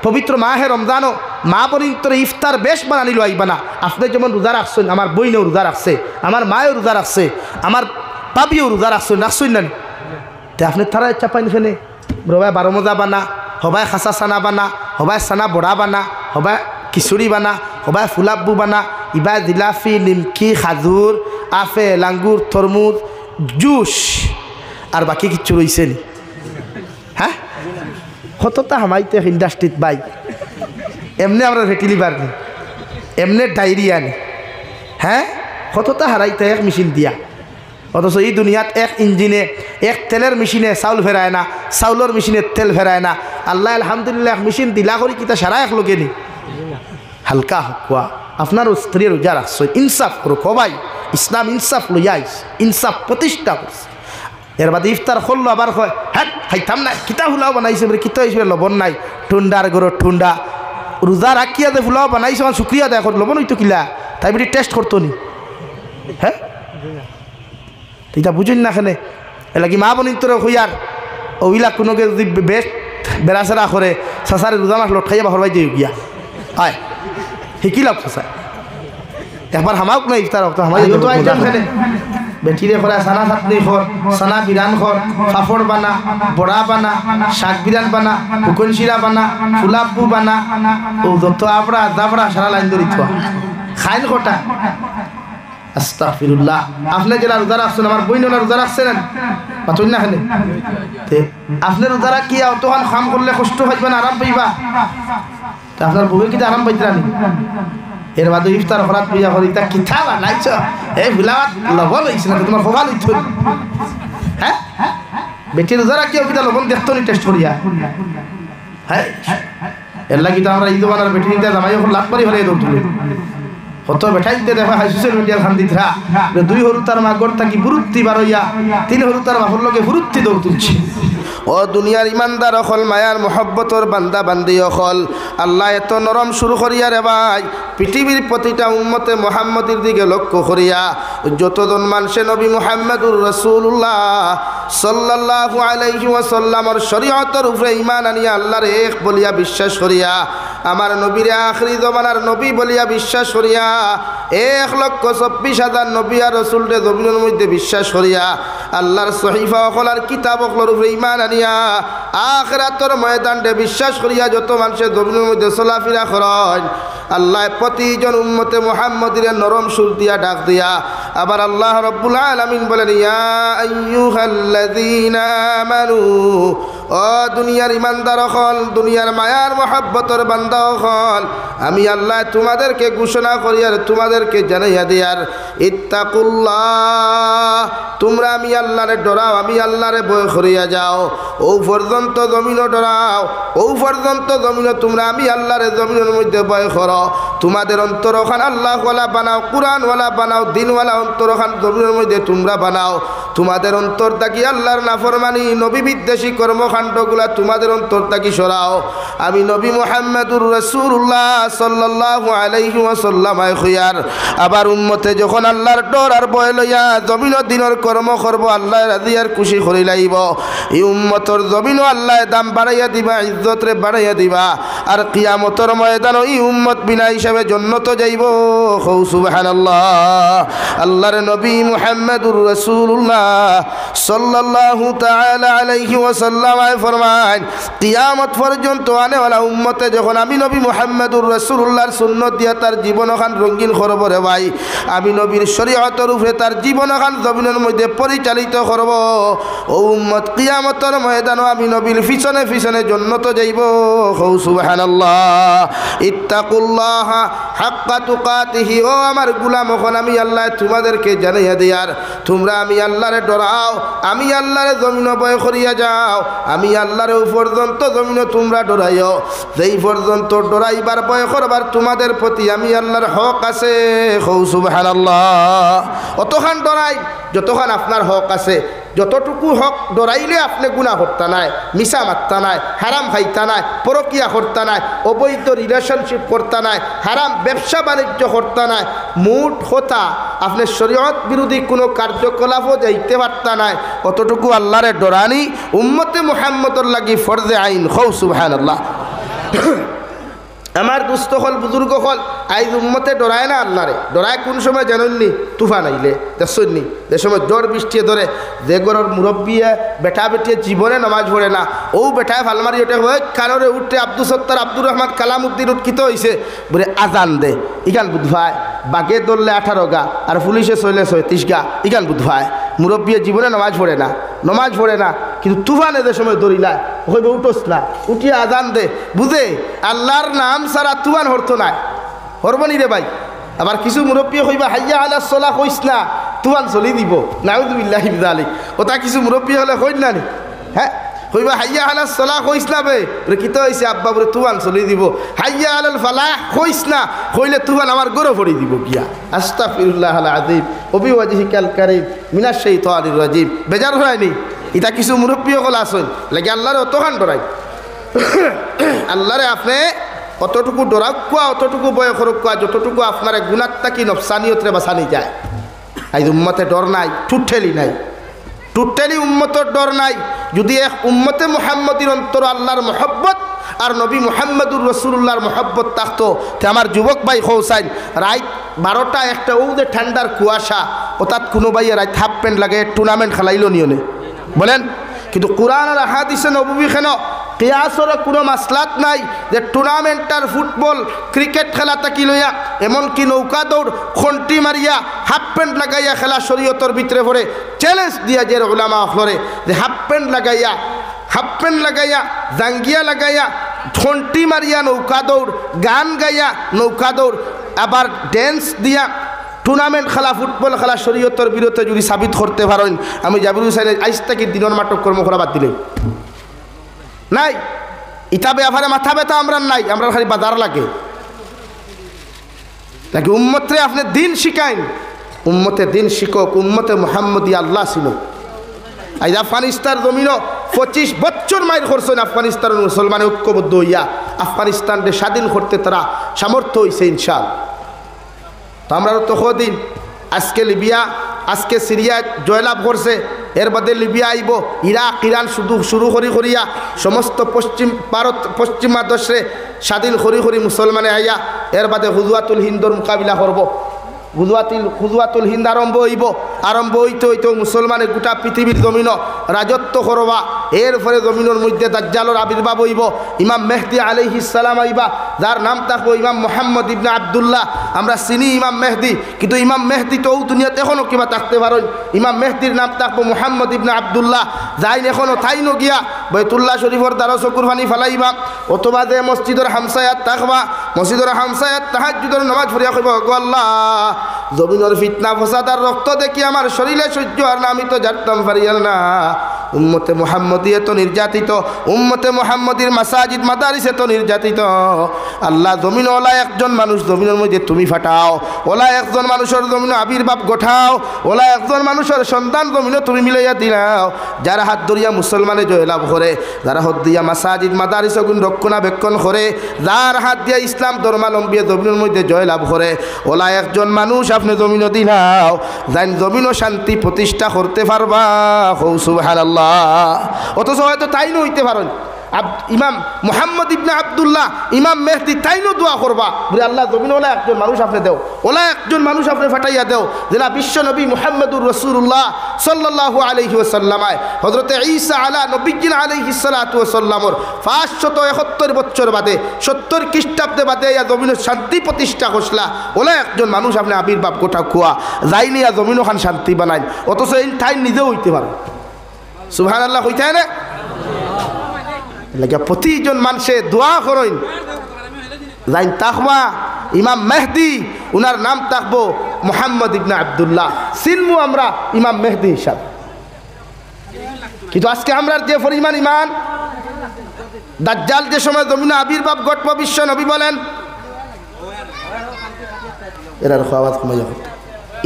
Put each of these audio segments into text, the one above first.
পবিত্র মাহে রমজানও মা পরিন্তরে ইফতার বেশ বানানি লইবা না। আপনি যেমন রোজা রাখছেন, আমার বইনেও রোজা রাখছে, আমার মায়েও রোজা রাখছে, আমার পাপিও রোজা রাখছেন, রাখছেন না? তো আপনি তারা চাপাইন ফেনে রবাই 12 মজা বানা, হবাই খাসা সানা বানা, হবাই সানা বড়া বানা, হবাই খিচুড়ি বানা, হবাই ফুলাব্বু বানা, ইবা জিলাফি, নিমকি, খাজুর, আপেল, আঙ্গুর, তরমুজ, জুস, আর বাকি কিচ্ছু রয়েছে নি? হ্যাঁ, কতটা হামাইতে ইন্ডাস্ট্রিত বাই এমনি আমরা রেটিলিভার নি, এমনি ডায়রিয়া নি। হ্যাঁ, কতটা হারাইতে এক মেশিন দিয়া, অথচ এই দুনিয়াত এক ইঞ্জিনে, এক তেলের মেশিনে চাউল ফেরায় না, চাউলের মেশিনে তেল ফেরায় না। আল্লাহ আলহামদুলিল্লাহ এক মেশিন দিলা করি কিতা সারা এক লোকে নি। হালকা হকুয়া আপনার স্ত্রীর রোজা রাখছ, ইনসাফ করো সবাই। ইসলাম ইনসাফ লইয়াইস, ইনসাফ প্রতিষ্ঠা করছে। এর বাদে ইফতার করলো আবার কয় হ্যাঁ খাইতাম না, কিতা ফুলাও বানাইছে বলে, কিতা হিসেবে লবণ নাই, ঠুন্ডার গরো ঠুন্ডা। রোজা রাখিয়া দে ফুলাও বানাইছে, আমার শুক্রিয়া দেয় লবণ হইতো কিলা, তাই বলি টেস্ট করতো নি? হ্যাঁ, এটা বুঝুন না খেলে এলা কি মা বোন তোর হইয়ার ওইলা কোনোকে যদি বেশ বেড়াচেরা করে চাচারে রোজা মাছ লটকাইয়া বা হরবাই দিয়ে গিয়া হয় শিকি লাভ চাচা একবার হামাওক না ইফতার হোক তো হামাই তো আইটেম খেলে বেটিরে করে সানা চাটনি খর, সানা বিরান খর, ফাফড় বানা, বড়া বানা, শাক বিরান বানা, হুকন শিরা বানা, ফুলাব্বু বানা, ও যত আবড়া দাবড়া সারা লাইন ধরি থা খাইল কটা। আস্তাগফিরুল্লাহ। আপনি যারা রোজা রাখছেন, আমার বইনরা রোজা রাখছেন পাতুন না খানে আপনি রোজা রাখিয়া অতখান কাম করলে কষ্ট পাইবেন, আরাম পাইবা। আপনার বউয়ের কিন্তু আরাম পাইতে রানি। এর বাদে ইফতার করাত পূজা করি তা কিতা বানাইছ, এই ভুলাওয়াত লবণ হয়েছে না তোমার কপাল হইতো। হ্যাঁ, বেটি রোজা রাখিয়া কিতা লবণ দেখতো নি টেস্ট করিয়া। হ্যাঁ, এর লাগি তো আমরা ঈদ বানার বেটি নিতে জামাই লাভ পারি হলে দৌড় কত বেঠাইতে দেখা হয় সোশ্যাল মিডিয়ার খান্দিতরা 2 হরু তার মাগর থাকি বুরুত্তি বারইয়া 3 হরু তার বাপর লগে বুরুত্তি দৌড় তুলছে। ও দুনিয়ার ইমানদার অকল মায়ার মহব্বতর বান্দা বান্দি অকল, আল্লাহ এত নরম শুরু করিয়া রে ভাই, পৃথিবীর প্রতিটা উম্মতে মুহাম্মদের দিকে লক্ষ্য করিয়া যতজন মানুষে নবী মুহাম্মদুর রাসূলুল্লাহ সাল্লাল্লাহু আলাইহি ওয়াসাল্লামর শরীয়তের উপরে ঈমান আনিয়া আল্লাহর এক বলিয়া বিশ্বাস করিয়া, আমার নবীর আখিরি জমানার নবী বলিয়া বিশ্বাস করিয়া, 1,24,000 নবী আর রাসূলকে জমিনের মধ্যে বিশ্বাস করিয়া, আল্লাহর সহিফা অকলার কিতাব অকলার উপরে ঈমান আনিয়া আখিরাতের ময়দানে বিশ্বাস করিয়া যত মানুষের জমিনের মধ্যে চলাফেরা করেন, আল্লাহ প্রতিজন উম্মতে মুহাম্মদের নরম সুর দিয়া ডাক দিয়া আবার আল্লাহ রাব্বুল আলামিন বলেন, ইয়া আইয়ুহাল্লাযীনা আমানু, ও দুনিয়ার ইমানদার হল, দুনিয়ার মায়ার মহব্বতের বান্দা হল, আমি আল্লাহ তোমাদেরকে ঘোষণা করি আর তোমাদেরকে জানাইয়া দিয়ার, ইত্তাকুল্লাহ, তোমরা আমি আল্লাহরে ডরাও, আমি আল্লাহরে ভয় করিয়া যাও। ও পর্যন্ত জমিনও ডরাও, ও পর্যন্ত জমিনও তোমরা আমি আল্লাহরে জমিনের মধ্যে ভয় করো। তোমাদের অন্তরখান আল্লাহওয়ালা বানাও, কুরআনওয়ালা বানাও, দিনওয়ালা অন্তরখান জমিনের মধ্যে তোমরা বানাও। তোমাদের অন্তর থাকি আল্লাহর নাফরমানি নবী বিদ্বেষী কর্মকাণ্ডগুলা তোমাদের অন্তর থাকি সরাও। আমি নবী মুহাম্মদুর রাসূলুল্লাহ সাল্লাল্লাহু আলাইহি ওয়াসাল্লাম খুয়ার আবার উম্মতে যখন আল্লাহর ডর আর ভয় লইয়া জমিন দিনের কর্ম করব, আল্লাহ রাজি আর খুশি করি লাইব, এই উম্মতর জমিনও আল্লাহ দাম বাড়াইয়া দিবা, ইজ্জত রে বাড়াইয়া দিবা, আর কিয়ামতের ময়দানও এই উম্মত বিনা হিসাবে জান্নাতে যাইব। হৌ সুবহানাল্লাহ। আল্লাহর নবী মুহাম্মদুর রাসূলুল্লাহ সাল্লাল্লাহু তাআলা আলাইহি ওয়াসাল্লাম ফরমান, কিয়ামত পর্যন্ত আনেওয়ালা উম্মতে যখন আমি নবী মুহাম্মদুর রাসূলুল্লাহর সুন্নত দিয়া তার জীবনখান রঙিন করব রে ভাই, আমি নবীর শরীয়তের উপরে তার জীবনখান জমিনের মধ্যে পরিচালিত করব, ও উম্মত কিয়ামতের ময়দানও আমি নবীর পিছনে পিছনে জান্নাতে যাইব। হৌ সুবহানাল্লাহ। ইত্তাকুল্লাহ হাক্কা তুকাতিহি, ও আমার গোলাম, এখন আমি আল্লাহ তোমাদেরকে জানাইয়া দিয়ার, তোমরা আমি আল্লাহরে ডরাও, আমি আল্লাহরে জমিন ভয় করিয়া যাও, আমি আল্লাহরে পর্যন্ত জমিন তোমরা ডরাইও, যেই পর্যন্ত ডরাইবার ভয় করবার তোমাদের প্রতি আমি আল্লাহর হক আছে। হৌ সুবহানাল্লাহ। অতখান ডরাই যতখান আপনার হক আছে, যতটুকু হক ডরাইলে আপনি গুনাহ করতে নাই, মিছা মারতা নাই, হারাম খাইতা নাই, পরকিয়া করতা নাই, অবৈধ রিলেশনশিপ করতা নাই, হারাম ব্যবসা বাণিজ্য করতা নাই, মুঠ হতা আপনি শরীয়ত বিরোধী কোনো কার্যকলাপও যাইতে পারতা নাই, অতটুকু আল্লাহরে ডরানি উম্মতে মুহাম্মদর লাগি ফরজে আইন। হৌ সুবহানাল্লাহ। আমার দুস্থ হল বুজুর্গ হল আইজ উম্মতে ডরায় না আল্লাহরে, ডরায় কোন সময় জানেননি? তুফান আইলে দেখছেননি, যে সময় জ্বর বৃষ্টি ধরে, যে গরর মুরব্বিয়ে বেটা বেটিয়ে জীবনে নামাজ পড়ে না, ও বেটায় ফালমারি ওটা হয়ে কানরে উঠতে আব্দুল সত্তার আব্দুর রহমান কালামুদ্দিন উৎকিত হয়েছে বলে আজান দে, ইগান বুধভাই বাগে ধরলে 18 গা আর পুলিশে চলে 36 গা, ইগান বুধভাই মুরব্বিয়ে জীবনে নামাজ পড়ে না, নমাজ পড়ে না, কিন্তু তুফানে যে সময় দৌড়িলায় হইবে উঠোস না, উঠিয়ে আজান দে, বুঝে আল্লাহর নাম সারা তুফান হরতো নাই, হরবনি রে ভাই। আবার কিছু মুরব্বী হইবা হাইয়া আলাস সালাহ কইস না, তুফান চলি দিব, নাউযুবিল্লাহি মিন যালিক। ওটা কিছু মুরব্বী হলে কইন না নি, হ্যাঁ কইবা হাইয়া আলাস সালাহ কইস না বে, বলে কিতো হইছে আব্বা, বলে তুফান চলি দিব। হাইয়া আলাল ফালাহ কইস না, কইলে তুফান আমার গরো পড়ি দিব গিয়া। আস্তাগফিরুল্লাহাল আযীম ওয়া বিওয়াজহিকাল কারীম মিনাশ শাইতানির রাজীম। বেজার হয়নি? এটা কিছু মুরব্বী হল আসেন লাগে আল্লাহরে অতখান ডরাই। আল্লাহরে আপনি অতটুকু ডরাকুয়া, অতটুকু বয় করকুয়া, যতটুকু আপনার গুণাত্মা কি নফসানিয়তরে বাঁচানি যায়। আজ উম্মতে ডর নাই, ঠুঠেলি নাই, টোটালি উম্মতর ডর নাই। যদি এক উম্মতে মুহাম্মদীর অন্তর আল্লাহর মহব্বত আর নবী মুহাম্মদুর রসুল্লাহর মহব্বত থাকতো, তে আমার যুবক ভাই খৌসাইন রাইত 12টা 1টা ওদের ঠান্ডার কুয়াশা, অর্থাৎ কোনো ভাই রাইত হাফ প্যান্ট লাগে টুর্নামেন্ট খেলাইল নিয়নে বলেন। কিন্তু কোরআন আর হাদিসে নববী কেন কিয়াসর কোনো মাসলাত নাই যে টুর্নামেন্টার ফুটবল ক্রিকেট খেলা তাকি লইয়া এমনকি নৌকা দৌড় খন্টি মারিয়া হাফ প্যান্ট লাগাইয়া খেলা শরীয়তর ভিতরে পড়ে চ্যালেঞ্জ দিয়া যে উলামা হলরে যে হাফ প্যান্ট লাগাইয়া জাঙ্গিয়া লাগাইয়া ঘন্টি মারিয়া নৌকা দৌড়, গান গাইয়া নৌকা দৌড়, আবার ড্যান্স দিয়া টুর্নামেন্ট খেলা ফুটবল খেলা শরীয়তর বিরুদ্ধে যদি সাবিত করতে পারেন, আমি জাবির হুসাইন আইস থেকে দিনের নাটক কর্ম করা বাদ দিলে নাই। ইটা ব্যাপারে মাথা ব্যথা আমরা নাই, আমরা খালি বাজার লাগে নাকি উম্মতে আপনি দিন শিখাইন, উম্মতে দিন শিখক, উম্মতে মুহাম্মদী আল্লাহ ছিল। আজ আফগানিস্তান জমিন 25 বছর মাইল করছেন আফগানিস্তানের মুসলমান ঐক্যবদ্ধ হইয়া আফগানিস্তানকে স্বাধীন করতে তারা সামর্থ্য হয়েছে ইনশাআল্লাহ। তো আমরা তো কদিন আজকে লিবিয়া, আজকে সিরিয়া জয়লাভ করছে, এর বাদে লিবিয়া আইব, ইরাক ইরান শুরু করিয়া সমস্ত পশ্চিমা দেশে স্বাধীন করি মুসলমানে আইয়া এর বাদে হুজওয়াতুল হিন্দর মোকাবিলা করব। হুজওয়াতুল হিন্দ আরম্ভ হইতে মুসলমানে গোটা পৃথিবীর জমিন রাজত্ব করবা। এরপরে জমিনের মধ্যে দাজ্জালের আবির্ভাব হইব, ইমাম মেহদি আলাইহিস সালাম আইবা, যার নাম থাকবো ইমাম মুহাম্মদ ইবনে আবদুল্লাহ। আমরা চিনি ইমাম মেহদি, কিন্তু ইমাম মেহদি তো দুনিয়াতে এখনও কিবা থাকতে পারেন, ইমাম মেহদির নাম থাকবো মুহাম্মদ ইবনে আবদুল্লাহ। যাইন এখনও থাইনো গিয়া বাইতুল্লাহ শরীফর দ্বারা চকুর পানি ফেলাইবা, অথবা যে মসজিদের হামসায়াত থাকবা, মসজিদের হামসায়াত তাহাজ্জুদের নামাজ পড়িয়া কইবা, গো আল্লাহ জমিনের ফিতনা ফসাদ আর রক্ত দেখি আমার শরীরে সহ্য আর না, আমি তো জানতাম পারিয়াল না উম্মতে মুহাম্মদী এত নির্যাতিত, উম্মতে মুহাম্মদীর মাসাজিদ মাদারিস এত নির্যাতিত। আল্লাহ জমিন ওলা একজন মানুষ জমিনের মধ্যে তুমি ফাটাও, ওলা একজন মানুষের জমিন আবির্ভাব গোঠাও, ওলা একজন মানুষের সন্তান জমিনও তুমি মিলাইয়া দিলাও, যারা হাত ধরিয়া মুসলমানে জয়লাভ করে, যারা হাত দিয়া মাসাজিদ মাদারিস গুণ রক্ষণাবেক্ষণ করে, যার হাত দিয়া ইসলাম ধর্মালম্বী জমিনের মধ্যে জয়লাভ করে, ওলা একজন মানুষ আপনি জমিনও দিলাও, যাই জমিনও শান্তি প্রতিষ্ঠা করতে পারবা। সুবহানাল্লাহ। অথচ হয়তো তাইনও হইতে পারেন ইমাম মুহাম্মদ ইবনে আবদুল্লাহ, ইমাম মেহদি তাইনও দোয়া করবা বলে আল্লাহ জমিন ওলা একজন মানুষ আপনি দেও, ওলা একজন মানুষ আপনি ফাটাইয়া দেও, যেটা বিশ্ব নবী মুহাম্মদুর রাসূলুল্লাহ সাল্লাল্লাহু আলাইহি ওয়াসাল্লামায় হযরতে ঈসা আলা নবিয়্যিন আলাইহিস সালাতু ওয়াসাল্লামর 571 বছর বাদে 70 খ্রিস্টাব্দে বাদে ইয়া জমিনের শান্তি প্রতিষ্ঠা করলা, ওলা একজন মানুষ আপনি আবির্ভাব গোটা খুয়া যাইনি ইয়া জমিন ওখান শান্তি বানাইন, অথচ এই ঠাই নিজেও হইতে পারে। সুবহানাল্লাহ হইতে না লাগে প্রতিজন মানুষে দোয়া করেন যাইন তাকবা ইমাম মেহদি, উনার নাম থাকবো মুহাম্মদ ইবনে আবদুল্লাহ, চিনবো আমরা ইমাম মেহদি হিসাব। কিন্তু আজকে আমরা যে পরিমাণ ইমান, দাজ্জাল যে সময় জমিনে আবির্ভাব ঘটবে বিশ্ব নবী বলেন এরার আওয়াজ কমে যাবে,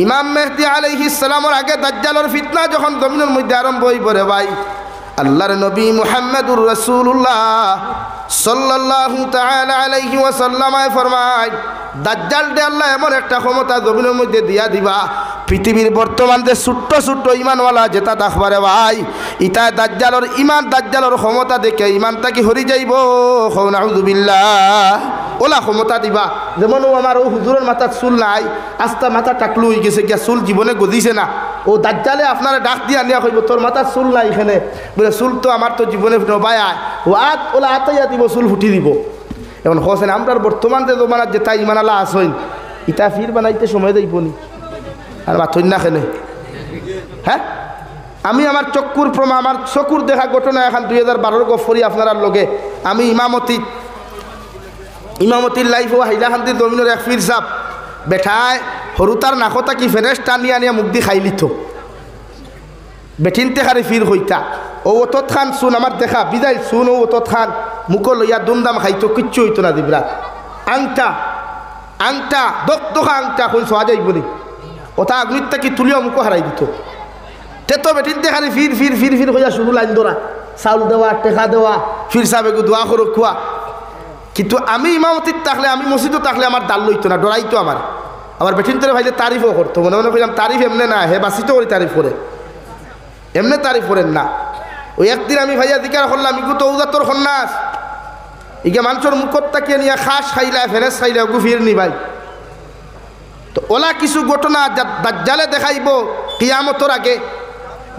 ইমাম মেহদি আলাইহিস সালামের আগে দাজ্জালের ফিতনা যখন জমিনের মধ্যে আরম্ভ হই পড়ে ভাই, আল্লাহর নবী মুহাম্মদুর রাসূলুল্লাহ সাল্লাল্লাহু তাআলা আলাইহি ওয়াসাল্লাম ফরমায় দাজ্জাল দে আল্লাহ এমন একটা ক্ষমতা জমিনের মধ্যে দিয়া দিবা, পৃথিবীর বর্তমান যে ছোট্ট ছোট্ট ইমানওয়ালা যেটা দেখবারে ভাই, ইটা দাজ্জালের ইমান দাজ্জালের ক্ষমতা দেখে ইমানটা কি হরি যাইব। নাউযুবিল্লাহ। ওলা ক্ষমতা দিবা। যেমন ও আমার ও হুজুরের মাথার চুল নাই, আস্তা মাথা টাকলু হয়ে গেছে গিয়া, চুল জীবনে গজিছে না, ও দাজ্জালে আপনারা ডাক দিয়া নিয়া কইব তোর মাথার চুল নাই এখানে, বলে চুল তো আমার তো জীবনে নবায় আয়, ও ওলা আতাইয়া দিব, চুল ফুটি দিব। এখন হোসেন আমরা বর্তমান যে জমানার যেটা ইমান আল্লাহ আসইন, ইটা ফির বানাইতে সময় দেব নি আর বাথইন না খেলে। হ্যাঁ, আমি আমার চক্ষুর প্রমা, আমার চকুর দেখা ঘটনা এখন 2012 গফরি আপনার লগে আমি ইমামতির লাইফ ও হাইলাকান্দির জমিনের এক ফির সাপ বেঠায় হরুতার নাকতা কি ফেরেস টানি আনিয়া মুখ দি খাই লিথ বেঠিনতে খারে ফির হইতা ও অতৎ খান শুন আমার দেখা বিদায় শুন, ও অতৎ খান মুখ লইয়া দুমদাম খাইতো, কিচ্ছু হইতো না দিবরা। আংটা দোকা আংটা কোন সোয়া যাইব নি, ওটা আগ্নিটা কি তুলিও মুখ হারাই দিত। তে তো বেঠিনতে খারে ফির ফির ফির ফির হইয়া শুরু লাইন ধরা, চাউল দেওয়া, টেকা দেওয়া, ফির সাহেবকে দোয়া করো খোয়া। কিন্তু আমি ইমামতির থাকলে, আমি মসজিদও থাকলে আমার দাল লইতো না, ডরাইতো আমার বেঠিনতে ভাইলে তারিফও করতো। মনে মনে কইলাম তারিফ এমনি না, হে বাসিতো করি তারিফ করে, এমনি তারিফ করেন না। ওই একদিন আমি ভাইয়া দিকার করলাম, ইগু তো উদাতর সন্ন্যাস, ইগে মানুষের মুখত তাকিয়ে নিয়ে খাস খাইলা ফেরেস খাইলা গুফির নি ভাই। তো ওলা কিছু ঘটনা দাজ্জালে দেখাইব কিয়ামতর আগে।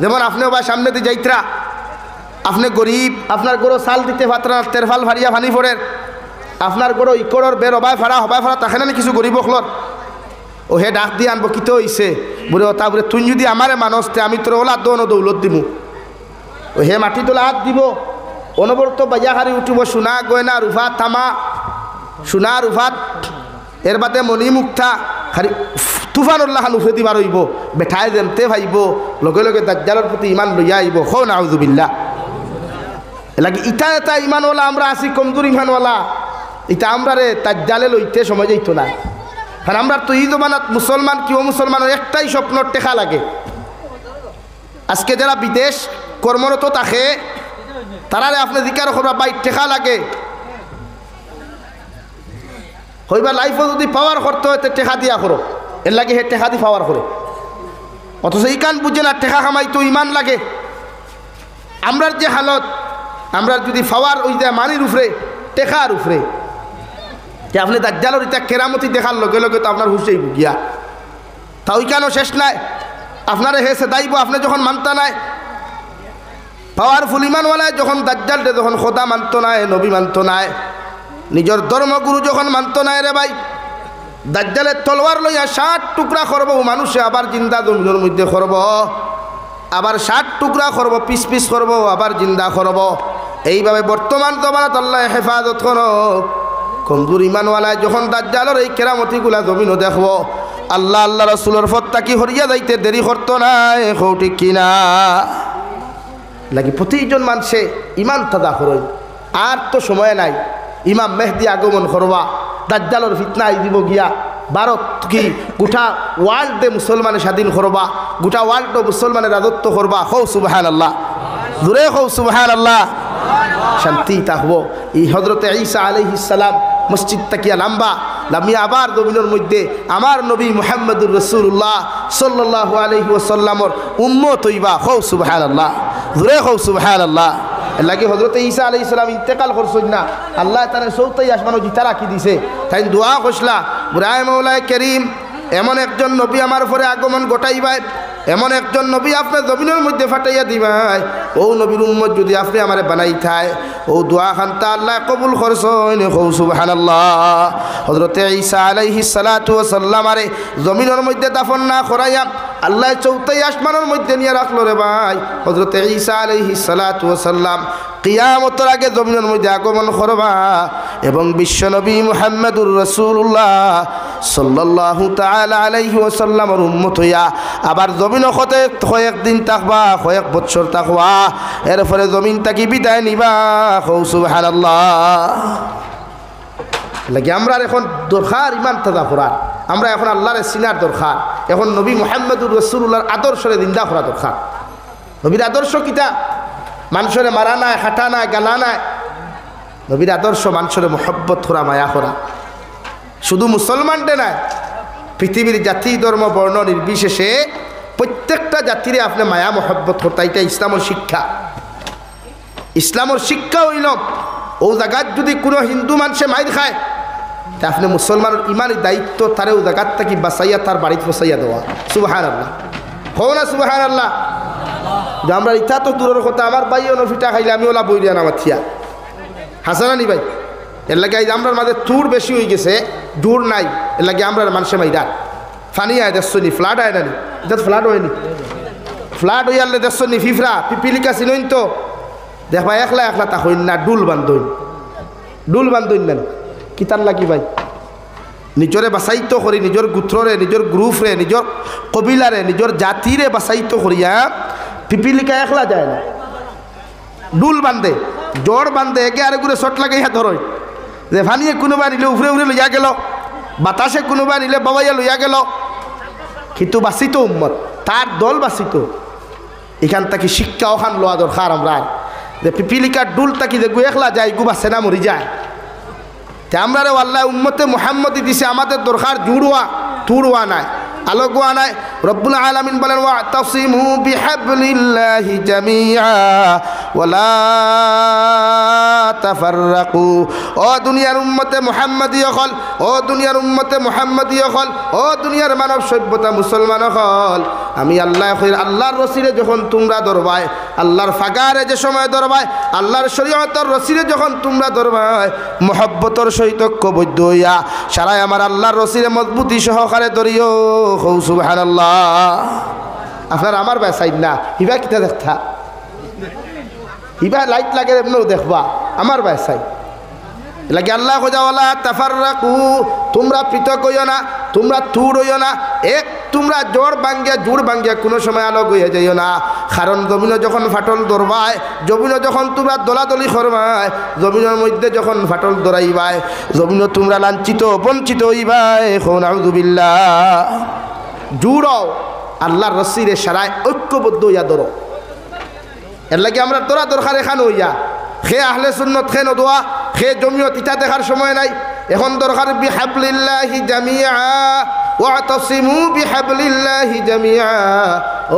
যেমন আপনি বা সামনে দিয়ে যাইত্রা, আপনি গরিব, আপনার গরো চাল দিতে পাত্রা তেরফাল ভারিয়া ভানি পড়ের, আপনার গরো ইকড়র বের হবাই ফাড়া তাকে না কিছু গরিব খলর, ও হে ডাক দিয়ে আনবো কিতো হইছে বলে, তা বলে তুই যদি আমারে মানুষতে আমি তোর ওলা দৌলত দিমু। ও হে মাটি তোলা হাত দিব, অনবরত বাজা হারি উঠিব, সোনা গয়না রুফাত থামা, সোনা রুফাত, এর বাদে মণি মুক্তা হারি তুফানুল্লাহ উফে দিবার হইব, বেঠায় দেমতে ভাইব, লগে লগে দাজ্জালের প্রতি ইমান লইয়া আইব। খো নাউযুবিল্লাহ। এলাকি ইটা এটা ইমানওয়ালা আমরা আছি, কমজোর ইমানওয়ালা, এটা আমরা রে দাজ্জালে লইতে সময় যাইত না। কারণ আমরা তো এই জমানাত মুসলমান কি মুসলমানের একটাই স্বপ্ন, টেকা লাগে। আজকে যারা বিদেশ কর্মরত থাকে তারারে আপনি জিকার করবা বাই টেকা লাগে, হইবা লাইফও যদি পাওয়ার করতে হয় টেকা দিয়া করো, এর লাগে হে টেকা দি পাওয়ার করে। অথচ এই কান বুঝে না, টেকা কামাইতো ইমান লাগে। আমরার যে হালত, আমরা যদি পাওয়ার ওই যে মানির উপরে টেকার উপরে, যে আপনি দাজ্জালের এটা কেরামতি দেখার লগে লগে তো আপনার হুশেই গিয়া, তা ওই কেন শেষ নাই, আপনারে হেসে দাইব। আপনি যখন মানতা নাই, পাওয়ারফুল ইমানওয়ালায় যখন দাজ্জালটা যখন খোদা মানত নাই, নবী মানত নাই, নিজের ধর্মগুরু যখন মানত নাই রে ভাই, দাজ্জালের তলোয়ার লইয়া 60 টুকরা করব মানুষে, আবার জিন্দা জমিনের মধ্যে করব, আবার 60 টুকরা করব, পিস পিস করব, আবার জিন্দা করব। এইভাবে বর্তমান জমানাত আল্লাহ হেফাজত করো। কমজোর ইমানওয়ালায় যখন দাজ্জালের এই কেরামতিগুলা জমিনও দেখব, আল্লাহ রাসূলের ফত্তা কি হরিয়া যাইতে দেরি করতো না, ঠিক কিনা? লাগি প্রতিজন মানুষে ইমান তাদা করই, আর তো সময় নাই। ইমাম মেহদি আগমন করবা, দাজ্জালের ফিতনা দিব গিয়া, ভারত কি গোটা ওয়ার্ল্ডে মুসলমানের স্বাধীন করবা, গোটা ওয়ার্ল্ড মুসলমানের রাজত্ব করবা। হৌ সুবহানাল্লাহ, জোরে হৌ সুবহানাল্লাহ। শান্তি থাকবো। এই হযরতে ঈসা আলাইহিস সালাম মসজিদ তাকিয়া লামিয়া আবার জমিনের মধ্যে আমার নবী মুহাম্মদুর রাসূলুল্লাহ সাল্লাল্লাহু আলাইহি ওয়াসাল্লামর উম্মত হইবা। হৌ সুবহানাল্লাহ, জোরে হৌ সুবহানাল্লাহ। লাগে হযরতে ঈসা আলাইহিস সালাম ইন্তেকাল করছেন না, আল্লাহ তাআলা চৌথাই আসমানও জিতা রাখি দিছে। তাই দোয়া কইলা, বুরায় মাওলায় করিম, এমন একজন নবী আমার পরে আগমন ঘটাইবাই, এমন একজন নবী আপনার জমিনের মধ্যে ফাটাইয়া দিবাই, ও নবীর উম্মত যদি আপনি আমারে বানাই থায়, ও দোয়া খানতা আল্লাহ কবুল করছেন। হৌ সুবহানাল্লাহ। হযরতে ঈসা আলাইহিস সালাতু ওয়াস সালাম আরে জমিনের মধ্যে দাফন না করাইয়া আল্লাহ চৌথাই আসমানের মধ্যে নিয়ে রাখলো রে ভাই। হযরতে ঈসা আলাইহিস সালাতু ওয়াস সালাম কিয়ামতের আগে জমিনের মধ্যে আগমন করবা এবং বিশ্বনবী মুহাম্মদুর রাসূলুল্লাহ সাল্লাল্লাহু তাআলা আলাইহি ওয়াসাল্লামের উম্মত হইয়া আবার জমিন হতে কয়েকদিন থাকবা, কয়েক বছর থাকবা, এরপরে জমিন তাকি বিদায় নিবা। সুবহানাল্লাহ। লাগে আমরা এখন দরকার ইমান তাজা করার, আমরা এখন আল্লাহর সিনার দরকার, এখন নবী মুহাম্মদুর রাসূলুল্লাহর আদর্শরে জিন্দা করা দরকার। নবীর আদর্শ কিতা? মানুষরে মারা নাই, হাঁটা নাই, গালা নাই। নবীর আদর্শ মানুষরে মহব্বত করা, মায়া করা। শুধু মুসলমানটে নাই, পৃথিবীর জাতি ধর্ম বর্ণ নির্বিশেষে প্রত্যেকটা জাতিরে আপনি মায়া মহব্বত করতে, এটা ইসলামের শিক্ষা। ইসলামের শিক্ষা হইল ও জায়গার যদি কোনো হিন্দু মানুষে মাইর খায়, তা আপনি মুসলমানের ইমানের দায়িত্ব তারেও জায়গার থেকে বাঁচাইয়া তার বাড়িতে পৌঁছাইয়া দেওয়া সুবহানাল্লাহ হো না সুবহানাল্লাহ যে আমরা ইটা তো দূরের কথা আমার ভাই অনফিটা খাইলে আমি ওলা বই দিয়া নামা থিয়া হাসানানি ভাই এর লাগে আমরা মাঝে তুর বেশি হয়ে গেছে দূর নাই এর লাগে আমরা মানুষে মাইরা ফানি আয় দেখছনি ফ্লাড আয় নানি এটা ফ্লাড হয়নি ফ্লাড হয়ে আনলে দেখছনি ফিফরা পিপিলিকা চিনইন তো দেখবা একলা একলা তা হইন না ডুল বান্ধইন না কিতার লাগি ভাই নিজরে বাছাইতো করি নিজের গোত্ররে নিজের গ্রুপরে নিজের কবিলারে নিজের জাতিরে বাছাইতো করিয়া পিপিলিকা একলা যায় না ডুল বান্ধে জ্বর বান্ধে একে আরে করে শট লাগাইয়া ধরই যে ফানিয়ে কোনোবা নিলে উফরে উফরে লইয়া গেল বাতাসে কোনোবা নিলে বাবাইয়া লইয়া গেল কিন্তু বাঁচিত উম্মত তার দল বাঁচিত এখান থেকে শিক্ষা ওখান লোয়া দরকার আমরা যে পিপিলিকার ডুল তাকি যে গু একলা যায় গু বাঁচে না মরি যায় তে আমরা রে আল্লাহ উম্মতে মুহাম্মদি দিছে আমাদের দরকার জুড়ুয়া তুড়ুয়া নাই আলোগুয়া নাই রব্বুল আলামিন বলেন ওয়াতাসিমু বিহাবলিল্লাহি জামিআ ওয়ালা তাফাররাকু ও দুনিয়ার উম্মতে মুহাম্মদি হল ও দুনিয়ার উম্মতে মুহাম্মদি হল ও দুনিয়ার মানব সভ্যতা মুসলমান হল আমি আল্লাহ কইর আল্লাহর রসিলে যখন তোমরা দরবায় আল্লাহর ফাগারে যে সময় দরবায় আল্লাহর শরীয়তের রসিলে যখন তোমরা দরবায় মুহাব্বতর সহিত ঐক্যবদ্ধ হইয়া সারাই আমার আল্লাহর রসিলে মজবুতি সহকারে ধরিও সুবহানাল্লাহ আপনার আমার বেসাইড না হিবা কিতা দেখা হিবা লাইট লাগে এমনও দেখবা আমার বেসাই লাগে আল্লাহ খোঁজাওয়ালা তাফাররাকু তোমরা পৃথক হইও না তোমরা তুর হইও না এক তোমরা জোর বাঙ্গিয়া জুড় বাঙ্গিয়া কোনো সময় আলোক হইয়া যাইও না কারণ জমিনও যখন ফাটল ধরবায় জমিনও যখন তোমরা দলাদলি করবায় জমিনের মধ্যে যখন ফাটল ধরাইবায় জমিনও তোমরা লাঞ্ছিত বঞ্চিত হইবাই এখন আউযুবিল্লাহ জুড়াও আল্লাহর রসিরে সারায় ঐক্যবদ্ধ হইয়া ধরো এর লাগে আমরা তোরা দরকার এখানে হইয়া খে আহলে সুন্নত খে নদোয়া খে জমিয়ত ইটা দেখার সময় নাই এখন দরকার বিহাবলিল্লাহি জামিআ ওয়াতাসিমু বিহাবলিল্লাহি জামিআ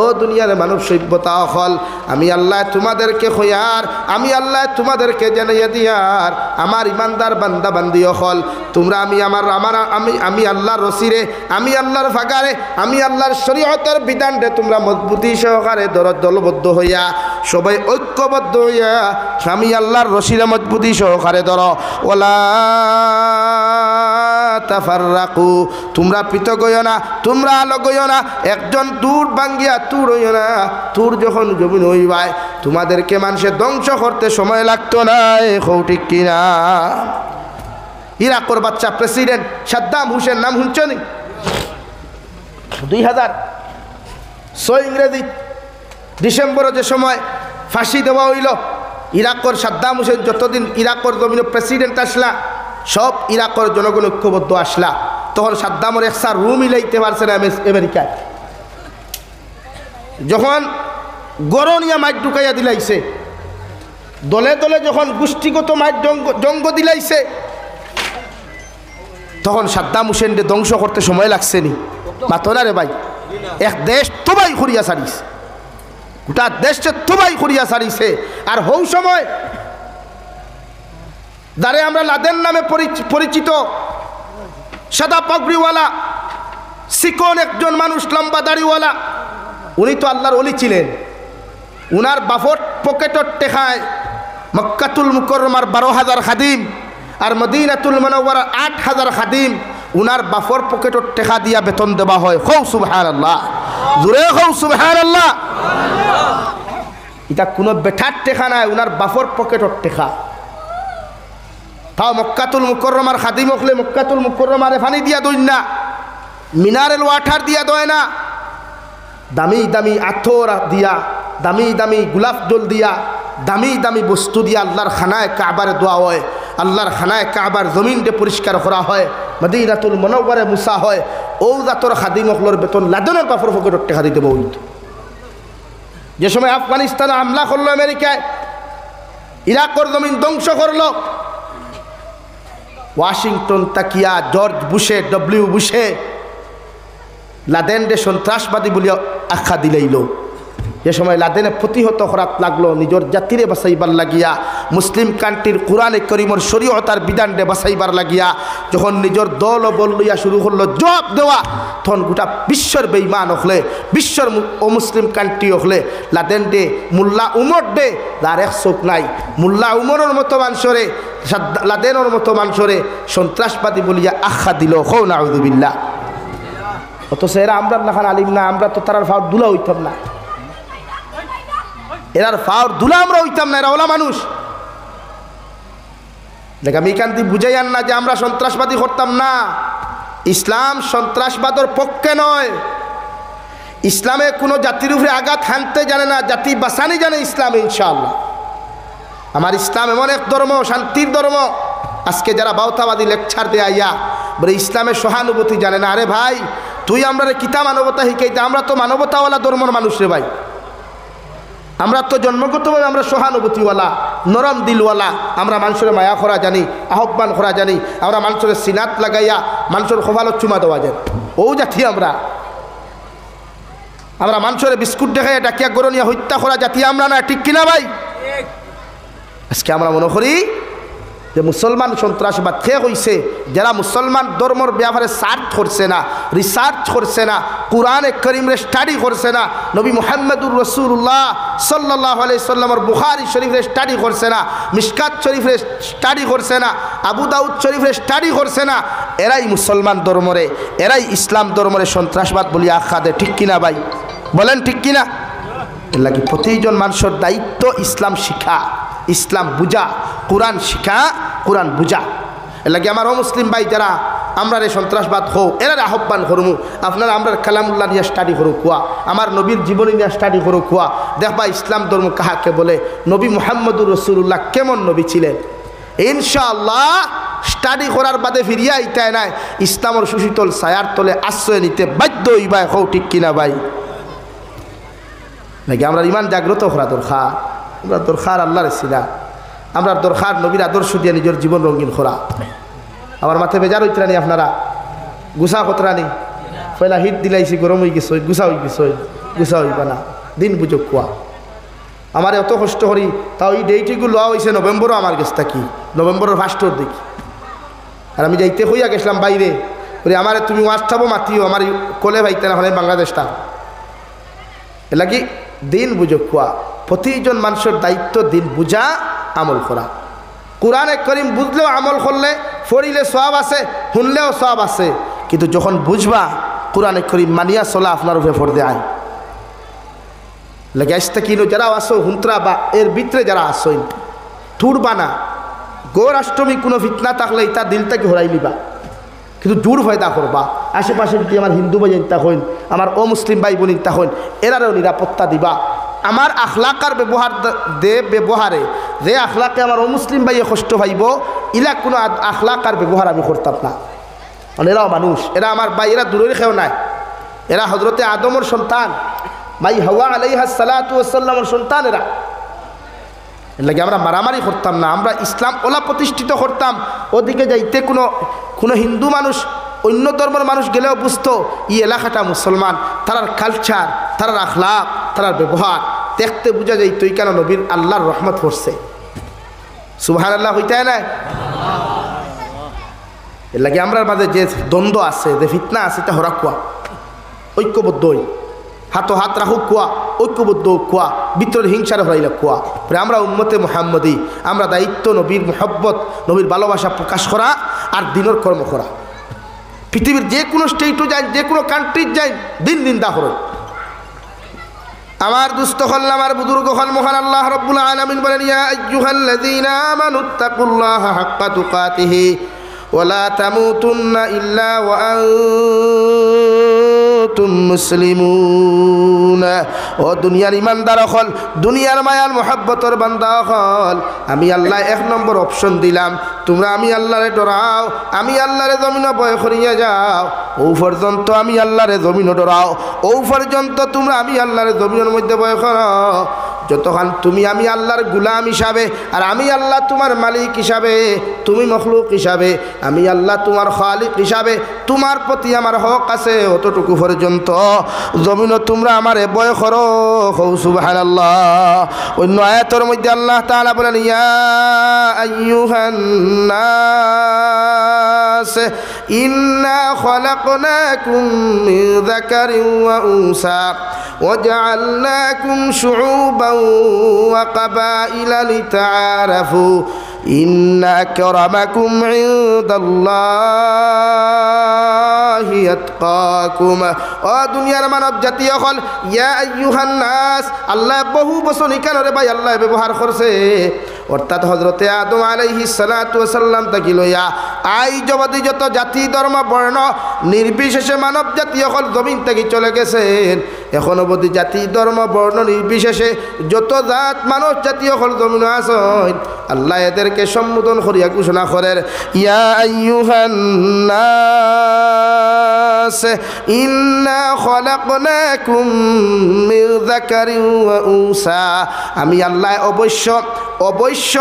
ও দুনিয়ার মানব সভ্যতা হল আমি আল্লাহ তোমাদেরকে খয়ার আমি আল্লাহ তোমাদেরকে জানাইয়া দিয়ার আমার ইমানদার বান্দা বান্দি হল তোমরা আমি আল্লাহর রসিরে আমি আল্লাহর ফাগারে আমি আল্লাহর শরীয়তের বিধানরে তোমরা মজবুতি সহকারে দলবদ্ধ হইয়া সবাই ঐক্যবদ্ধ হইয়া আমি আল্লাহর রসিরে মজবুতি সহকারে ধরো ওয়ালা তাফাররাকু তোমরা পৃথক হইও না তোমরা আলোক হইও না একজন দূর বাঙ্গিয়া তুর হইও না তুর যখন জমিন হইবায় তোমাদেরকে মানুষের ধ্বংস করতে সময় লাগতো না এখো ঠিক কিনা ইরাকর বাচ্চা প্রেসিডেন্ট সাদ্দাম হুসেন নাম শুনছনি 2006 ইংরেজি ডিসেম্বরে যে সময় ফাঁসি দেওয়া হইল ইরাকর সাদ্দাম হুসেন যতদিন ইরাকর জমিনে প্রেসিডেন্ট আসলা সব ইরাকর জনগণ ঐক্যবদ্ধ আসলা তখন সাদ্দামর একসা রুম ইলাইতে পারছে না আমেরিকায় যখন গরনিয়া মাইট ঢুকাইয়া দিলাইছে দলে দলে যখন গোষ্ঠীগত মাইট জঙ্গ দিলাইছে তখন সাদ্দাম হুসেনকে ধ্বংস করতে সময় লাগছে নি মাতো না রে ভাই এক দেশ তোবাই করিয়া সারিস গোটা দেশে তোবাই করিয়া সারিছে আর হৌ সময় যারে আমরা লাদেন নামে পরিচিত সাদা পাগড়িওয়ালা চিকন একজন মানুষ লম্বা দাড়িওয়ালা উনি তো আল্লাহর ওলি ছিলেন উনার বাফর পকেটর টেকায় মক্কাতুল মুকাররমার 12,000 খাদিম আর মদিনাতুল মুনাওয়ারার 8,000 খাদিম উনার বাফর পকেটর টেকা দিয়া বেতন দেওয়া হয় হৌ সুবহানাল্লাহ জোরে হৌ সুবহানাল্লাহ এটা কোনো বেঠার টেকা নাই উনার বাফর পকেটর টেকা তাও মক্কাতুল মুকাররমার খাদিম হলে মক্কাতুল মুকাররমারে পানি দিয়া দই না মিনারেল ওয়াটার দিয়া দয় না দামি দামি আথর দিয়া দামি দামি গোলাপ জল দিয়া দামি দামি বস্তু দিয়া আল্লাহর খানায় কাবার দোয়া হয় আল্লাহর খানায় কাবার জমিনকে পরিষ্কার করা হয় মদিনাতুল মুনাওয়ারায় মুসা হয় ও জাতর খাদিম হলর বেতন লাদনের বাফর পকেটর টাকা দিতে বইত যে সময় আফগানিস্তানে হামলা করলো আমেরিকায় ইরাকর জমিন ধ্বংস করলো ওয়াশিংটন তাকিয়া জর্জ বুশে বুশে লাদেনরে সন্ত্রাসবাদী বলিয়া আখ্যা দিলাইল যে সময় লাদেনে প্রতিহত করাত লাগলো নিজের জাতিরে বাঁচাইবার লাগিয়া, মুসলিম কান্ট্রির কোরআনে করিমর শরীয়তার বিধানরে বাঁচাইবার লাগিয়া যখন নিজের দল ও বল লইয়া শুরু করলো জবাব দেওয়া, তখন গোটা বিশ্বর বেঈমান হলে, বিশ্বর অমুসলিম কান্ট্রি হলে লাদেন ডে মোল্লা উমর ডে তার এক চোখ নাই। মোল্লা উমরের মতো মানুষরে, লাদেনের মতো মানুষরে সন্ত্রাসবাদী বলিয়া আখ্যা দিল। হৌ নাউযুবিল্লাহ। অথচ এরা আমরা নাখান আলিম না, আমরা তো তারার ফাওয়ার দুলা হইতাম না, এরার ফাওয়ার দুলা আমরা হইতাম না, এরা ওলা মানুষ। দেখ আমি এখান থেকে বুঝাইয়ান না যে আমরা সন্ত্রাসবাদী করতাম না। ইসলাম সন্ত্রাসবাদের পক্ষে নয়। ইসলামে কোনো জাতির উপরে আঘাত হানতে জানে না, জাতি বাঁচানি জানে ইসলামে। ইনশাআল্লাহ আমার ইসলাম এমন এক ধর্ম, শান্তির ধর্ম। আজকে যারা বাউতাবাদী লেকচার দেয়া ইয়া বলে ইসলামের সহানুভূতি জানে না, আরে ভাই তুই আমরা কিতা মানবতা শিখাইতে? আমরা তো মানবতাওয়ালা ধর্মের মানুষ রে ভাই। আমরা তো জন্মগতভাবে আমরা সহানুভূতিওয়ালা, নরম দিলওয়ালা। আমরা মানুষের মায়া করা জানি, আহ্বান করা জানি। আমরা মানুষের সিনাত লাগাইয়া মানুষের খোভালত চুমা দেওয়া যায়, ও জাতি আমরা। আমরা মানুষের বিস্কুট দেখাইয়া ডাকিয়া গরনিয়া হত্যা করা জাতি আমরা না, ঠিক কিনা ভাই? আজকে আমরা মনে করি যে মুসলমান সন্ত্রাসবাদ খেয়ে হয়েছে যারা মুসলমান ধর্মর ব্যাপারে সার্চ করছে না, রিসার্চ করছে না, কুরআনে করিমরে স্টাডি করছে না, নবী মুহাম্মদুর রাসূলুল্লাহ সাল্লাল্লাহু আলাইহি সাল্লামের বুখারী শরীফে স্টাডি করছে না, মিশকাত শরীফে স্টাডি করছে না, আবু দাউদ শরীফে স্টাডি করছে না, এরাই মুসলমান ধর্মরে, এরাই ইসলাম ধর্মরে সন্ত্রাসবাদ বলি আখ্যা দেয়। ঠিক কিনা ভাই? বলেন ঠিক কিনা? এর লাগি প্রতিজন মানুষের দায়িত্ব ইসলাম শিখা, ইসলাম বুঝা, কোরআন শিখা, কোরআন বুঝা। এর লাগে আমার অমুসলিম ভাই যারা আমরা রে সন্ত্রাসবাদ হোক, এরা আহ্বান করবো আপনারা আমরা কালামুল্লাহ নিয়ে স্টাডি করুক কুয়া, আমার নবীর জীবনী নিয়ে স্টাডি করুক কুয়া। দেখবা ইসলাম ধর্ম কাহাকে বলে, নবী মুহাম্মদুর রাসূলুল্লাহ কেমন নবী ছিলেন। ইনশাআল্লাহ স্টাডি করার বাদে ফিরিয়া ইতায় নাই, ইসলামের সুশীতল ছায়ার তলে আশ্রয় নিতে বাধ্য হইবাই। হও ঠিক কিনা ভাই? নাকি আমরা ইমান জাগ্রত করা দরকার। আমরা দরকার আল্লাহর সিনা, আমরা দরকার নবীর আদর্শ দিয়ে নিজের জীবন রঙিন করা। আমার মাথায় বেজার হইতরানি আপনারা গুছা কতরানি পয়লা হিট দিলাইছি, গরম হয়ে গেছে, গুছা হয়ে গেছে, গুছা হইবা না, দিন বুঝো কোয়া। আমার এত কষ্ট করি, তাও এই ডেটগুলো লওয়া হয়েছে নভেম্বরও আমার গেছে থাকি, নভেম্বরের ফার্স্টর দেখি। আর আমি যাইতে হইয়া গেছিলাম বাইরে, বলি আমার তুমি ওয়াটসঅ্যাপও মাতিও, আমার কোলে ভাইতে না হলে বাংলাদেশটা এলাকি। দিন বুঝো কোয়া, প্রতিজন মানুষের দায়িত্ব দিন বুঝা, আমল করা। কোরআনে করিম বুঝলেও আমল করলে, পড়িলে সওয়াব আছে, শুনলেও সওয়াব আছে, কিন্তু যখন বুঝবা কোরআনে করিম মানিয়া চলা আপনার উপরে ফরদে আইন। লাগে আসতে কিনো যারা আসো হুন্ত্রা বা এর ভিতরে যারা আসইন ঠুরবা না। গৌর অষ্টমী কোনো ফিতনা থাকলে তার দিলটাকে হরাই নিবা, কিন্তু জোর ফায়দা করবা। আশেপাশে যদি আমার হিন্দু ভাই তা হইন, আমার অমুসলিম ভাই বোন তা হইন, এরারও নিরাপত্তা দিবা। আমার আখলাকার ব্যবহার দে ব্যবহারে যে আখলাকে আমার অমুসলিম ভাইয়ে কষ্ট পাইব, ইলা কোনো আখলাকার ব্যবহার আমি করতাম না। মানে এরাও মানুষ, এরা আমার ভাই, এরা দূরের খেয়েও নাই, এরা হজরতে আদমের সন্তান, ভাই হাওয়া আলাইহিস সালাতু ওয়াস সালামের সন্তান। এরা এর লাগে আমরা মারামারি করতাম না, আমরা ইসলাম ওলা প্রতিষ্ঠিত করতাম। ওদিকে যাইতে কোনো হিন্দু মানুষ অন্য ধর্মের মানুষ গেলেও বুঝতো এই এলাকাটা মুসলমান, তারার কালচার, তারার আখলাক, তারার ব্যবহার দেখতে বোঝা যায় তুই কেন নবীর আল্লাহর রহমত পড়ছে। সুবহানাল্লাহ হইতে না? এর লাগে আমরা মাঝে যে দ্বন্দ্ব আছে, যে ফিতনা আছে, এটা হরা কুয়া, ঐক্যবদ্ধ হই, হাতো হাত রাখুক কুয়া, ঐক্যবদ্ধ কুয়া, ভিতরের হিংসার হরাইলা কুয়া। পরে আমরা উম্মতে মুহাম্মদী, আমরা দায়িত্ব নবীর মোহব্বত, নবীর ভালোবাসা প্রকাশ করা আর দিনের কর্ম করা। পৃথিবীর যে কোনো স্টেটও যাই, যে কোনো কান্ট্রির যাই, দিন দিন দা হরই। আমার দুস্থ হল, আমার বুজুর্গ হল, মহান আল্লাহ রাব্বুল আলামিন বলেন, ইয়া আইয়ুহাল্লাযীনা আমানুত্তাকুল্লাহা হাক্কা তুকাতিহি ওয়া লা তামুতুন্না ইল্লা ওয়া আনতুম মুসলিমুন। ও দুনিয়ার ইমানদার হল, দুনিয়ার মায়ার মোহাব্বতর বান্দা হল, আমি আল্লাহ এক নম্বর অপশন দিলাম, তোমরা আমি আল্লাহরে ডরাও, আমি আল্লাহরে জমিন ভয় করিয়া যাও। ও পর্যন্ত আমি আল্লাহরে জমিন ডরাও, ও পর্যন্ত তোমরা আমি আল্লাহরে জমিনের মধ্যে ভয় করো। যতক্ষণ তুমি আমি আল্লাহর গুলাম হিসাবে, আর আমি আল্লাহ তোমার মালিক হিসাবে, তুমি মখলুক হিসাবে, আমি আল্লাহ তোমার খালিক হিসাবে, তোমার প্রতি আমার হক আছে, অতটুকু পর্যন্ত জমিনও তোমরা আমারে ভয় করো। সুবহানাল্লাহ। অন্য আয়াতের মধ্যে আল্লাহ তাআলা বলেন, ইয়া আইয়ুহান নাস ইন্না খলাকনাকুম মিন যাকারিন ওয়া উনসা وجعلناكم شعوبا وقبائل لتعارفوا إن أكرمكم عند الله يتقاكم। ও দুনিয়ার মানব জাতি হল, ইয়া আইয়ুহান নাস, আল্লাহ বহু বছর নিকানরে ভাই আল্লাহ ব্যবহার করছে, অর্থাৎ হযরতে আদম আলাইহিস সালাতু ওয়াস সালাম থেকে লইয়া আই জবাদি যত জাতি ধর্ম বর্ণ নির্বিশেষে মানব জাতি হল জমিন থেকে চলে গেছেন। এখন অবধি জাতি ধর্ম বর্ণ নির্বিশেষে যত জাত মানুষ জাতি হল জমিন আছেন, আল্লাহ এদেরকে সম্বোধন করিয়া ঘোষণা করেন, ইয়া আইয়ুহান নাস ইন্না খলাকনাকুম মিন যাকারিন ওয়া উনসা। আমি আল্লাহ অবশ্য অবশ্য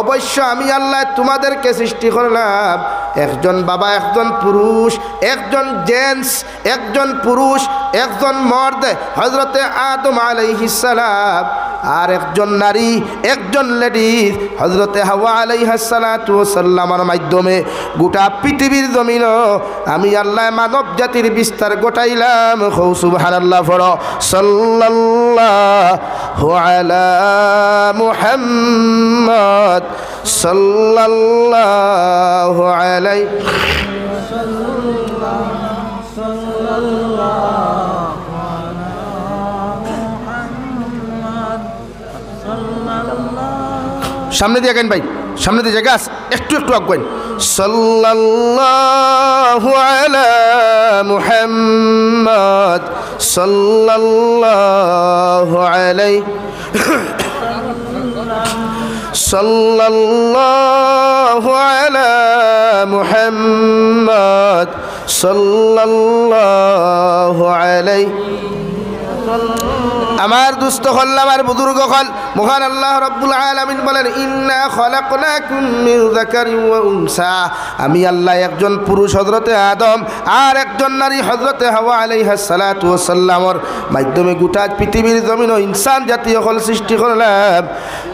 অবশ্য আমি আল্লাহ তোমাদেরকে সৃষ্টি করলাম একজন বাবা, একজন পুরুষ, একজন জেন্টস, একজন পুরুষ, একজন মর্দ হযরতে আদম আলাইহিস সালাম, আর একজন নারী, একজন লেডিজ হযরতে হাওয়া আলাইহিস সালাতু ওয়াস সালামের মাধ্যমে গোটা পৃথিবীর জমিনও আমি আল্লাহ মানব জাতির বিস্তার ঘটাইলাম। সুবহানাল্লাহ। পড়ো সাল্লাল্লাহু আলা মুহাম্মদ সাল্লাল্লাহু আলাইহি সামনে দিয়ে গেন ভাই, সামনে দিয়ে জায়গা একটু একটু আগুন। সাল্লাল্লাহু আলা মুহাম্মদ সাল্লাল্লাহু আলাইহি সাল্লাল্লাহু আলা মুহাম্মদ সাল্লাল্লাহু আলাইহি। আমার দুস্থ হল, আমার বুজুর্গ হল, মহান আল্লাহ রাব্বুল আলামিন বলেন, ইন্না খলাকনাকুম মিন যাকারিন ওয়া উনসা। আমি আল্লাহ একজন পুরুষ হযরতে আদম আর একজন নারী হযরতে হাওয়া আলাইহিস সালাতু ওয়াস সালামের মাধ্যমে গোটা পৃথিবীর জমিন ও ইনসান জাতীয় হল সৃষ্টি করলাম।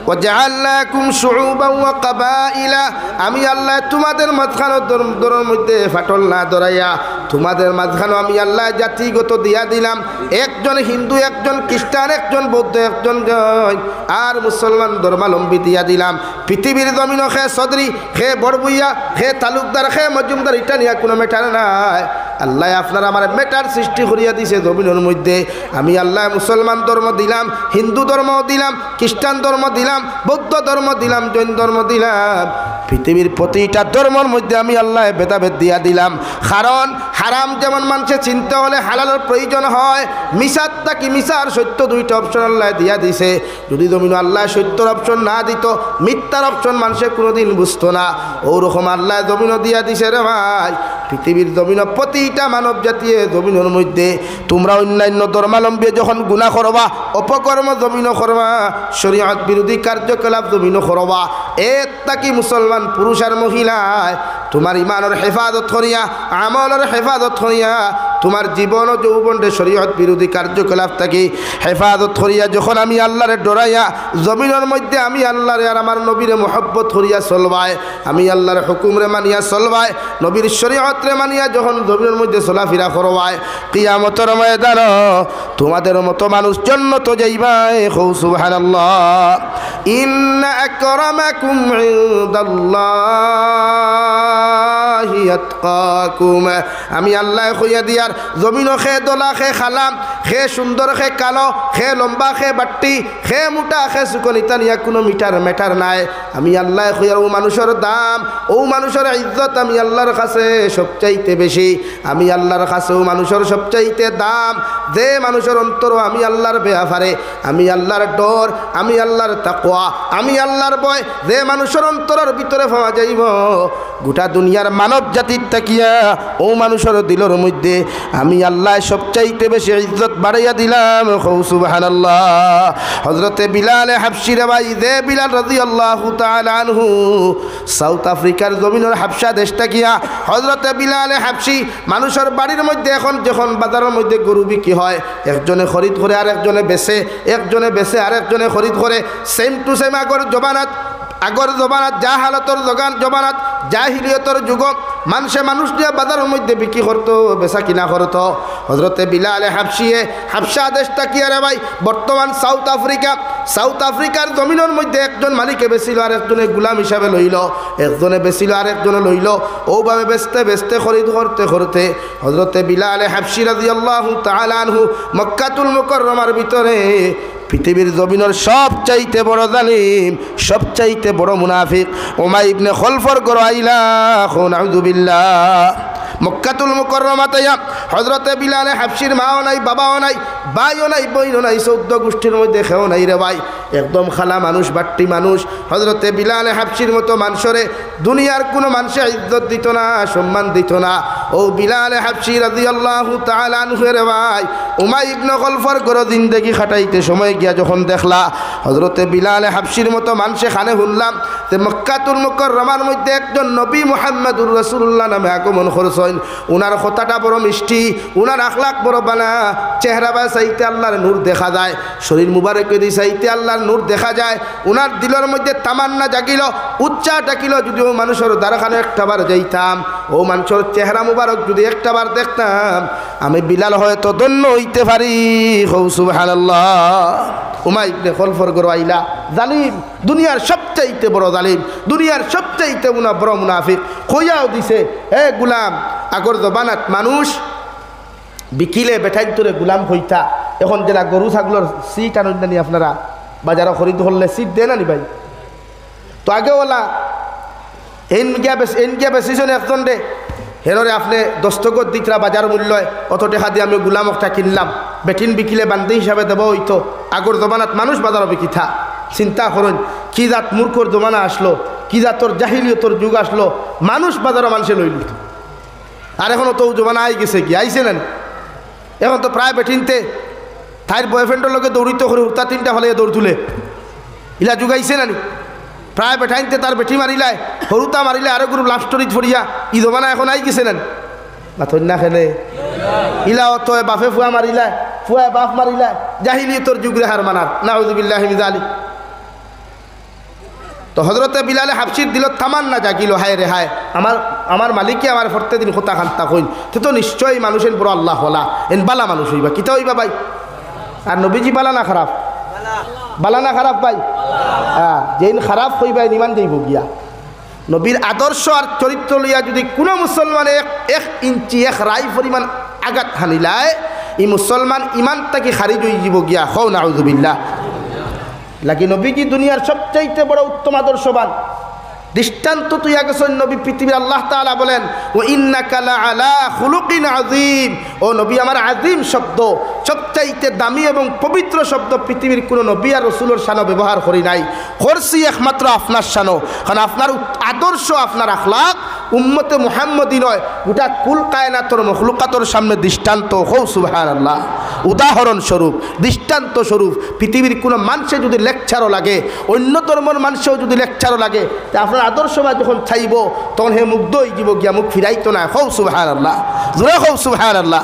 ওয়া জাআলনাকুম শুউবান ওয়া কাবাইলা। আমি আল্লাহ তোমাদের মাঝখানের দরের মধ্যে ফাটল না ধরাইয়া তোমাদের মাঝখানে আমি আল্লাহ জাতিগত দিয়া দিলাম, একজন হিন্দু, একজন খ্রিস্টান, একজন বৌদ্ধ, একজন জৈন আর মুসলমান ধর্মাবলম্বী দিয়া দিলাম। পৃথিবীর জমিন খে চৌধুরী, খে বড়বুইয়া, খে তালুকদার, খে মজুমদার, এটা নিয়ে কোনো মেটার নাই। আল্লাহ আপনার আমার মেটার সৃষ্টি করিয়া দিছে জমিনের মধ্যে। আমি আল্লাহ মুসলমান ধর্ম দিলাম, হিন্দু ধর্ম দিলাম, খ্রিস্টান ধর্ম দিলাম, বৌদ্ধ ধর্ম দিলাম, জৈন ধর্ম দিলাম। পৃথিবীর প্রতিটা ধর্মের মধ্যে আমি আল্লাহ ভেদাভেদ দিয়া দিলাম। কারণ হারাম যেমন মানুষে চিনতে হলে হালালের প্রয়োজন হয়, মিশার তাকি মিশার সত্য দুইটা অপশন আল্লাহ দিয়া দিছে। যদি জমিন আল্লাহ সত্যর অপশন না দিত, মিথ্যার অপশন মানুষে কোনোদিন বুঝতো না। ওরকম আল্লাহ জমিনও দিয়া দিছে রে ভাই। পৃথিবীর জমিন প্রতিটা মানব জাতীয় জমিনের মধ্যে তোমরা অন্যান্য ধর্মাবলম্বী যখন গুনাহ করবা, অপকর্ম জমিনও করবা, শরীয়ত বিরোধী কার্যকলাপ জমিনও করবা, এর তাকি মুসলমান পুরুষ আর মহিলায় তোমার ইমানের হেফাজত করিয়া, আমলের হেফাজত করিয়া, তোমার জীবন ও যৌবনরে শরীয়ত বিরোধী কার্যকলাপ থাকি হেফাজত করিয়া যখন আমি আল্লাহরে ডরাইয়া জমিনের মধ্যে আমি আল্লাহরে আর আমার নবীরে মোহব্বত করিয়া চলবায়, আমি আল্লাহর হুকুমরে মানিয়া চলবায়, নবীর শরীয়তরে মানিয়া যখন জমিনের মধ্যে চলাফেরা করবায়, কিয়ামতের ময়দান তোমাদের মতো মানুষ জান্নাত যাইবায়। সুবহানাল্লাহ। ইন্না আকরামাকুম ইনদাল্লাহি আতকাকুম। আমি আল্লাহ কইয়া দিয়ার জমিন খে দোলা, খে খালাম, খে সুন্দর, খে কালো, খে লম্বা, খে বাট্টি, খে মোটা, খে সুকনিতা নিয়া কোনো মিটার মেটার নাই। আমি আল্লাহ কইয়ার ও মানুষের দাম, ও মানুষের ইজ্জত আমি আল্লাহর কাছে সবচাইতে বেশি। আমি আল্লাহর কাছে ও মানুষের সবচাইতে দাম যে মানুষের অন্তর আমি আল্লাহর বেয়াফারে, আমি আল্লাহর ডর, আমি আল্লাহর তাকওয়া, আমি আল্লাহর ভয় যে মানুষের অন্তরের ভিতরে পাওয়া যাইব, গোটা দুনিয়ার মানব জাতির তাকিয়া ও মানুষের দিলের মধ্যে আমি আল্লাহ সবচাইতে বেশি ইজ্জত ইজ্জত বাড়াইয়া দিলাম সুবহানাল্লাহ। হযরতে বিলাল হাবশী রে ভাই, দে বিলাল রাদিয়াল্লাহু তাআলা আনহু সাউথ আফ্রিকার জমিনের হাবশা দেশটা গিয়া হযরতে বিলাল হাবশী মানুষের বাড়ির মধ্যে এখন যখন বাজারের মধ্যে গরু বিক্রি হয়, একজনে খরিদ করে আর একজনে বেচে, একজনে বেচে আর একজনে খরিদ করে। সেম টু সেম আগর জবানাত জাহালতর জবানাত জাহিলিয়তর যুগ মানুষ নিয়ে বাজারের মধ্যে বিক্রি করতো, বেচা কিনা করতো। হযরতে বিলাল হাবশা দেশটা কি আরে ভাই বর্তমান সাউথ আফ্রিকার জমিনের মধ্যে একজন মালিকে বেচিল আর একজনে গুলাম হিসাবে লইল, একজনে বেচিল আর একজনে লইল। ওভাবে বেচতে খরিদ করতে হযরতে বিলাল হাবশী রাদিয়াল্লাহু তাআলা আনহু মক্কাতুল মুকাররমার ভিতরে পৃথিবীর জমিনের সবচাইতে বড় জালিম, সবচাইতে বড় মুনাফিক উমাইয়া ইবনে খলফর ঘর আইলা। নাউযুবিল্লাহ। মক্কাতুল মুকাররমাতে হযরতে বিলাল হাবশীর মাও নাই, বাবাও নাই, ভাইও নাই, বইনও নাই, 14 গোষ্ঠীর মধ্যে খেও নাই রে ভাই, একদম খালা মানুষ, বাট্টি মানুষ। হযরতে বিলাল হাবশীর মতো মানুষরে দুনিয়ার কোনো মানুষে ইজ্জত দিত না, সম্মান দিত না। ও বিলাল হাবশী রাদিয়াল্লাহু তাআলা আনহু রে ভাই উমাইয়া ইবনে খলফর ঘর জিন্দেগি খাটাইতে সময় গিয়া যখন দেখলা হযরতে বিলাল হাবশীর মতো মানুষে খানে শুনলাম যে মক্কাতুল মুকাররমার মধ্যে একজন নবী মুহাম্মদুর রাসূলুল্লাহ নামে আগমন করছেন। উনার কথাটা বড় মিষ্টি, উনার আখলাক বড় বানা, চেহারা বা চাইতে আল্লাহর নূর দেখা যায়, শরীর মুবারক দি চাইতে আল্লাহর নূর দেখা যায়। উনার দিলের মধ্যে তামান্না জাগিল, উচ্চা ডাকিল, যদিও মানুষের দ্বারখানে একটাবার যাইতাম, ও মানুষের চেহারা মুবারক যদি একটাবার দেখতাম আমি বিলাল হয়তো ধন্য হইতে পারি। সুবহানাল্লাহ। উমাইয়া ইবনে খলফর ঘর আইলা, জালিম, দুনিয়ার সবচাইতে বড় জালিম, দুনিয়ার সবচাইতে বড় মুনাফিক। কইয়াও দিছে, হে গুলাম, আগর জবানাত মানুষ বিকিলে বেঠাই তোরে গুলাম হইতা। এখন যেটা গরু ছাগলের সিট আনুন নানি আপনারা বাজারে খরিদ করলে সিট দেয় নানি ভাই? তো আগে ওলা এন গিয়া বেশিছেন একজন দে হেনরে আপনি দস্তগত দিকরা বাজার মূল্য অত টাকা দিয়ে আমি গুলাম একটা কিনলাম, বেটিন বিকিলে বান্ধি হিসাবে দেব হইতো। আগর জমানাত মানুষ বাজারও বিকিথা। চিন্তা করেন কি জাত মূর্খর জমানা আসলো, কি জাতর জাহিলিয়তর যুগ আসলো, মানুষ বাজারও মানুষে লইল। আর এখনও তো জমানা আই গেছে, কি আইছে না? এখন তো প্রায় বেটিনতে তাইর বয়ফ্রেন্ডের লোকে দৌড়িত করে উঠতা 3টা হলে দৌড় তুলে ইলা যুগাইছে নানি। প্রায় বেঠাইনতে তার বেটি মারিলায়, হরুতা মারিলে আরো গ্রুপ লাভ স্টোরি ফরিয়া ই জমানা এখন আই গেছে না? মাথন না খেলে ইলা অত বাপে ফুয়া মারিলায়, ফুয়া বাপ মারিলায়, জাহিলিয়তর যুগ রে হার মানার। নাউযুবিল্লাহি মিন যালিক। তো হযরতে বিলাল হাবশীর দিল তামান্না জাগিল, হায় রে হায়, আমার মালিককে আমার প্রত্যেকদিন কথা খান্তা কইন, তো নিশ্চয়ই মানুষের বড় আল্লাহ হলা এন বালা মানুষ হইবা। কিতা হইবা ভাই? আর নবীজি বালা না খারাপ? বালা না খারাপ ভাই? হ্যাঁ, যেইন খারাপ হইবা ইমান যাইব গিয়া। নবীর আদর্শ আর চরিত্র লইয়া যদি কোনো মুসলমানে এক ইঞ্চি এক রাই পরিমাণ আঘাত হানিলায়, এই মুসলমান ইমানটাকে খারিজ হয়ে যাব গিয়া। হও নাউযুবিল্লাহ। লাগি নবীজি দুনিয়ার সবচাইতে বড় উত্তম আদর্শবান, দৃষ্টান্ত তুই গেছেন নবী পৃথিবীর। আল্লাহ তাআলা বলেন ও ইন্নাকা লাআলা খুলুকিন আযীম। ও নবী আমার আযীম শব্দ, সবচাইতে দামি এবং পবিত্র শব্দ পৃথিবীর কোনো নবী আর রাসূলের শানে ব্যবহার করি নাই, করছি একমাত্র আপনার শানে। কারণ আপনার আদর্শ, আপনার আখলাক উম্মতে মুহাম্মদী নয়, গোটা কুল কায়নাতর মখলুকাতর সামনে দৃষ্টান্ত। হো সুবহানাল্লাহ। উদাহরণ স্বরূপ, দৃষ্টান্ত স্বরূপ পৃথিবীর কোনো মানুষে যদি লেকচারও লাগে, অন্য ধর্মের মানুষেও যদি লেকচারও লাগে, তা আপনার আদর্শবাদ যখন চাইব তখন হে মুগ্ধ হয়ে যাব গিয়া, মুখ ফিরাইতো না। হো সুবহানাল্লাহ, জোরে হো সুবহানাল্লাহ।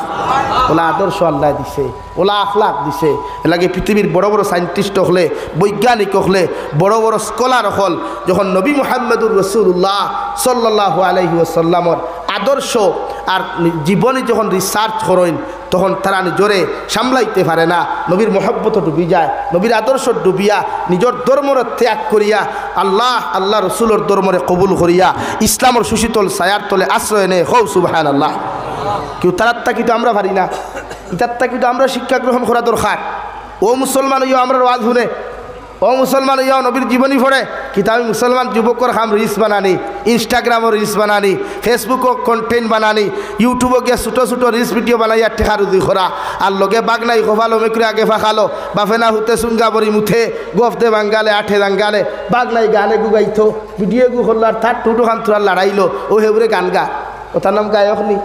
ওলা আদর্শ আল্লাহ দিছে, ওলা আখলাক দিছে। এলাকে পৃথিবীর বড় বড় সায়েন্টিস্ট হলে, বৈজ্ঞানিক হলে, বড় বড় স্কলার হল, যখন নবী মুহাম্মদুর রাসূলুল্লাহ সাল্লাল্লাহু আলাইহি ওয়াসাল্লামর আদর্শ আর জীবনে যখন রিসার্চ করেন, তখন তারা নিজরে সামলাইতে পারে না, নবীর মহব্বত ডুবি যায়, নবীর আদর্শ ডুবিয়া নিজের ধর্মর ত্যাগ করিয়া আল্লাহ রসুলের ধর্মরে কবুল করিয়া ইসলামের সুশীতল ছায়ার তলে আশ্রয় নেয়। হৌ সুবহানাল্লাহ। কেউ তারার তাকিতো আমরা পারি না, ইতার তাকিতো আমরা শিক্ষা গ্রহণ করা দরকার। ও মুসলমান ইয়া আমরা ওয়াজ শুনে, ও মুসলমান ইয়া নবীর জীবনী পড়ে, কিন্তু আমি মুসলমান যুবকর খাম রিলস বানানি, ইনস্টাগ্রামও রিলস বানানি, ফেসবুকও কন্টেন্ট বানানি, ইউটিউবও গিয়ে ছোটো ছোটো রিলস ভিডিও বানাইয়া টেকা রুজি করা, আর লগে বাগনাই খোফালো মেকুরে আগে ফাঁকালো, বাফেনা হুতে সুঙ্গা বরি মুথে গফতে বাঙ্গালে আঠে দাঙ্গালে, বাগনাই গানে গুগাইতো, ভিডিও গু করলো আর তার টুটু খান তোরা লড়াইলো, ও হেবরে গান গা, ওটার নাম গায়ক নি?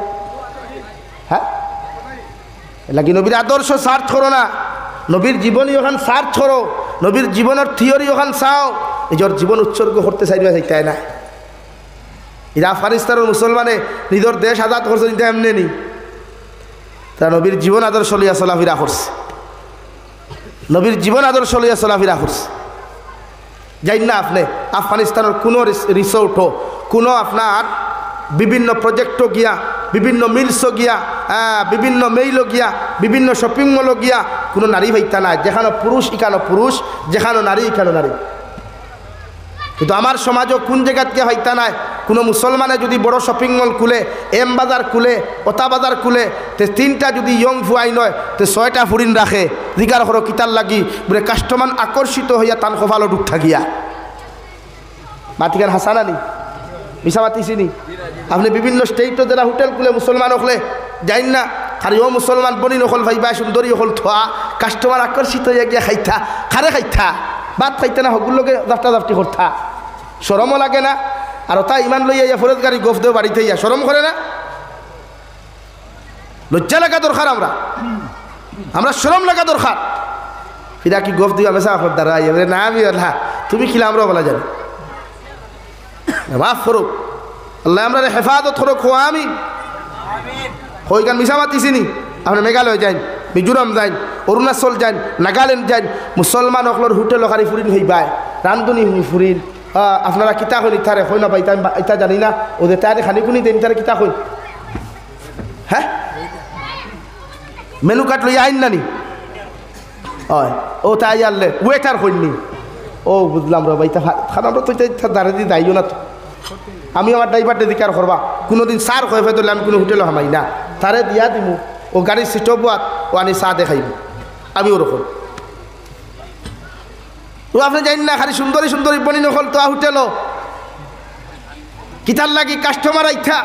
হ্যাঁ লাগি নবীর আদর্শ সার্চ করো না, নবীর জীবনী ওখান সার্চ করো, নবীর জীবনের থিওরি ওখান চাও, নিজের জীবন উৎসর্গ করতে চাইবে চাইতে না। এরা আফগানিস্তানের মুসলমানে নিজের দেশ আজাদ করছে, কিন্তু এমনি নি, তারা নবীর জীবন আদর্শ লইয়া চলাফেরা করছে, নবীর জীবন আদর্শ লইয়া চলাফেরা করছে। যাই না আপনি আফগানিস্তানের কোনো রিসোর্টও, কোনো আপনার বিভিন্ন প্রজেক্টও গিয়া, বিভিন্ন মিলসও গিয়া, বিভিন্ন মেইলও গিয়া, বিভিন্ন শপিং মলও গিয়া কোনো নারী ভাইতা নাই। যেখানে পুরুষ ইখানো পুরুষ, যেখানে নারী ইখানো নারী। কিন্তু আমার সমাজও কোন জায়গাত গিয়া ভাইতা নাই। কোনো মুসলমানে যদি বড় শপিং মল খুলে, এম বাজার খুলে, ওতা বাজার খুলে, তে 3টা যদি ইয়ং ফুয়াই নয় তে 6টা ফুরিন রাখে, জিকার করো কিতার লাগি বলে কাস্টমার আকর্ষিত হইয়া তান কপালো ডুব থাকিয়া মাতিকান হাসানা নি মিশা মাতিছি নি। আপনি বিভিন্ন স্টেটও যারা হোটেল খুলে মুসলমান হলে যাই না, আর ও মুসলমান বনি নকল ভাইবা সুন্দরী হল থোয়া, কাস্টমার আকর্ষিত হইয়া গিয়া খাইতা, খারে খাইতা, ভাত খাইতে না হগুলোকে জাফটা জাফটি করতা, শরমও লাগে না। আর তা ইমান লইয়া ইয়া ফরজ গাড়ি গোফ দেও বাড়িতে ইয়া শরম করে না? লজ্জা লাগা দরকার, আমরা শরম লাগা দরকার। ফিরা কি গোফ দিও আমেসা আপনার দ্বারা এবারে না আমি হ্যাঁ তুমি খিলা আমরাও বলা যাবে মাফ করুক আল্লাহ, আমরা হেফাজত করুক। হো আমি হইগান মিশা মাতিছিনি। আপনি মেঘালয় যাইন, মিজোরাম যাইন, অরুণাচল যাইন, নাগাল্যান্ড যাইন, মুসলমান অকলর হোটেল খারি ফুরিন হইবাই, রান্ধনি ফুরিন। আপনারা কিতা কইন ইতারে কই না পাই ইতা জানি না, ওদের তারে খানি কুনি দেন তারে কিতা কইন, হ্যাঁ মেনু কার্ড লইয়া আইন নানি, হয় ও তাই আনলে ওয়েটার কইনি, ও বুঝলাম রে ভাই খান আমরা তো দাঁড়িয়ে দিয়ে দাইও না তো। আমি আমার ড্রাইভারটা দিকে আর করবা কোনোদিন সার হয়ে ফেলে আমি কোনো হোটেলে হামাই না, তারে দিয়া দিমু, ও গাড়ির সিটও বাত ও আনি চা দেখাইব, আমি ওরকম। ও আপনি জানেন না খালি সুন্দরী সুন্দরী বনি নকল তো হোটেলও কিতার লাগি কাস্টমার আইথা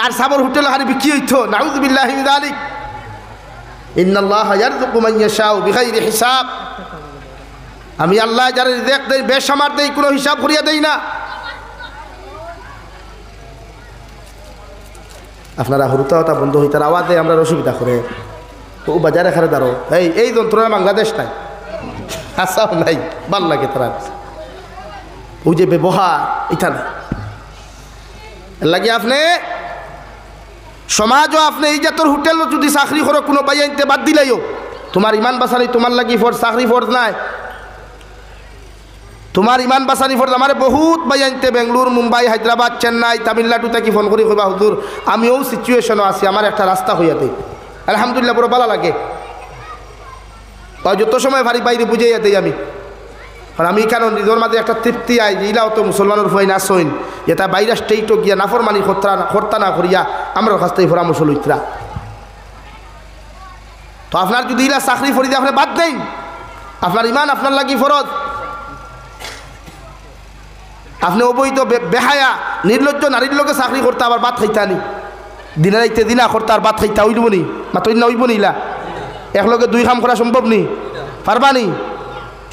আর সাবর হোটেল হারি বিক্রি হইতো। নাউযুবিল্লাহি মিন যালিক। ইন্নাল্লাহা ইয়ারযুকু মান ইয়াশাউ বিগাইরি হিসাব। আমি আল্লাহ যারা রিজিক দেই বেসামার দেই, কোনো হিসাব করিয়া দেই না। আপনারা হরুতাওতা বন্ধ হইতার আওয়াজে আমরা অসুবিধা করে ও বাজারে খারে দাঁড়ো এই যন্ত্রণা বাংলাদেশ নাই, আসাও নাই, ভাল লাগে তারা ও যে ব্যবহার এটা না লাগে। আপনি সমাজও আপনি এই জাতর হোটেল যদি চাকরি করো কোনো পাই আনতে বাদ দিলাইও, তোমার ইমান বাঁচানি তোমার লাগি ফর্জ, চাকরি ফর্জ নাই, তোমার ইমান বাঁচানি ফর্জ। আমার বহুত বাই আনতে বেঙ্গলোর, মুম্বাই, হায়দ্রাবাদ, চেন্নাই, তামিলনাডু থেকে ফোন করি কইবা হুজুর আমিও সিচুয়েশনও আছি, আমার একটা রাস্তা হইয়াতে আলহামদুলিল্লাহ বড় ভালো লাগে। যত সময় ভারী বাইরে বুঝাইয়া দিই আমি, কারণ আমি কেন নিজের মাঝে একটা তৃপ্তি আই ইলাও তো মুসলমানের ভয় না সইন, এটা বাইরে স্টেটও গিয়া নাফরমানি কর্তা না করিয়া আমার কাছ থেকে পরামর্শ লইতরা। তো আপনার যদি ইলা চাকরি ফরিদে আপনি বাদ দেন, আপনার ইমান আপনার লাগি ফরজ। আপনি অবৈধ বেহায়া নির্লজ্জ নারীর লোকে চাকরি করতে আবার বাদ খাইতা নি, দিনে রাইতে দিনা করতে আর বাদ খাইতা হইব নি, মাত্র না হইব নি, ইলা একলগে দুই কাম করা সম্ভব নি, পারবা নি?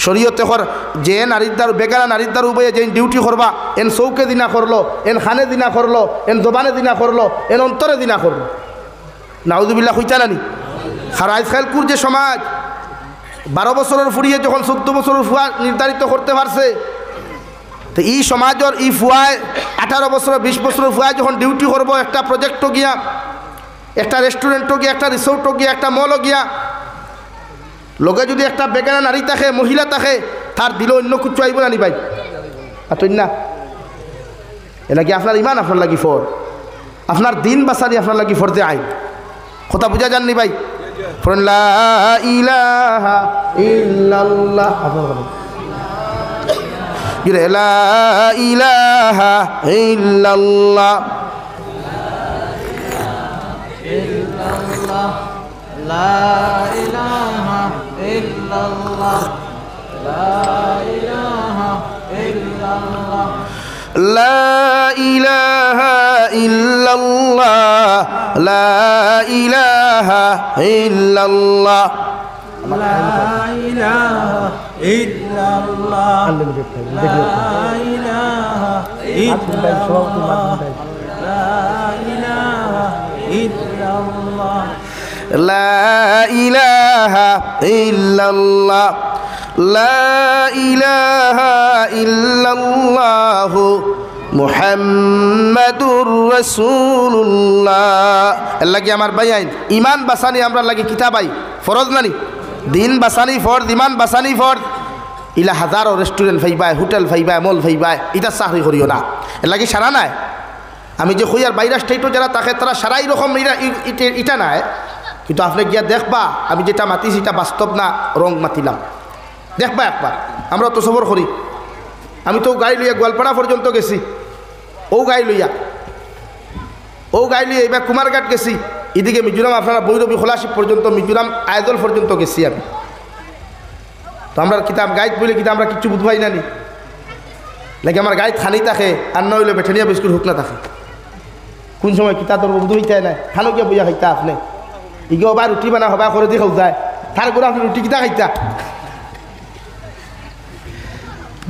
শরীয়তে কর যে নারীর দ্বার বেগারা নারীর দ্বার উভয়ে যে ডিউটি করবা, এন চৌকে দিনা করলো, এন খানে দিনা করলো, এন জবানে দিনা করলো, এন অন্তরে দিনা করলো। নাউযুবিল্লাহ হইতা নানি। আর আজকালকুর যে সমাজ 12 বছরের ফুরিয়ে যখন 14 বছরের ফুয়া নির্ধারিত করতে পারছে, তো এই সমাজের এই ফুয়ায় 18 বছর 20 বছরের ফুয়ায় যখন ডিউটি করবো একটা প্রজেক্টও গিয়া, একটা রেস্টুরেন্টও গিয়া, একটা রিসোর্টও গিয়া, একটা মলও গিয়া, লোকে যদি একটা বেগানা নারী থাকে, মহিলা থাকে, তার দিলে অন্য কিছু আইব না নি ভাই? আর না এ লাগি আপনার ইমান আপনার লাগি ফর, আপনার দিন বাঁচানি আপনার লাগি ফরজে আইন। কথা বুঝা যাননি ভাই? লা ইলাহা ইল্লাল্লাহ, লা ইলাহা ইল্লাল্লাহ, লা ইলাহা ইল্লাল্লাহ, লা ইলাহা ইল্লাল্লাহ, লা ইলাহা ইল্লাল্লাহ, লা ইলাহা ইল্লাল্লাহ, লা ইলাহা ইল্লাল্লাহ, লা ইলাহা ইল্লাল্লাহ, লা ইলাহা ইল্লাল্লাহ, লা ইলাহা ইল্লাল্লাহ লা ইলাহা ইল্লাল্লাহ মুহাম্মাদুর রাসূলুল্লাহ। এর লাগি আমার ভাই আইন ইমান বাসানি আমরা লাগি কিতাব আই ফরজ নানি দিন বাসানি ফরজ ইমান বাসানি ফরজ ইলা হাজারো রেস্টুরেন্ট ফাইবাই হোটেল ফাইবাই মল ফাইবাই এটা চাকরি করিও না এর লাগি সারা নাই আমি যে কই আর বাইরা স্টেটও যারা থাকে তারা সারাই রকম ইটা নাই কিন্তু আপনি গিয়া দেখবা আমি যেটা মাতিছি এটা বাস্তব না রং মাতিলাম দেখবা একবার আমরা তো সবর করি আমি তো গাড়ি লইয়া গোয়ালপাড়া পর্যন্ত গেছি ও গাড়ি লইয়া এবার কুমারঘাট গেছি এদিকে মিজোরাম আপনারা বৈরবী খোলাশিপ পর্যন্ত মিজোরাম আয়দল পর্যন্ত গেছি আমি তো আমরা কিতাব গাইড বলে কিতাব আমরা কিচ্ছু বুঝবাই না নি লাগে আমার গাইড খানি থাকে আর না হইলে বেঠানিয়া বিস্কুট হুক না থাকে কোন সময় কিতাব তোর বুধ হইতে নাই খানো গিয়া বইয়া খাইতা আপনি ইগেও বা রুটি বানা হবা করে দিয়ে খাও যায় তার করে আপনি রুটি কিতা খাইতা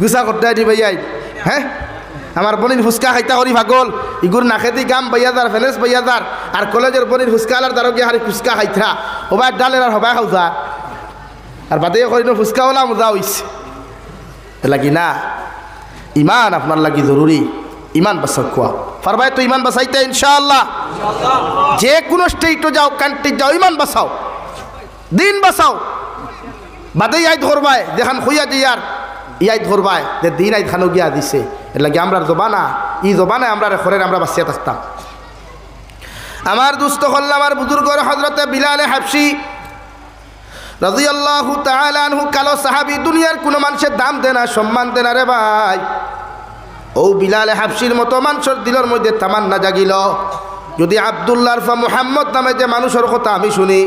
গুছা করতে দিবে ইয়াই হ্যাঁ আমার বনির ফুচকা খাইতা করি ভাগল ইগুর নাখেদি গাম বাইয়াদার ফেনেস বাইয়াদার আর কলেজের বনির ফুচকা আলার দ্বারা গিয়ে হারি ফুচকা খাইতা ওবার ডালের আর হবা খাওয়া আর বাদে করি না ফুচকা ওলা মজা হইছে লাগি না ইমান আপনার লাগি জরুরি ইমান বাসা খোয়া ফারবাই তো ইমান বাসাইতে ইনশাআল্লাহ যে কোনো স্টেটও যাও কান্ট্রি যাও ইমান বাসাও দিন বাসাও বাদে আইত করবাই দেখান খুইয়া দিয়ার ইয়াই ধরবায় যে দিন আই খানো গিয়া দিছে এর লাগে আমরা জবানা ই জবানায় আমরা খরের আমরা বাঁচিয়া থাকতাম আমার দুস্থ হল্লা আমার বুজুর্গর হজরতে বিলালে হাবশি রাদিয়াল্লাহু তাআলা আনহু কালো সাহাবী দুনিয়ার কোনো মানুষের দাম দেয় না সম্মান দেয় না রে ভাই ও বিলালে হাবশির মতো মানুষের দিলের মধ্যে তামান্না জাগিল যদি আব্দুল্লাহ ফা মুহাম্মদ নামে যে মানুষের কথা আমি শুনি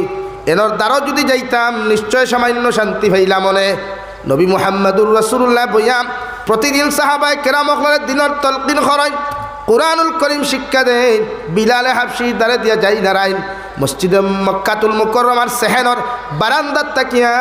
এনর দ্বারও যদি যাইতাম নিশ্চয় সামান্য শান্তি পাইলাম মনে নবী মুহাম্মদুর রাসূলুল্লাহ বইয়াম প্রতিদিন সাহাবায়ে কেরামকলের দিনের তলকিন করেন কুরআনুল করিম শিক্ষা দেন বিলালে হাবশি দ্বারে দিয়া যাই নারায়ণ মসজিদে মক্কাতুল মুকাররমার সেহেনর বারান্দার তাকিয়া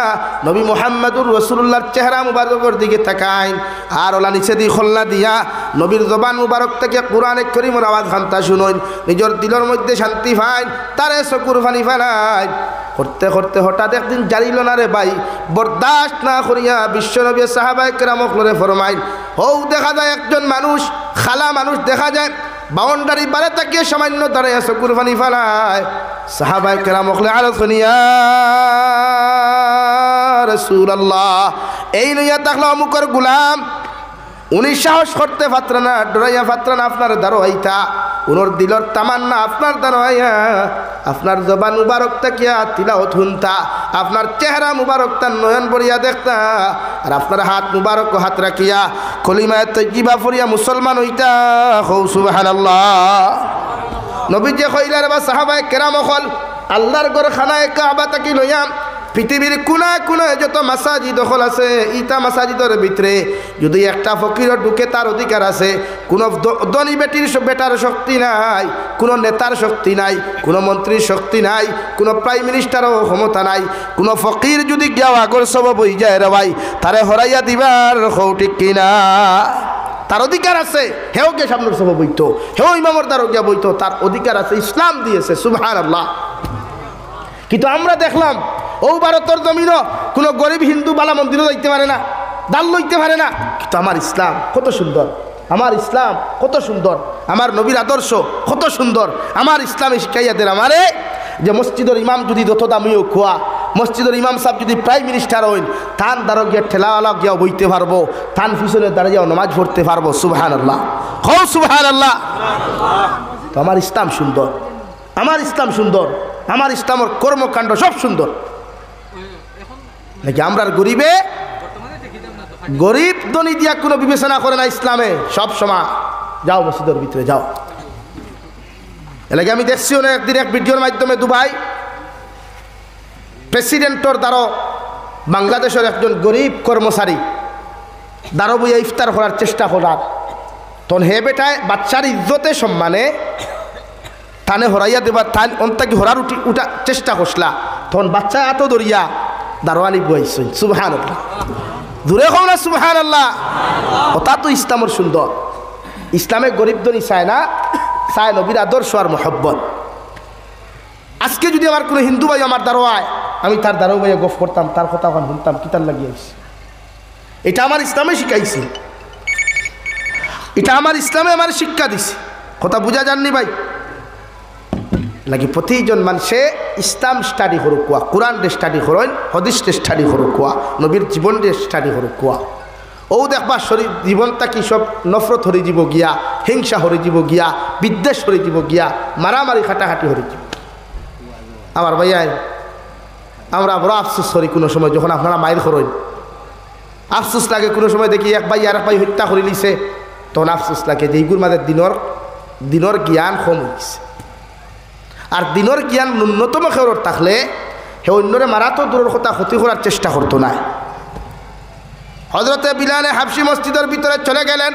নবী মুহাম্মদুর রাসূলুল্লাহর চেহারা মুবারকের দিকে তাকাইন আর ওলা নিচে দি খোল্লা দিয়া নবীর জবান মুবারক থেকে কোরআনে করিমের আওয়াজ খান্তা শুনুন নিজের দিলের মধ্যে শান্তি পাইন তারে চকুর পানি ফেলাইন করতে করতে হঠাৎ একদিন জারিল না রে ভাই বরদাস্ত না করিয়া বিশ্বনবী সাহাবায়ে কেরামক লরে ফরমাইন হৌ দেখা যায় একজন মানুষ খালা মানুষ দেখা যায় বাউন্ডারি বারে তাকিয়ে সামান্য দাঁড়ায় চকুর পানি ফেলায় সাহাবায়ে কেরামক লরে আরো শুনিয়া রাসূলুল্লাহ এই লইয়া তাকলা অমুকর গোলাম উনি সাহস করতে পাত্রা না ডরাইয়া পাত্রা না আপনার দ্বারো হইতা উনোর দিলর তামান্না আপনার দ্বারো হইয়া আপনার জবান মুবারক তাকিয়া তিলাওয়াত শুনতা আপনার চেহারা মুবারক তার নয়ন বরিয়া দেখতা আর আপনার হাত মুবারক হাত রাখিয়া কলিমায়ে তাইয়্যিবা ফরিয়া মুসলমান হইতা হৌ সুবহানাল্লাহ নবী যে কইলার বা সাহাবায়ে কেরাম হল আল্লাহর ঘর খানায়ে কাবা তাকি লইয়া পৃথিবীর কোনায় কোনায় যত মাসাজিদ দখল আছে ইটা মাসাজিদের ভিতরে যদি একটা ফকির ঢুকে তার অধিকার আছে কোনো ধনী বেটার শক্তি নাই কোনো নেতার শক্তি নাই কোনো মন্ত্রীর শক্তি নাই কোনো প্রাইম মিনিস্টারও ক্ষমতা নাই কোনো ফকির যদি গিয়া আগর সব বই যায় রে ভাই তারে হরাইয়া দিবার ঠিক কিনা তার অধিকার আছে হেও গিয়ে সামনের সব বইতো হেও ইমামর দ্বারা গিয়া বইতো তার অধিকার আছে ইসলাম দিয়েছে সুবহানাল্লাহ কিন্তু আমরা দেখলাম ও ভারতের জমিনও কোনো গরিব হিন্দু বালা মন্দিরও যাইতে পারে না দাল লইতে পারে না কিন্তু আমার ইসলাম কত সুন্দর আমার ইসলাম কত সুন্দর আমার নবীর আদর্শ কত সুন্দর আমার ইসলামে শিখাইয়া দেন আমারে যে মসজিদের ইমাম যদি যত দামিও খোয়া মসজিদের ইমাম সাহেব যদি প্রাইম মিনিস্টার হইন থান দ্বারা গিয়া ঠেলাওয়ালা গিয়া বইতে পারবো থান পিছনের দ্বারা গিয়া নামাজ পড়তে পারবো সুবহানাল্লাহ হো সুবহানাল্লাহ তো আমার ইসলাম সুন্দর আমার ইসলাম সুন্দর আমার ইসলামের কর্মকাণ্ড সব সুন্দর নাকি আমরা গরিবে গরিব ধনী দিয়া কোনো বিবেচনা করে না ইসলামে সব সময় যাও মসজিদের ভিতরে যাও এলাকা আমি দেখছি না একদিন এক ভিডিওর মাধ্যমে দুবাই প্রেসিডেন্টর দ্বারা বাংলাদেশের একজন গরিব কর্মচারী দ্বারা বইয়া ইফতার করার চেষ্টা করার তখন হে বেটায় বাচ্চার ইজ্জতে সম্মানে থানে হরাইয়া দেবার থান অন্তাকি হরার উঠা চেষ্টা করছিলা তখন বাচ্চা এত দরিয়া দারোয়ানি বইছেন সুবহানাল্লাহ দূরে হও না সুবহানাল্লাহ ওটা তো ইসলামের সুন্দর ইসলামে গরিব ধনী চায় না চায় নবীর আদর্শ আর মহব্বত আজকে যদি আমার কোনো হিন্দু ভাই আমার দাঁড়ায়, আমি তার দাঁড়াও ভাইয়া গফ করতাম, তার কথা ওখানে শুনতাম, কিতার লাগিয়েছি। এটা আমার ইসলামে শিখাইছে, এটা আমার ইসলামে আমার শিক্ষা দিছে। কথা বুঝা যাননি ভাই? লাগি প্রতিজন মানুষে ইসলাম স্টাডি করুক কোয়া, কোরআন ডে স্টাডি করেন, হদিস ডে স্টাডি করুক কোয়া, নবীর জীবন ডে স্টাডি করুক কোয়া। ও দেখবা শরীর জীবনটা কি সব নফরত হরে যাব গিয়া, হিংসা হরে যাব গিয়া, বিদ্বেষ হরে যাব গিয়া, মারামারি খাটাখাটি হরে যাব। আমার ভাইয়া আমরা বড় আফসোস করি কোনো সময় যখন আপনারা মাইল করেন, আফসোস লাগে কোনো সময় দেখি এক ভাই আর এক ভাই হত্যা করে নিছে, তখন আফসোস লাগে যে এইগুলোর মাঝে দিনের জ্ঞান কম হয়েছে। আর দিনের জ্ঞান ন্যূনতম খেউর থাকলে সে অন্যরে মারা তো দূরের কথা, ক্ষতি করার চেষ্টা করতো না। হযরতে বিলালে হাবশী মসজিদের ভিতরে চলে গেলেন।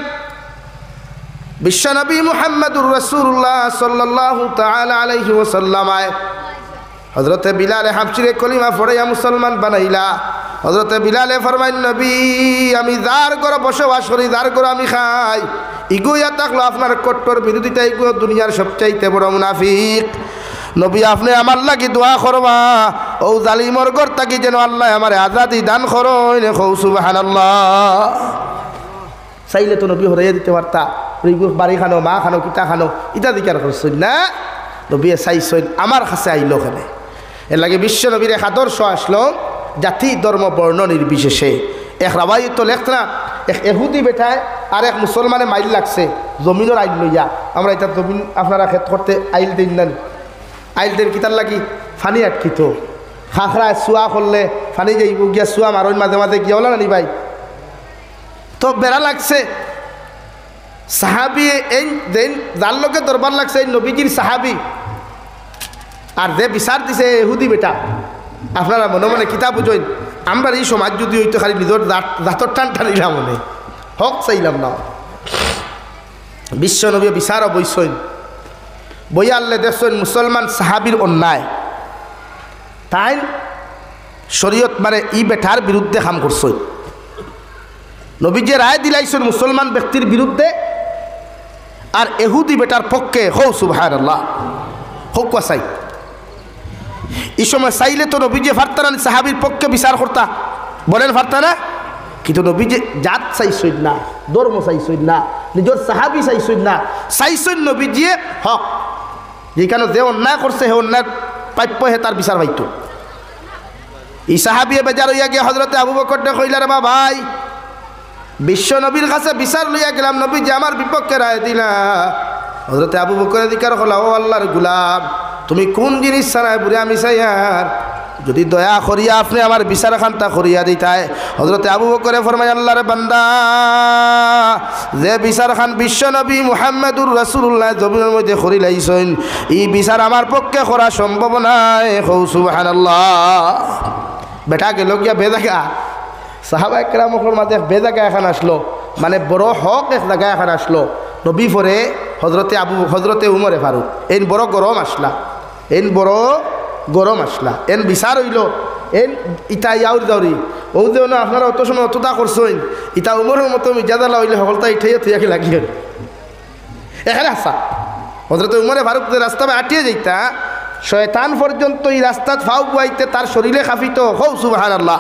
বিশ্বনবী মুহাম্মদুর রাসূলুল্লাহ সাল্লাল্লাহু তাআলা আলাইহি ওয়াসাল্লাম হযরতে বিলালে হাবশীরে কলিমা পড়াইয়া মুসলমান বানাইলা। হযরতে বিলালে ফরমাইন, নবী আমি যার ঘরে বসবাস করি, যার ঘরে আমি খাই, ইগুইয়া থাকলো আপনার কট্টর বিরোধিতা, ইগো দুনিয়ার সবচাইতে বড় মুনাফিক। নবী আপনি আমার লাগি দোয়া করবা, ও জালিমর ঘর থাকি যেন আল্লাহ আমার আজাদি দান করেন। কও সুবহানাল্লাহ। চাইলে তো নবী হরাইয়া দিতে পারতা, বাড়ি খানো, মা খানো, কিতা খানো, ইটা দিকার করছেন না। নবী চাইছেন আমার কাছে আইলো কেন, এর লাগে বিশ্ব নবীর এক আদর্শ আসলো জাতি ধর্ম বর্ণ নির্বিশেষে। এক রাবাই তো লেখ না, এক এহুদি বেটায় আর এক মুসলমানে মাইল লাগছে জমিনের আইল লইয়া। আমরা এটা জমিন আপনারা ক্ষেত করতে আইল দিন না, আইল দেন কিতার লাগি ফানি আটকিত, খাখড়ায় চুয়া করলে ফানি যাইব গিয়া, চুয়া মারণ মাঝে মাঝে গিয়া ওলা নানি ভাই। তো বেড়া লাগছে সাহাবি, এই দেন যার লোকে দরবার লাগছে এই নবীজির সাহাবি, আর যে বিচার দিছে এহুদি বেটা। আপনারা মনে মনে কিতাব বুঝেন, আমরা এই সমাজ যদি হইতো খালি নিজের দাঁতর টান টানিলাম মনে হক চাইলাম না। বিশ্ব নবী বিচারও বইসইন, বইয়া আল্লে দেখছেন মুসলমান সাহাবির অন্যায়, তাই শরীয়ত মানে ই বেটার বিরুদ্ধে কাম করছই। নবী যে রায় দিলাইছেন মুসলমান ব্যক্তির বিরুদ্ধে আর এহুদি বেটার পক্ষে, হৌ সুবহানাল্লাহ, হোক চাই। এই সময় চাইলে তো নবী যে ফারতানা সাহাবির পক্ষে বিচার করতা, বলেন ফারতানা, কিন্তু নবী যে জাত চাইছেন না, ধর্ম চাইছেন না, নিজের সাহাবি চাইছেন না, চাইছেন নবী যে হক, যেখানে যে অন্যায় করছে সে অন্যায় প্রাপ্য হে তার বিচার পাইত। এই সাহাবিয়ে বেজার হইয়া গিয়ে হযরতে আবু বকর কইলা, রে ভাই বিশ্ব নবীর কাছে বিচার লইয়া গেলাম, নবী যে আমার বিপক্ষে রায় দিলা। হযরতে আবু বকরের দিকার হলা, ও আল্লাহর গোলাম তুমি কোন জিনিস ছাড়াই বুড়ে আমি চাই, আর যদি দয়া করিয়া আপনি আমার বিচার খান্তা করিয়া দিতায়। হযরতে আবু বকরে ফরমায়, আল্লাহর বান্দা যে বিচার খান বিশ্ব নবী মুহাম্মদুর রাসূলুল্লাহ জমিনের মধ্যে করি লাইছেন, এই বিচার আমার পক্ষে করা সম্ভব নয়। কও সুবহানাল্লাহ। বেটা গেল গিয়া বেজাগা, সাহাবা একরামের মাঝে বেজাগা এখন আসলো, মানে বড় হক এক জায়গায় এখন আসলো। নবী পরে হজরতে উমরে ফারুক এন বড় গরম আসলা, এন বড় গরম আসলা, এন বিচার হইল, এন ইটা ইয়াউরি দাউরি ও দেও না আপনারা অত সময় অতটা করছেন, ইটা উমরের মতো মিজাদালা হইলে সকলটা ইঠাইয়া থুইয়াকে লাগিয়ে এখানে আসা। হজরতে উমরে ফারুক যে রাস্তা আটিয়ে যাইতা, শয়তান পর্যন্ত এই রাস্তাত ফাউ বুয়াইতে তার শরীরে খাফিত। হৌ সুবহানাল্লাহ।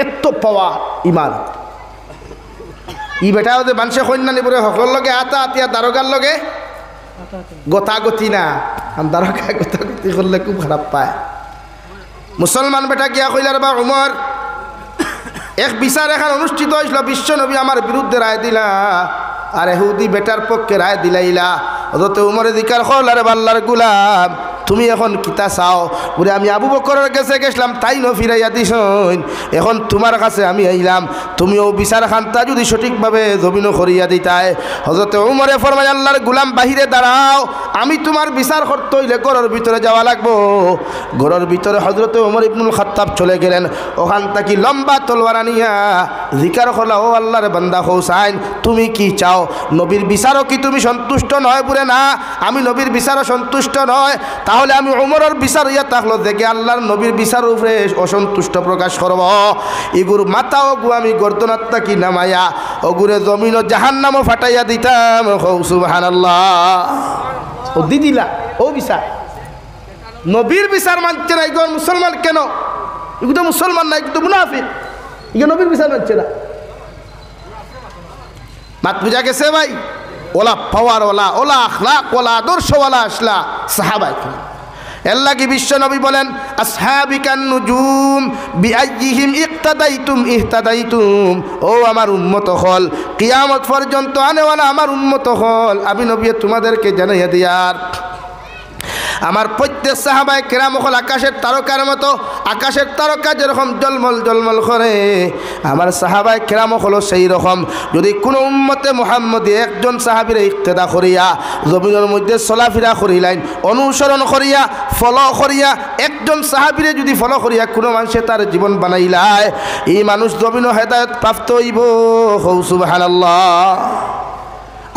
এত পাওয়া ইমান। ই বেটা যে মানুষে কন্যা নিবরে সকল লগে আতা আতিয়া দারোগার লগে গতাগতি না, দারোগা গতাগতি করলে খুব খারাপ পায়। মুসলমান বেটা গিয়া কইলার বা উমর এক বিচার এখন অনুষ্ঠিত হয়েছিল, বিশ্ব নবী আমার বিরুদ্ধে রায় দিলা আর এহুদি বেটার পক্ষে রায় দিলাইলা। হযরতে উমরে দিকার কইলা, রে আল্লাহর গোলাম তুমি এখন কিতা চাও? বলে আমি আবু বকরের কাছে গেছিলাম, তাই ন ফিরাইয়া দিছন, এখন তোমার কাছে আমি আইলাম, তুমিও বিচার খান্তা যদি সঠিকভাবে জমিন করিয়া দিতায়। হযরতে উমরে ফরমায়, আল্লাহর গোলাম বাহিরে দাঁড়াও, আমি তোমার বিচার করতে হইলে ঘরের ভিতরে যাওয়া লাগবো। ঘরের ভিতরে হযরতে উমর ইবনুল খাত্তাব চলে গেলেন, ওখান থেকে লম্বা তলোয়ার আনিয়া জিকার করলা, ও আল্লাহর বান্দা হোসাইন তুমি কি চাও? নবীর বিচারও কি তুমি সন্তুষ্ট নয়? বলে না, আমি নবীর বিচারও সন্তুষ্ট নয়। তাহলে আমি উমরের বিচার ইয়া থাকলো দেখে আল্লাহর নবীর বিচারের উপরে অসন্তুষ্ট প্রকাশ করব। ইগুর মাথা ওগু আমি গর্দনাত্তা কি নামাইয়া ওগুরে জমিন ও জাহান্নামও ফাটাইয়া দিতাম। সুবহানাল্লাহ। ও দিদিলা ও বিচার নবীর বিচার মানছে না, এগুলো মুসলমান কেন? এগুলো তো মুসলমান না, এগুলো তো মুনাফিক, এগুলো নবীর বিচার মানছে না। মাত বুঝা গেছে ভাই? ওলা পাওয়ার ওলা, ওলা আখলাক ওলা, আদর্শওয়ালা আসলা সাহাবায়ে কেরাম। এর লাগি বিশ্ব নবী বলেন আসহাবিকান নুজুম বিআইয়িহিম ইক্তাদাইতুম ইহতাদাইতুম। ও আমার উম্মত হল, কিয়ামত পর্যন্ত আনেওয়ালা আমার উম্মত হল, আমি নবী তোমাদেরকে জানাইয়া দিয়ার আমার প্রত্যেক সাহাবায়ে কেরাম হল আকাশের তারকার মতো। আকাশের তারকা যেরকম জলমল জলমল করে, আমার সাহাবায়ে কেরাম হলো সেই রকম। যদি কোনো উম্মতে মুহাম্মদী একজন সাহাবীর ইক্তেদা করিয়া জমিনের মধ্যে চলাফেরা করিলেন, অনুসরণ করিয়া ফলো করিয়া একজন সাহাবীরে যদি ফলো করিয়া কোনো মানুষে তার জীবন বানাইলায়, এই মানুষ জমিন হেদায়েত প্রাপ্ত হইব। সুবহানাল্লাহ।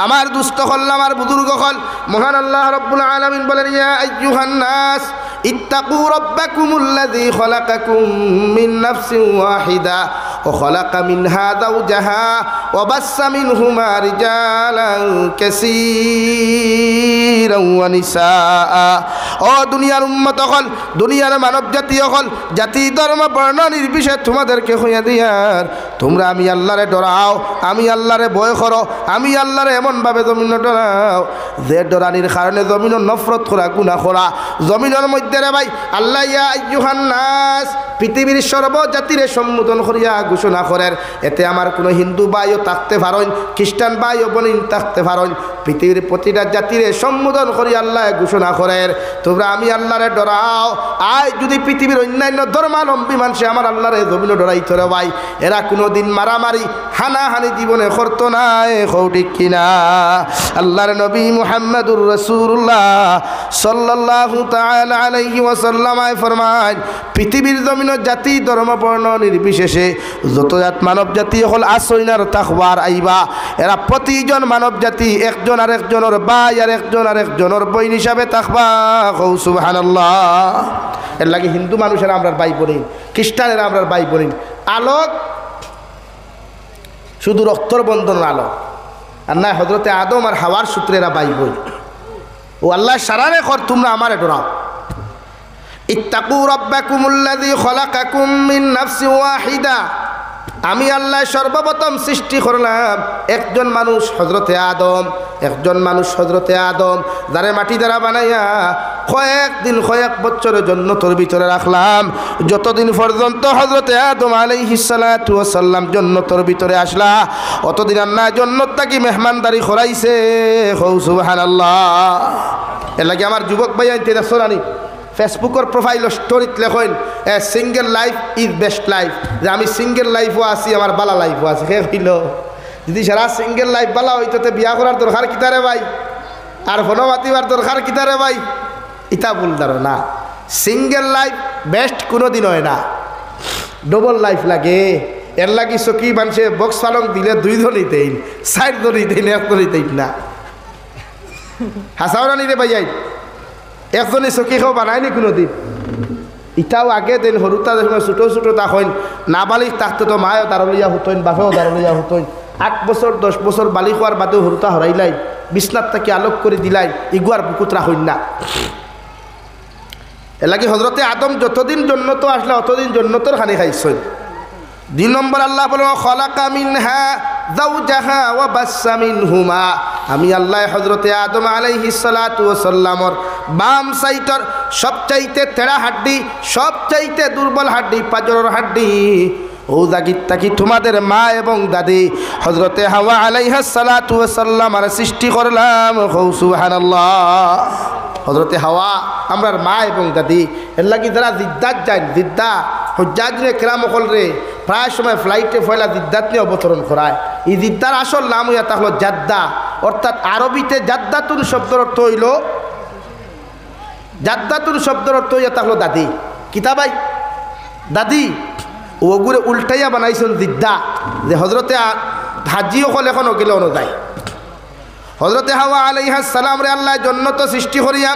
আমার দুস্থ হল, আমার বুজুর্গ হল, মহান আল্লাহ রাব্বুল আলামিন বলেন ইয়া আইয়ুহান নাস ইত্তাকু রাব্বাকুমুল্লাযী খলাকাকুম মিন নাফসিন ওয়াহিদা ওয়া খলাকা মিনহা যাওজাহা ওয়া বাসসা মিনহুমা রিজালান কাসীরান ওয়া নিসাআ। ও দুনিয়ার উম্মত হল, দুনিয়ার মানব জাতি হল, জাতি ধর্ম বর্ণ নির্বিশেষে তোমাদেরকে হইয়া দিয়ার তোমরা আমি আল্লাহরে ডরাও, আমি আল্লাহরে ভয় করো, আমি আল্লাহরে এমনভাবে জমিন ডরাও যে ডরানির কারণে জমিন নফরত করা, গুনাহ করা। জমিনের মধ্যে রে ভাই আল্লাহ ইয়া আইয়ুহান নাস পৃথিবীর সর্বজাতিরে সম্বোধন করিয়া ঘোষণা করেন, এতে আমার কোনো হিন্দু ভাইও থাকতে পারেন, খ্রিস্টান ভাইও বোন থাকতে পারেন, পৃথিবীর প্রতিটা জাতিরে সম্বোধন করিয়া আল্লাহ ঘোষণা করেন তোমরা আমি আল্লাহরে ডরাও। আজ যদি পৃথিবীর অন্যান্য ধর্মাবলম্বী মানুষে আমার আল্লাহরে জমিন ডরাইতো রে ভাই, এরা কোনোদিন মারামারি হানাহানি জীবনে করতো না। ঠিক কিনা? আল্লাহর নবী মুহাম্মদুর রাসূলুল্লাহ সাল্লাল্লাহু তাআলা আলাইহি ওয়াসাল্লাম ফরমায় পৃথিবীর জমিনের জাতি ধর্ম বর্ণ নির্বিশেষে যত জাত মানব জাতি হল আসইনার তাকওয়ার আইবা, এরা প্রতিজন মানব জাতি একজন আর একজনের ভাই আর একজন আর একজনের বোন হিসাবে থাকবা। সুবহানাল্লাহ। এর লাগে হিন্দু মানুষেরা আমরা ভাই বোন, খ্রিস্টানেরা আমরা ভাই বোন। আলোক শুধু রক্তর বন্ধনের আলোক, আর না হযরতে আদম আর হাওয়ার সূত্রেরা ভাই বোন। ও আল্লাহ সারারে কর তোমরা আমারে ডরাও। ইত্তাকু রাব্বাকুমুল্লাযী খলাকাকুম মিন নাফসিন ওয়াহিদা। আমি আল্লাহ সর্বপ্রথম সৃষ্টি করলাম একজন মানুষ হযরতে আদম, একজন মানুষ হযরতে আদম, যারে মাটি দ্বারা বানাইয়া কয়েকদিন কয়েক বছরের জন্য তোর ভিতরে রাখলাম। যতদিন পর্যন্ত হযরতে আদম আলাইহিস সালাতু ওয়াস সালাম জন্নতর ভিতরে আসলা, অতদিন আল্লাহ জন্নত থাকি মেহমানদারি করাইছে। সুবহানাল্লাহ। এর লাগে আমার যুবক ভাই আইতে রাসূলানি ফেসবুকের প্রোফাইল স্টোরিত লেখেন a single life is best life, যে আমি সিঙ্গেল লাইফও আছি, আমার বালা লাইফও আছে। সে হইল যদি সারা সিঙ্গেল লাইফ বালা হইতো বিয়া করার দরকার কিতারে ভাই, আর ফোনো মাতিবার দরকার কিতারে ভাই? ইতা ভুল ধারণা। সিঙ্গেল লাইফ বেস্ট কোনো দিন হয় না, ডবল লাইফ লাগে। এর লাগি চকি মানুষে বক্স পালং দিলে 2 ধরি দেন, 4 ধরি দেন, 1 ধরি দেন না। হাসাওরা নিরে ভাই একজনে চকি খাও বানায়নি কোনো দিন। ইটাও আগে দিন সৰুতা যখন ছোটো ছোটো তখন নাবালিক থাকতে তো মায়ও দাঁড়লিয়া হতইন, বাপেও দাঁড়লিয়া হতইন। 8 বছর 10 বছর বালি খোয়ার বাদেও সৰুতা হরাইলাই, বিছনাত থাকি আলোক করে দিলাই, ইগুয়ার বুকুত রাখইন না। এলাকি হজরতে আদম যতদিন জন্নত আসলে অতদিন জন্নতর খানি খাইছই। 2 নম্বর আল্লাহ বলেন খলাকা মিনহা যাওজাহা ওয়া বাসসা মিনহুমা। আমি আল্লাহ হযরতে আদম আলাইহিস সালাতু ওয়াস সালামর বাম সাইডর সবচাইতে তেড়া হাড্ডি, সবচাইতে দুর্বল হাড্ডি, পাজরের হাড্ডি, ও জাগিত তাকি তোমাদের মা এবং দাদি হযরতে হাওয়া আলাইহিস সালাতু ওয়াস সালাম আর সৃষ্টি করলাম। সুবহানাল্লাহ। হযরতে হাওয়া আমরার মা এবং দাদি। এর লাগি যারা জিদ্দাত যায়, জিদ্দা হুজ্জাজরে কেরাম হল রে প্রায় সময় ফ্লাইটে ফয়লা জিদ্দাত নিয়ে অবতরণ করায়। এই জিদ্দার আসল নাম হইয়া তাহলো জাদ্দা, অর্থাৎ আরবিতে জাদ্দাতুন শব্দের অর্থ হইল, জাদ্দাতুন শব্দের অর্থ হইয়া তাহলো দাদি। কিতাবাই দাদি ওগুলো উল্টাইয়া বানাইছেন জিদ্দা, যে হজরতে হাজি হল এখন গেলে অনুযায়ী হজরতে হাওয়া আলাইহিস সালাম রে আল্লাহ জন্নত সৃষ্টি করিয়া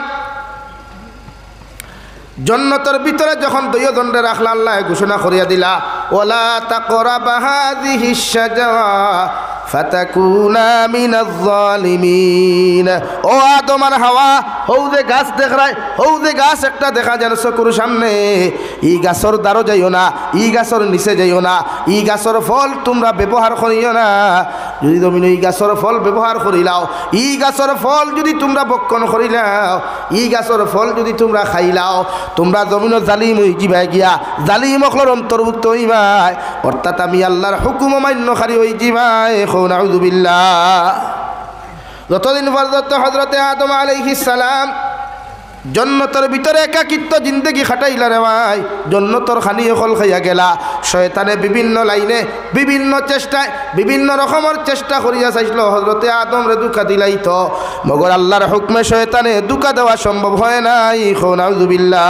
জন্নতের ভিতরে যখন 2 দণ্ডে রাখলা, আল্লাহ ঘোষণা করিয়া দিলা ওয়ালা তাকরাবা হাযিহিশ শাজারা ফাতাকুনা মিনাজ জালিমিন। ও আদম আর হাওয়া, হৌ যে গাছ দেখায়, হৌ যে গাছ একটা দেখা যায় চকুর সামনে, ই গাছর দ্বারও যাইও না, ই গাছর নিচে যাইও না, ই গাছর ফল তোমরা ব্যবহার করিও না। যদি তুমি এই গাছর ফল ব্যবহার করিলাও, ই গাছর ফল যদি তোমরা ভক্ষণ করিলাও, ই গাছর ফল যদি তোমরা খাইলাও, তোমরা জমিনের জালিম হই যাবাই গিয়া, জালিম অখলর অন্তর্ভুক্ত হইবাই, অর্থাৎ আমি আল্লাহর হুকুম অমান্যকারী হই যাবাই। নাউযু বিল্লাহ। যতদিন পর্যন্ত হযরতে আদম আলাইহিস সালাম জন্নতর ভিতরে একাকিত্ব জিন্দগি খাটাইলা রে ভাই, জন্নতর খানি হল খাইয়া গেলা, শয়তানে বিভিন্ন লাইনে বিভিন্ন চেষ্টায় বিভিন্ন রকমের চেষ্টা করিয়া চাইছিল হযরতে আদম রে দুঃখা দিলাইতো, মগর আল্লাহর হুকমে শয়তানে দুঃখা দেওয়া সম্ভব হয় নাই। নাউযু বিল্লাহ।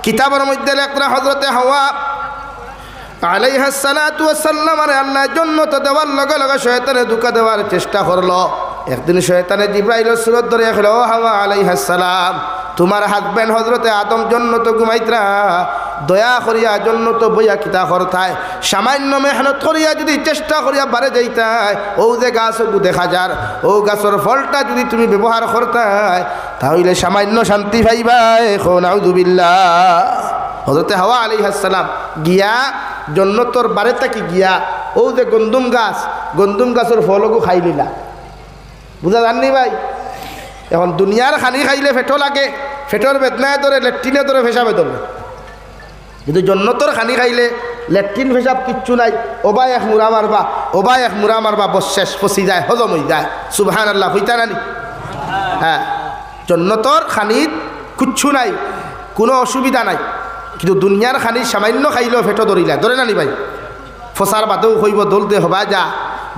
কিতাবের মধ্যে লেখা হযরতে হাওয়া আলাইহিস সালাতু ওয়াস সালাম আরে আল্লাহ জন্নত দেওয়ার লগে লগে শয়তানে দুঃখা দেওয়ার চেষ্টা করলো। একদিন শয়তানে জিবরাইলের সুরত ধরে খেলো, ও হাওয়া আলাইহিস সালাম, তোমার হাজবেন্ড হযরতে আদম জন্নত ঘুমাইতরা, দয়া করিয়া জন্নত বইয়া কিতা করতায়, সামান্য মেহনত করিয়া যদি চেষ্টা করিয়া বারে যাইতায়, ও যে গাছ দেখা যার, ও গাছের ফলটা যদি তুমি ব্যবহার করতায়, তাহলে সামান্য শান্তি পাইবাই। নাউযু বিল্লাহ। হযরতে হাওয়া আলাইহিস সালাম গিয়া জন্নতর বারে থাকি গিয়া ও যে গন্দুম গাছের ফলকও খাই নিলা। বুঝা জাননি ভাই? এখন দুনিয়ার খানি খাইলে ফেটো লাগে, ফেটোর বেদনায় ধরে, লেট্রিনে ধরে, ফেসাবে ধরে, কিন্তু জন্নতর খানি খাইলে লেট্রিন ফেসাব কিচ্ছু নাই, ওবাই এক মুড়া মারবা বস শেষ, ফসি যায়, হজম হয়ে যায়। সুবহানাল্লাহ হইতা নানি? হ্যাঁ, জন্নতর খানির কিচ্ছু নাই, কোনো অসুবিধা নাই, কিন্তু দুনিয়ার খানি সামান্য খাইলেও ফেটো ধরিলা, ধরে নানি ভাই? ফসার বাদেও হইব দলতে হবা যা,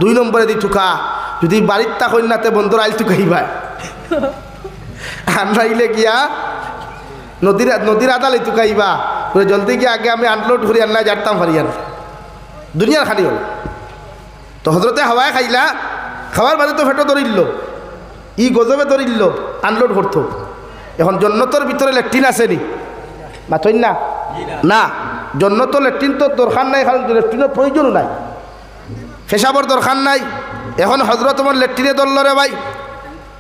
2 নম্বরে দি থুকা, যদি বাড়ির তা কন্যাতে বন্ধুর আইল থুকাইবা, আনরাইলে গিয়া নদীর আদালে থুকাইবা, জলদি গিয়ে আগে আমি আনলোড করি আনলা জারতাম ফারিয়ান, দুনিয়ার খানি হল। তো হজরতে হাওয়ায় খাইলা, খাওয়ার বাদে তো ফেটো ধরিল, ই গজবে ধরিল, আনলোড করতো। এখন জন্নতর ভিতরে লেট্রিন আসেনি? মাথইন না? না, জন্নত লেট্রিন তো দরকার নাই, কারণ লেট্রিনের প্রয়োজনও নাই, ফেসাবর দরকার নাই। এখন হজরত তোমার লেট্রিনে ধরল রে ভাই,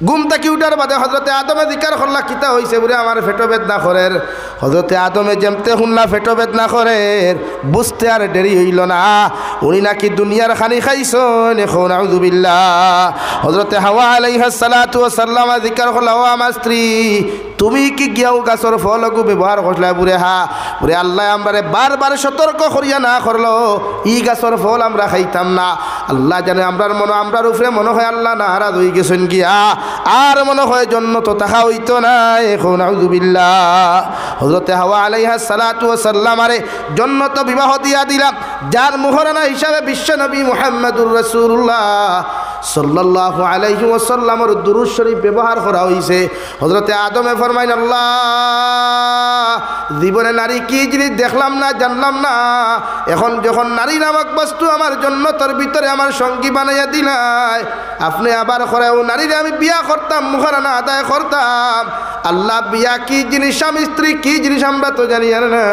ঘুম থাকি উঠার বাদে হজরতে আদমে জিকার করলা কিতা হয়েছে বলে আমার ফেটো বেদনা করের। হজরতে আদমে যেমতে শুনলা ফেটো বেদনা করের, বুঝতে আর দেরি হইল না, উনি নাকি দুনিয়ার খানি খাইছেন। নাউযু বিল্লাহ। হজরতে হাওয়া আলাইহিস সালাতু ওয়াস সালাম জিকার করলা, ও আমার স্ত্রী, তুমি কি গিয়াও গাছর ফলকু ব্যবহার করলা বুড়ে? হা বুড়ে, আল্লাহ আমরা বারবার সতর্ক করিয়া না করলো ই গাছর ফল আমরা খাইতাম না। আল্লাহ জানে আমরার উপরে মনে হয় আল্লাহ নারাজ হয়ে গেছেন গিয়া, আর মনে হয় জন্নত তাহা হইতো না। নাউযু বিল্লাহ। হযরতে হাওয়া আলাইহিস সালাতু ওয়াস সালাম আরে জন্নত বিবাহ দিয়া দিলাম, যার মুহরানা হিসাবে বিশ্বনবী মুহাম্মদুর রাসূলুল্লাহ সাল্লাল্লাহু আলাইহি ওয়াসাল্লামের দুরূদ শরীফ ব্যবহার করা হইছে। হযরতে আদমে ফরমাইন, আল্লাহ জীবনে নারী কি জিনিস দেখলাম না, জানলাম না, এখন যখন নারী নামক বস্তু আমার জন্নতর ভিতরে আমার সঙ্গী বানাইয়া দিলাই, আপনি আবার করেও নারীরে আমি বিয়া করতাম, মুহরানা আদায় করতাম। আল্লাহ বিয়া কি জিনিস, স্বামী স্ত্রী কি জিনিস আমরা তো জানি না,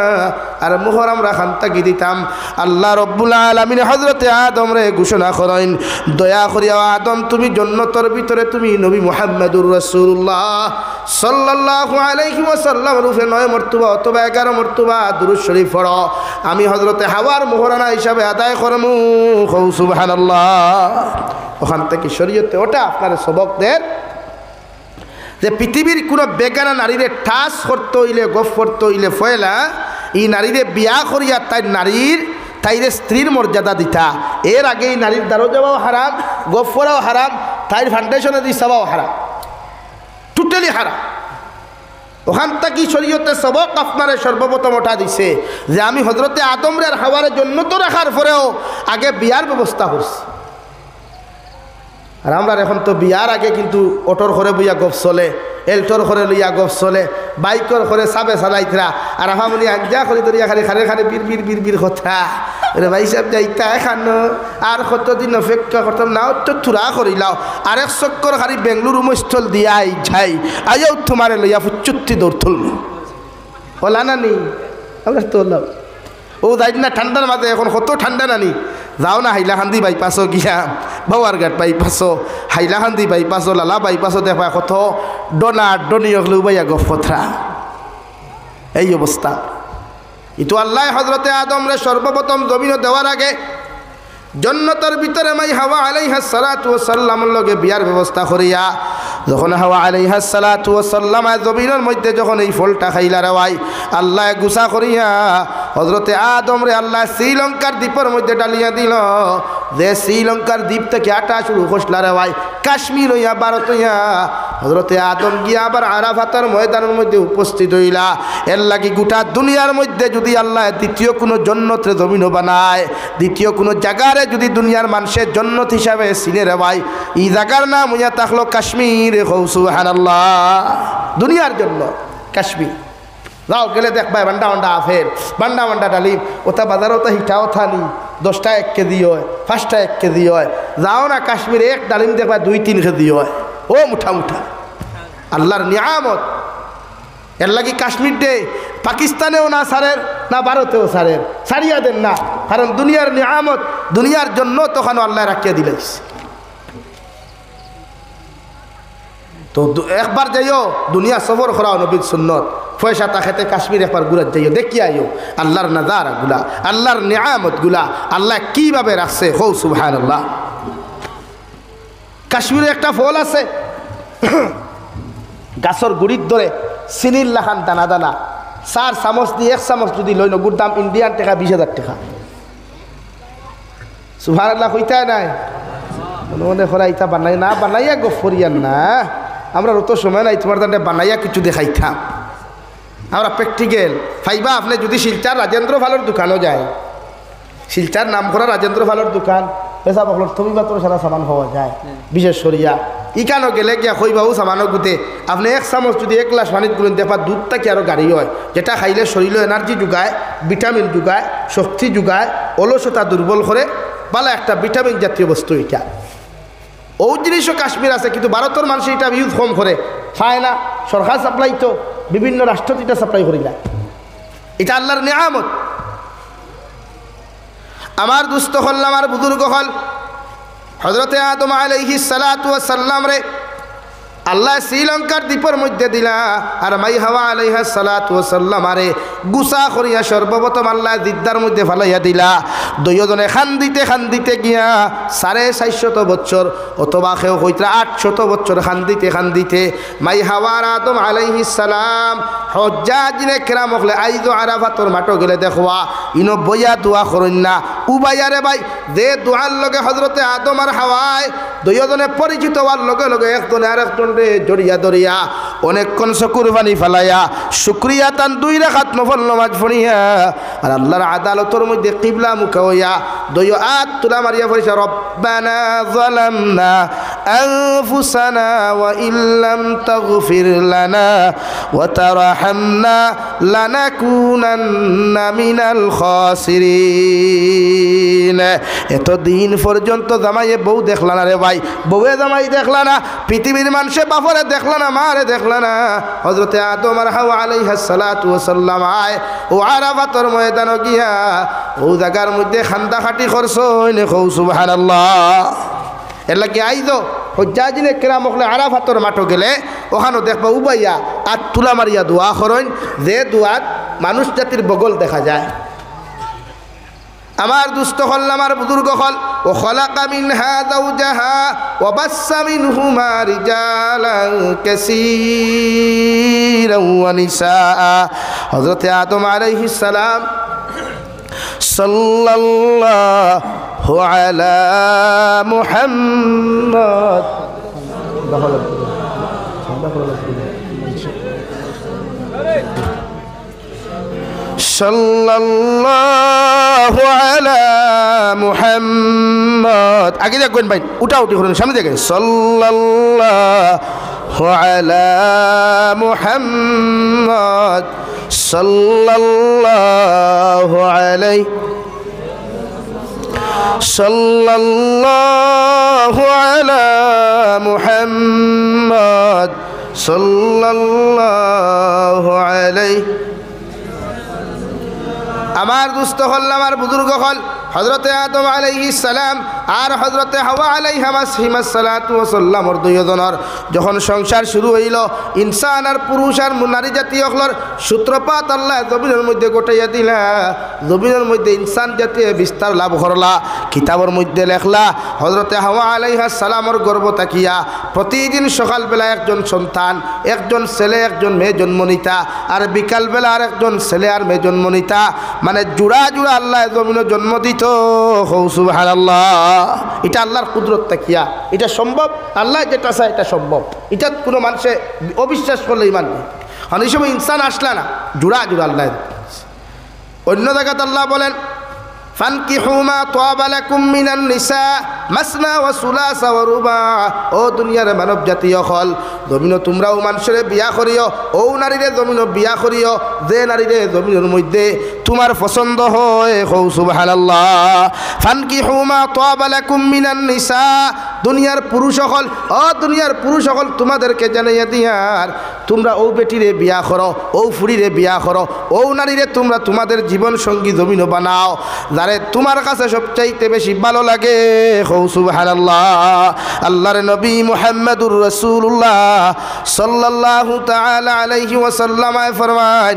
আর মুহর আমরা খান্তাকি দিতাম। আল্লাহ রব্বুল আলামিন হযরতে আদম রে ঘোষণা করেন, দয়া করিয়া আদম তুমি জন্নতর ভিতরে তুমি নবী মুহাম্মদুর রাসূলুল্লাহ সাল্লাল্লাহু আলাইহি ওয়াসাল্লামের উপরে 9 মর্তবা অথবা 11 মর্তবা দুরূদ শরীফ পড়ো, আমি হযরতে হাওয়ার মুহরানা হিসাবে আদায় করমু। সুবহানাল্লাহ। ওখান থেকে শরীয়তে ওটা আপনার সবক দেন যে পৃথিবীর কোনো বেগানা নারীরে ঠাস করতে হইলে, গফ করতে হইলে ফয়লা এই নারীরে বিয়া করিয়া তাইরে স্ত্রীর মর্যাদা দিতা। এর আগে এই নারীর দ্বারও যাওয়াও হারাম, গফ করাও হারাম, তাইর ফাউন্ডেশনে দিয়ে যাওয়াও হারাম, টোটালি হারাম। ওখান থেকে শরীয়তে সবক আপনারে সর্বপ্রথম ওঠা দিছে যে আমি হযরতে আদমরে আর হাওয়ারে জন্নত রাখার পরেও আগে বিয়ার ব্যবস্থা করছি। আর আমরা এখন তো বিয়ার আগে কিন্তু অটোর ঘরে বইয়া গপ চলে, এলটোর ঘরে লইয়া গপ চলে, বাইকর ঘরে চাবে চালাইতরা, আর আমামনি আজ্ঞা করি ধরিয়া খালি খারে খারে বীর কথা রে ভাই সাহেব যাইতা এখানো আর কতদিন অপেক্ষা করতাম না, তো থুরা করিলাও আরেক চক্কর খালি বেঙ্গলুরু মস্থল দিয়া যাই আইও তোমারে লইয়া ফুচুত্তি দৌড় তুলব ওলা না নি আমরা তো ওলাম। ও যাই না ঠান্ডার মাঝে এখন কত ঠান্ডা নানি যাও না হাইলাকান্দি বাইপাসও গিয়া বাওয়ারঘাট বাইপাসও হাইলাকান্দি বাইপাসও লালা বাইপাসও দেখা কত ডনা ডনি হলেও বাইয়া গফথরা এই অবস্থা। ইতো আল্লাহ হজরতে আদমরে সর্বপ্রথম জমিন দেওয়ার আগে জন্নতের ভিতরে মাই হাওয়া আলাইহিস সালাতু ওয়াস সালামের লগে বিয়ার ব্যবস্থা করিয়া যখন হাওয়া আলাইহিস সালাতু ওয়াস সালাম জমিনের মধ্যে যখন এই ফলটা খাইলা রেওয়াই আল্লাহ গুসা করিয়া হজরতে আদমরে আল্লাহ শ্রীলঙ্কার দ্বীপের মধ্যে ডালিয়া দিল। যে শ্রীলঙ্কার দ্বীপ থেকে আটা শুরু খসলা রেওয়াই কাশ্মীর হইয়া ভারত হইয়া হজরতে আদম গিয়া আবার আরাফাতের ময়দানের মধ্যে উপস্থিত হইলা। এর লাগি গোটা দুনিয়ার মধ্যে যদি আল্লাহ দ্বিতীয় কোনো জন্নতের জমিন বানায়, দ্বিতীয় কোনো জায়গারে যদি দুনিয়ার মানুষের জন্নত হিসাবে চিনে রে ভাই, এই জায়গার নাম হইয়া থাকলো কাশ্মীর। সুবহানাল্লাহ, দুনিয়ার জন্য কাশ্মীর। যাও গেলে দেখবাই বান্ডা বান্ডা আফের বান্ডা বান্ডা ডালিম ওটা বাজার ওটা হিটা ওঠা নি 10টা 1 কেজি হয়, 5টা 1 কেজি হয়। যাও না কাশ্মীরে এক ডালিম দেখবা 2-3 কেজি হয়। ও মুঠা মুঠা আল্লাহর নিয়ামত। এর লাগি কাশ্মীর ডে পাকিস্তানেও না সারের না ভারতেও সারের, সারিয়া দেন না, কারণ দুনিয়ার নিয়ামত দুনিয়ার জন্য তখন আল্লাহ রাখিয়া দিলেন। তো একবার যাইও দুনিয়া সফর করাও নবীর সুন্নত, পয়সা তাকাতে কাশ্মীর একবার ঘুরাত যাইও, দেখি আইও আল্লাহর নাজারা গুলা, আল্লাহর নিয়ামত গুলা আল্লাহ কিভাবে রাখছে। হো সুবহানাল্লাহ। কাশ্মীরে একটা ফল আছে গাছর গুড়ির ধরে চিনির লাখান দানা দানা 4 চামচ দিয়ে 1 চামচ যদি লইল গুড় দাম ইন্ডিয়ান টাকা 20,000 টাকা। সুবহানাল্লাহ হইতাই নাই মনে মনে করা ইটা বানাই না বানাইয়া গফরিয়ান না, আমরা অত সময় নাই তোমার দাঁড়ে বানাইয়া কিছু দেখাইতাম। আমরা প্র্যাকটিক্যাল ফাইবা। আপনি যদি শিলচার রাজেন্দ্র ভালোর দোকানও যায়, শিলচার নাম করা রাজেন্দ্র ভালোর দোকান পেশা বকলর তুমি মাত্র সারা সামান পাওয়া যায়। বিশেষ করিয়া ইকানো গেলে গিয়া কইবাবু সামানো গুতে আপনি 1 চামচ যদি 1 গ্লাস পানিত গুলেন দেখবা দুধটা কি আরও গাড়ি হয়, যেটা খাইলে শরীরে এনার্জি যোগায়, ভিটামিন যোগায়, শক্তি যোগায়, অলসতা দুর্বল করে, ভালো একটা ভিটামিন জাতীয় বস্তু। এটা ও জিনিসও কাশ্মীর আছে, কিন্তু ভারতের মানুষ এটা ইউজ কম করে, খায় না। সরকার সাপ্লাই তো বিভিন্ন রাষ্ট্র এটা সাপ্লাই করি না। এটা আল্লাহর নিয়ামত। আমার দুস্থ হল, আমার বুজুর্গ হল হজরতে আদম আলাইহিস সালাতু ওয়াস সালাম রে আল্লাহ শ্রীলঙ্কার দ্বীপের মধ্যে দিলা, আর মাই হাওয়া আলাইহিস সালাতু ওয়াস সালাম আরে গুসা করিয়া সর্বপ্রথম আল্লাহ জিদ্দার মধ্যে ফালাইয়া দিলা। দুইজনে খান্দিতে গিয়া 450 বছর অথবা কেউ কইতরা 800 বছর খান্দিতে মাই হাওয়ার আদম আলাইহিস সালাম হজ্জাজিনে কেরাম হলে আইজো আরাফাতর মাটো গেলে দেখবা ইনো বইয়া দোয়া করেন না উবাইয়ারে ভাই। যে দোয়ার লগে হজরতে আদম আর হাওয়ায় দুইজনে পরিচিত হওয়ার লগে লগে একজনে আর একজনরে জড়িয়া ধরিয়া অনেকক্ষণ চকুর পানি ফেলাইয়া শুক্রিয়া তান 2 রাকাত নফল নামাজ পড়িয়া আর আল্লাহর আদালতের মধ্যে কিবলা মুখে হইয়া 2 হাত তুলা মারিয়া পড়িয়া রব্বানা যালামনা আনফুসানা ওয়া ইল্লাম তাগফির লানা ওয়া তারহামনা লানাকুনান্না মিনাল খাসিরিন। এতদিন পর্যন্ত জামাইয়ে বউ দেখলা না রে ভাই, বউয়ে জামাই দেখলা না, পৃথিবীর মানুষে বাপরে দেখলা না, মারে দেখলা না। হযরতে আদম আর হাওয়া আলাইহিস সালাতু ওয়াস সালাম আয় ও আরাফাতের ময়দানে গিয়া ও জায়গার মধ্যে খান্দাখাটি করছইন। কও সুবহানাল্লাহ। এর লাগি আইজো হজ্জাজিনে কেরাম হলে আরাফাতের মাঠো গেলে ওখানে দেখবা উবাইয়া আর তুলা মারিয়া দোয়া করেন, যে দোয়াত মানুষ জাতির বগল দেখা যায়। আমার দুস্থ হল, আমার বুজুর্গ হল ও খলাকা মিনহা যাওজাহা ওয়া বাসসা মিনহুমা রিজালান কাসীরান ওয়া নিসা। হযরতে আদম আলাইহিস সালাম সাল্লাল্লাহু আলা মুহাম্মদ সাল্লাল্লাহু আলা মুহাম্মদ। আগে দেখবেন ভাই, উঠি করুন, সামনে দেখেন। সাল্লাল্লাহু আলা মুহাম্মদ সাল্লাল্লাহু আলাইহি সাল্লাল্লাহু আলা মুহাম্মদ সাল্লাল্লাহু আলাইহি। আমার দুস্থ হল আমার বুজুর্গ হল হজরতে আদম আলাইহিস সালাম আর হজরতে হাওয়া আলাইহিস সালাতু ওয়াস সালামর দুইজনের যখন সংসার শুরু হইল ইনসান আর পুরুষ আর নারী জাতীয় হলর সূত্রপাত আল্লাহ জমিনের মধ্যে গোটাইয়া দিলা জমিনের মধ্যে ইনসান জাতীয় বিস্তার লাভ করলা কিতাবের মধ্যে লেখলা হজরতে হাওয়া আলাইহিস সালামর গর্ভ তাকিয়া প্রতিদিন সকালবেলা একজন সন্তান একজন ছেলে একজন মেয়ে জন্ম নিতা আর বিকালবেলা আর একজন ছেলে আর মেয়ে জন্ম নিতা মানে জোড়া জোড়া আল্লাহ জমিনে জন্ম দিত সুবহানাল্লাহ এটা আল্লাহর কুদরত তাকিয়া এটা সম্ভব আল্লাহ যেটা চায় এটা সম্ভব এটা কোনো মানুষে অবিশ্বাস করলে ইমান নেই অনেক সময় ইনসান আসলা না জোড়া জোড়া আল্লাহ অন্য জায়গাতে আল্লাহ বলেন ফানকিহু মা তাবা লাকুম মিনান নিসা মাসনা ওয়া সুলাসা ওয়া রুবা ও দুনিয়ার মানব জাতীয় হল জমিন তোমরাও মানুষের বিয়া করিও ও নারীরে জমিন বিয়া করিও যে নারীরে জমিনের মধ্যে তোমার পছন্দ হয় হৌ সুবহানাল্লাহ ফানকিহু মা তাবা লাকুম মিনান নিসা দুনিয়ার পুরুষ হল ও দুনিয়ার পুরুষ হল তোমাদেরকে জানাইয়া দিয়ার তোমরা ও বেটিরে বিয়া করো ও ফুরিরে বিয়া করো ও নারীরে তোমরা তোমাদের জীবন সঙ্গী জমিন বানাও যারে তোমার কাছে সবচাইতে বেশি ভালো লাগে হৌ সুবহানাল্লাহ আল্লাহর নবী মুহাম্মদুর রাসূলুল্লাহ সাল্লাল্লাহু তাআলা আলাইহি ওয়াসাল্লাম ফরমান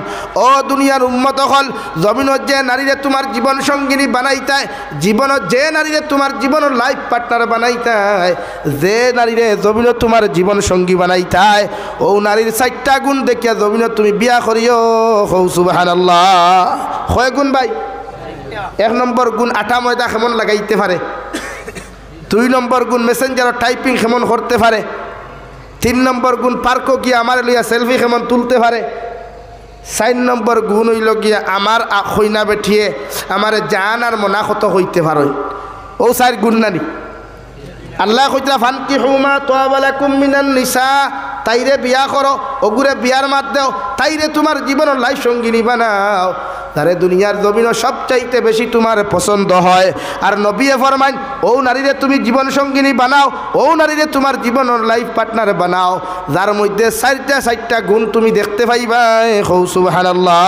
ও দুনিয়ার উম্মত হল জমিনত যে নারীরে তোমার জীবন সঙ্গিনী বানাইতায় জীবনত যে নারীরে তোমার জীবনের লাইফ পার্টনার বানাইতায় যে নারীরে জমিনত তোমার জীবন সঙ্গী বানাইতায় ও নারীর 4টা গুণ দেখিয়া জমিনত তুমি বিয়া করিও হৌ সুবহানাল্লাহ কয় গুণ ভাই 1 নম্বর গুণ আটা ময়দা কেমন লাগাইতে পারে 2 নম্বর গুণ মেসেঞ্জার টাইপিং কেমন করতে পারে 3 নম্বর গুণ পার্কও গিয়া আমার লইয়া সেলফি কেমন তুলতে পারে 4 নম্বর গুণ হইল গিয়া আমার হইনা বেঠিয়ে আমার জান আর মনা কত হইতে পারে ও 4 গুণ নানি আল্লাহ কইতরা ফানকিহু মা তাবা লাকুম মিনান নিসা তাইরে বিয়া করো ওগুরে বিয়ার মাত দাও তাইরে তোমার জীবনের লাইফ সঙ্গিনী বানাও তারে দুনিয়ার জমিন সবচাইতে বেশি তোমার পছন্দ হয় আর নবী ফরমাইন ও নারীরে তুমি জীবন সঙ্গিনী বানাও ও নারীরে তোমার জীবনের লাইফ পার্টনার বানাও যার মধ্যে 4টা গুণ তুমি দেখতে পাইবা হৌ সুবহানাল্লাহ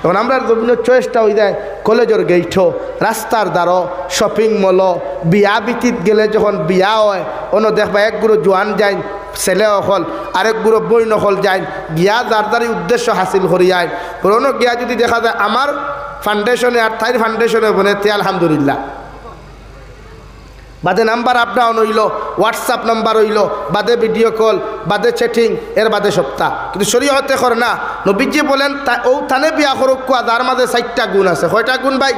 এখন আমরা জমিনের চয়েসটা হয়ে যায় কলেজের গেইঠ রাস্তার দ্বারো শপিং মল বিয়া বিতিত গেলে যখন বিয়া হয় অন্য দেখবা এক গুরু জোয়ান যায় ছেলে অকল আরেক গুরু বই নকল যায় গিয়া যার দ্বারা উদ্দেশ্য হাসিল করিয়ায় পুরনো গিয়া যদি দেখা যায় আমার ফাউন্ডেশনে আর তাইর ফাউন্ডেশনে বনে তে আলহামদুলিল্লাহ বাদে নাম্বার আপ ডাউন হইল হোয়াটসঅ্যাপ নাম্বার হইল বাদে ভিডিও কল বাদে চ্যাটিং এর বাদে সপ্তাহ কিন্তু শরীয়তে করে না নবীজি বলেন ও থানে বিয়া করুক কোয়া যার মাঝে 4টা গুণ আছে কয়টা গুণ ভাই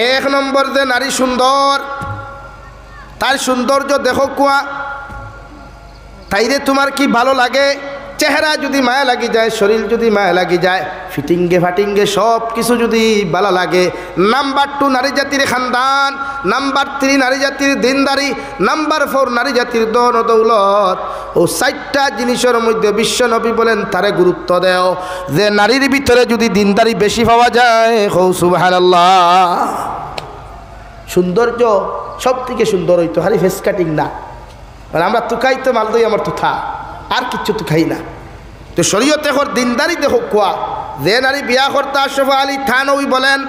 1 নম্বর যে নারী সুন্দর তার সৌন্দর্য দেখো কোয়া তাইরে তোমার কি ভালো লাগে চেহারা যদি মায়া লাগি যায় শরীর যদি মায়া লাগি যায় ফিটিংগে ফাটিংগে সব কিছু যদি ভালো লাগে নাম্বার 2 নারী জাতির খানদান নাম্বার 3 নারী জাতির দিনদারি নাম্বার 4 নারী জাতির ধন দৌলত ও 4টা জিনিসের মধ্যে বিশ্ব নবী বলেন তারে গুরুত্ব দেও যে নারীর ভিতরে যদি দিনদারি বেশি পাওয়া যায় হৌ সুবহানাল্লাহ সৌন্দর্য সব থেকে সুন্দর হইতো খালি ফেস কাটিং না আমরা তুকাই তো মাল দই আমার তুথা আর কিচ্ছু তুকাই না তো শরীয়তে এখন দিনদারি দেখো কোয়া যে নারী বিয়া করতে আশরাফ আলী থানবী বলেন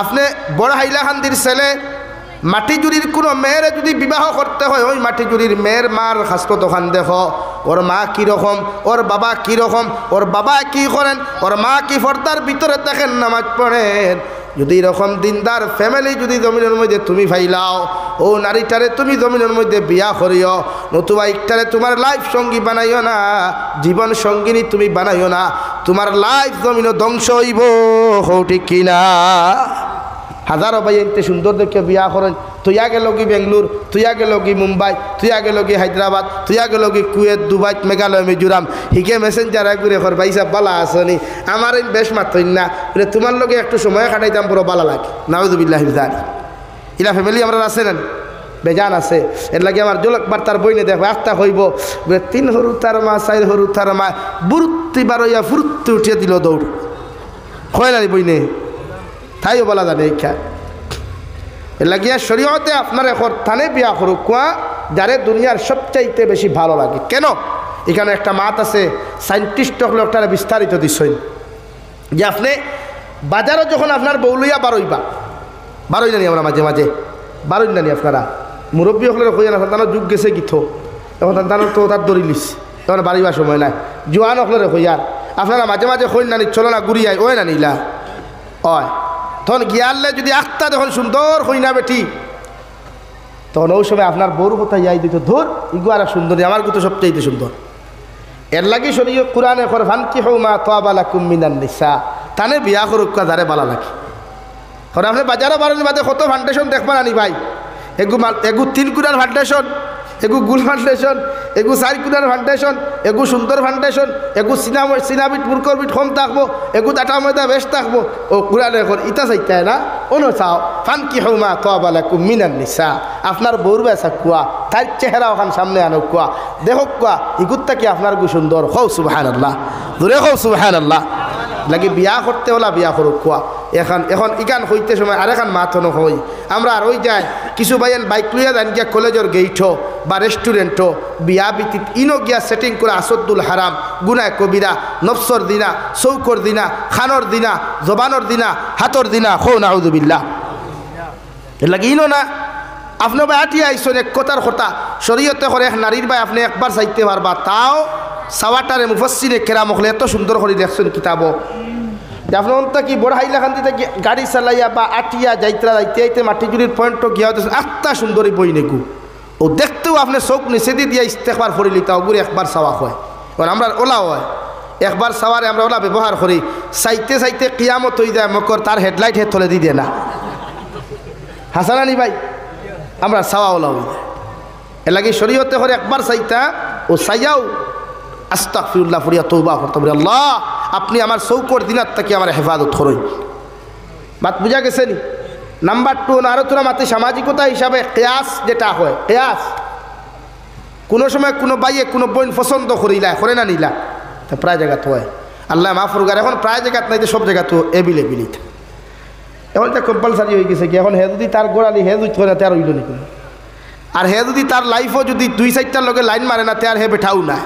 আপনি বড় হাইলাকান্দির ছেলে মাটিজুরির কোনো মেয়েরে যদি বিবাহ করতে হয় ওই মাটিজুরির মেয়ের মার হাসপাত ওখান দেখো ওর মা কীরকম ওর বাবা কীরকম ওর বাবা কী করেন ওর মা কি পর্দার ভিতরে দেখেন নামাজ পড়েন যদি এরকম দিনদার ফ্যামিলি যদি জমিনের মধ্যে তুমি ফাইলাও ও নারীটারে তুমি জমিনের মধ্যে বিয়া করিও নতুবা একটারে তোমার লাইফ সঙ্গী বানাইও না জীবন সঙ্গিনী তুমি বানাইও না তোমার লাইফ জমিন ধ্বংস হইব হো ঠিক কিনা হাজারো ভাই এনতে সুন্দর দেখে বিয়া করেন তুই আগে লগি বেঙ্গলোর তুই আগে লগি মুম্বাই তুই আগে লগি হায়দ্রাবাদ তুই আগে লগি কুয়েত দুবাই মেঘালয় মিজোরাম হিকে মেসেঞ্জার ঘুরে ঘর ভাই সাহেব বালা আসনি আমার এই বেশ মাত্রই না বলে তোমার লগে একটু সময় কাটাইতাম পুরো বালা লাগে নাউজুবিল্লাহ জানি ইলা ফ্যামিলি আমরা আছে না বেজান আছে এর লাগে আমার জলক বার্তার বইনে দেখো একটা হইব বলে 3 হরু তার মা 4 হরু তার মা বুরুত্তি বারইয়া ফুরুত্তি উঠিয়ে দিল দৌড় হয় না বইনে তাইও বলা জানে এইখা এর লাগিয়া শরীয়তে আপনার এখন থানে বিয়া করুক কোয়া যারে দুনিয়ার সবচাইতে বেশি ভালো লাগে কেন এখানে একটা মাত আছে সাইন্টিস্ট লোকটারে বিস্তারিত দিচ্ছেন যে আপনি বাজারও যখন আপনার বউ লইয়া বারইবা, বারই নানি আমরা মাঝে মাঝে বারই নানি আপনারা মুরব্বী হলে কইয়া না সন্তানের যুগ গেছে গীত, এখন সন্তানের তো তার দড়ি লিস, এখন বাড়িবার সময় নাই। জোয়ান হলে কইয়ার আপনারা মাঝে মাঝে কই নানি চলো না ঘুরি আয়, ওই নানিলা হয় তখন গিয়ারলে যদি আখটা যখন সুন্দর হই না বেটি, তখন ওই সময় আপনার বউর কথা ইয়াই দিত ধর ইগু আর সুন্দরী, আমার গুতো সবচেয়ে সুন্দর। এর লাগে শরীয় কোরআনে কর ফানকি হৌ মা তাবালাকুম মিনান নিসা, তানে বিয়া করুক যারে বালা লাগে। কারণ আপনি বাজারও বাড়ানি বাদে কত ফাউন্ডেশন দেখবেন আনি ভাই, এগু 3 কুড়ার ফাউন্ডেশন, এগু গুল ফাউন্ডেশন, এগু 4 কুড়ার ফাউন্ডেশন, এগু সুন্দর ফাউন্ডেশন, এগু সিনাবিট মুরকরবিট কম থাকবো, এগু ডাটা ময়দা বেশ থাকবো। ও কুরআনে এখন ইটা চাইতায় না অন্য চাও ফানকি হৌ মা তাবালাকুম মিনান নিসা, আপনার বউর বেসা কুয়া তার চেহারা ওখান সামনে আনো কুয়া দেখো কুয়া ইগুত্তা কি আপনার গু সুন্দর, হৌ সুবহানাল্লাহ, দূরে হৌ সুবহানাল্লাহ। লাগে বিয়া করতে হলা বিয়া করুক কুয়া। এখন ইকান হইতে সময় আরেখান মাথনো হই আমরা আর ওই যায় কিছু ভাইয়ের বাইক লইয়া যান গিয়া কলেজের গেইঠো বা রেস্টুরেন্টও বিয়া বিতিত ইনো গিয়া সেটিং করে আসদ্দুল হারাম গুনায় কবিরা নফসর দিনা চৌকর দিনা খানর দিনা জবানর দিনা হাতর দিনা হো নাউযুবিল্লাহ। এর লাগে ইনো না আপনি ভাই আটিয়া আইসন এক কথার কথা শরীয়তে করে এক নারীর ভাই আপনি একবার চাইতে পারবা, তাও সাওয়াটারে মুফাসসিরে কেরাম হলে এত সুন্দর করে দেখছেন কিতাব যে আপনার অন্ত কি বড় হাইলাখান দিতে গাড়ি চালাইয়া বা আটিয়া যাইতরা যাইতে যাইতে মাটিজুরির পয়েন্ট গিয়া আত্মা সুন্দরী বই নেগু ও দেখতেও আপনি চোখ নিচে দিয়ে ইস্তেকবার করে লিতা ওগুলি একবার চাওয়া হয়। কারণ আমরা ওলা হয় একবার চাওয়ারে আমরা ওলা ব্যবহার করি, চাইতে চাইতে কিয়ামত হয়ে যায় মকর তার হেডলাইট হেড থলে দিয়ে না হাসানানি ভাই, আমরা চাওয়া ওলা হয়ে যায়। এর লাগে শরীয়তে করে একবার চাইতা ও চাইয়াও আস্তাগফিরুল্লাহ ফরিয়া তওবা করতে বলি আল্লাহ আপনি আমার চৌকর দিনার থেকে আমার হেফাজত করুন। বাত বুঝা গেছে নি? নাম্বার 2 আরো তোরা মাতে সামাজিকতা হিসাবে কেয়াস যেটা হয়, কেয়াস কোনো সময় কোনো বাইয়ে কোনো বোন পছন্দ করিলা করে না নিলা তা প্রায় জায়গাতে হয়, আল্লাহ মাফ করুক। এখন প্রায় জায়গাত নাই সব জায়গাতে এবিলেবিলিত, এখন এটা কম্পালসারি হয়ে গেছে কি এখন হে যদি তার গোড়ালি হে যদি না তার হইল নি কোনো, আর হে যদি তার লাইফও যদি 2-4টার লগে লাইন মারে না তার হে বেঠাও না।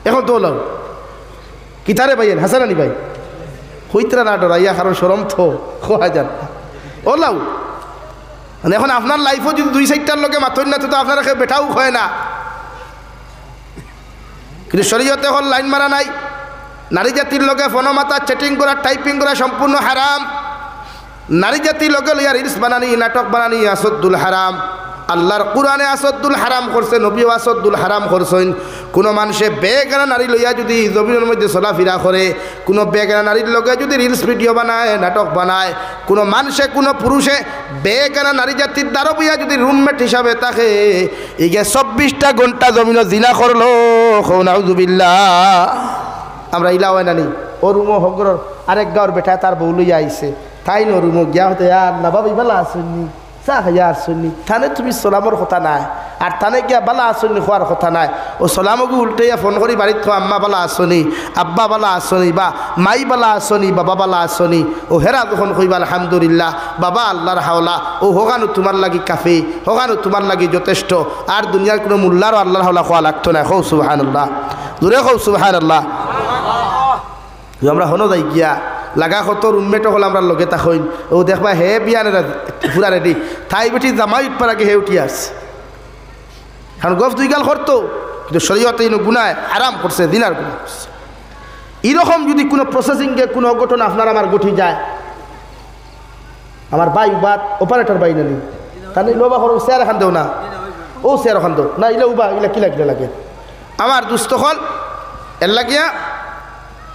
এখন তো লাও কিতারে ভাইয়েন হাসানানি ভাই হইতরা না ডরাইয়া কারণ সরম তো খোয়া যান ও লাও মানে এখন আপনার লাইফও যদি 2-4টার লগে মাথন না তো আপনার বেঠাও হয় না। কিন্তু শরীয়তে হল লাইন মারা নাই, নারী জাতির লগে ফোনমাতা চ্যাটিং করা টাইপিং করা সম্পূর্ণ হারাম, নারী জাতির লগে লইয়া রিলস বানানি নাটক বানানি আসদ্দুল হারাম। আল্লাহর কোরআনে আসদ্দুল হারাম করছে, নবীও আসদ্দুল হারাম করছেন। কোনো মানুষে বেগানা নারী লইয়া যদি জমিনের মধ্যে চলাফেরা করে, কোনো বেগানা নারীর লগে যদি রিলস ভিডিও বানায় নাটক বানায়, কোনো মানুষে কোনো পুরুষে বেগানা নারী জাতির দ্বারা বইয়া যদি রুমমেট হিসাবে থাকে, ইগে 24টা ঘন্টা জমিনে জিনা করলো নাউযুবিল্লাহ। আমরা ইলা হয় নানি ও রুমো হগর আরেক গাঁর বেটা তার বউ লইয়া আইছে, তাই নো রুমো গিয়া হতে আর না বাবা ইবালা আসেননি চা খাইয়া আসনি, থানে তুমি সালামর কথা নাই আর থানে গিয়া বালা আসনি খোয়ার কথা নাই। ও সালামকে উল্টাইয়া ফোন করি বাড়িত খোয়া আম্মা বালা আসনি, আব্বা বালা আসনি, বা মাই বালা আসনি, বাবা বালা আসনি। ও হেরা যখন কইবা আলহামদুলিল্লাহ বাবা আল্লাহর হাওলা, ও হোগানো তোমার লাগি কাফি, হোগানো তোমার লাগি যথেষ্ট, আর দুনিয়ার কোনো মূল্যারও আল্লাহর হাওলা খোয়া লাগতো না। হৌ সুবহানাল্লাহ, দূরে হৌ সুবহানাল্লাহ। আমরা হনো যাই গিয়া লাগা কত রুমমেট হল আমরা লগে তাকইন ও দেখবা হে বিয়ানের পুরা রেডি তাই বেটি জামাই উঠবার আগে হে উঠি আসছে, কারণ গফ 2 গাল করতো কিন্তু শরীয়তে গুনায় আরাম করছে, দিনার গুনাহ করছে। এরকম যদি কোনো প্রসেসিংয়ে কোনো অঘটন আপনার আমার গঠি যায়, আমার বাই বাদ অপারেটর বাই নানি তাহলে লোবা করো চেয়ার এখান দেও না, ও চেয়ার এখান দেও না, ইলে উবা ইলা কি লাগলে লাগে আমার দুস্থ হল এর লাগিয়া।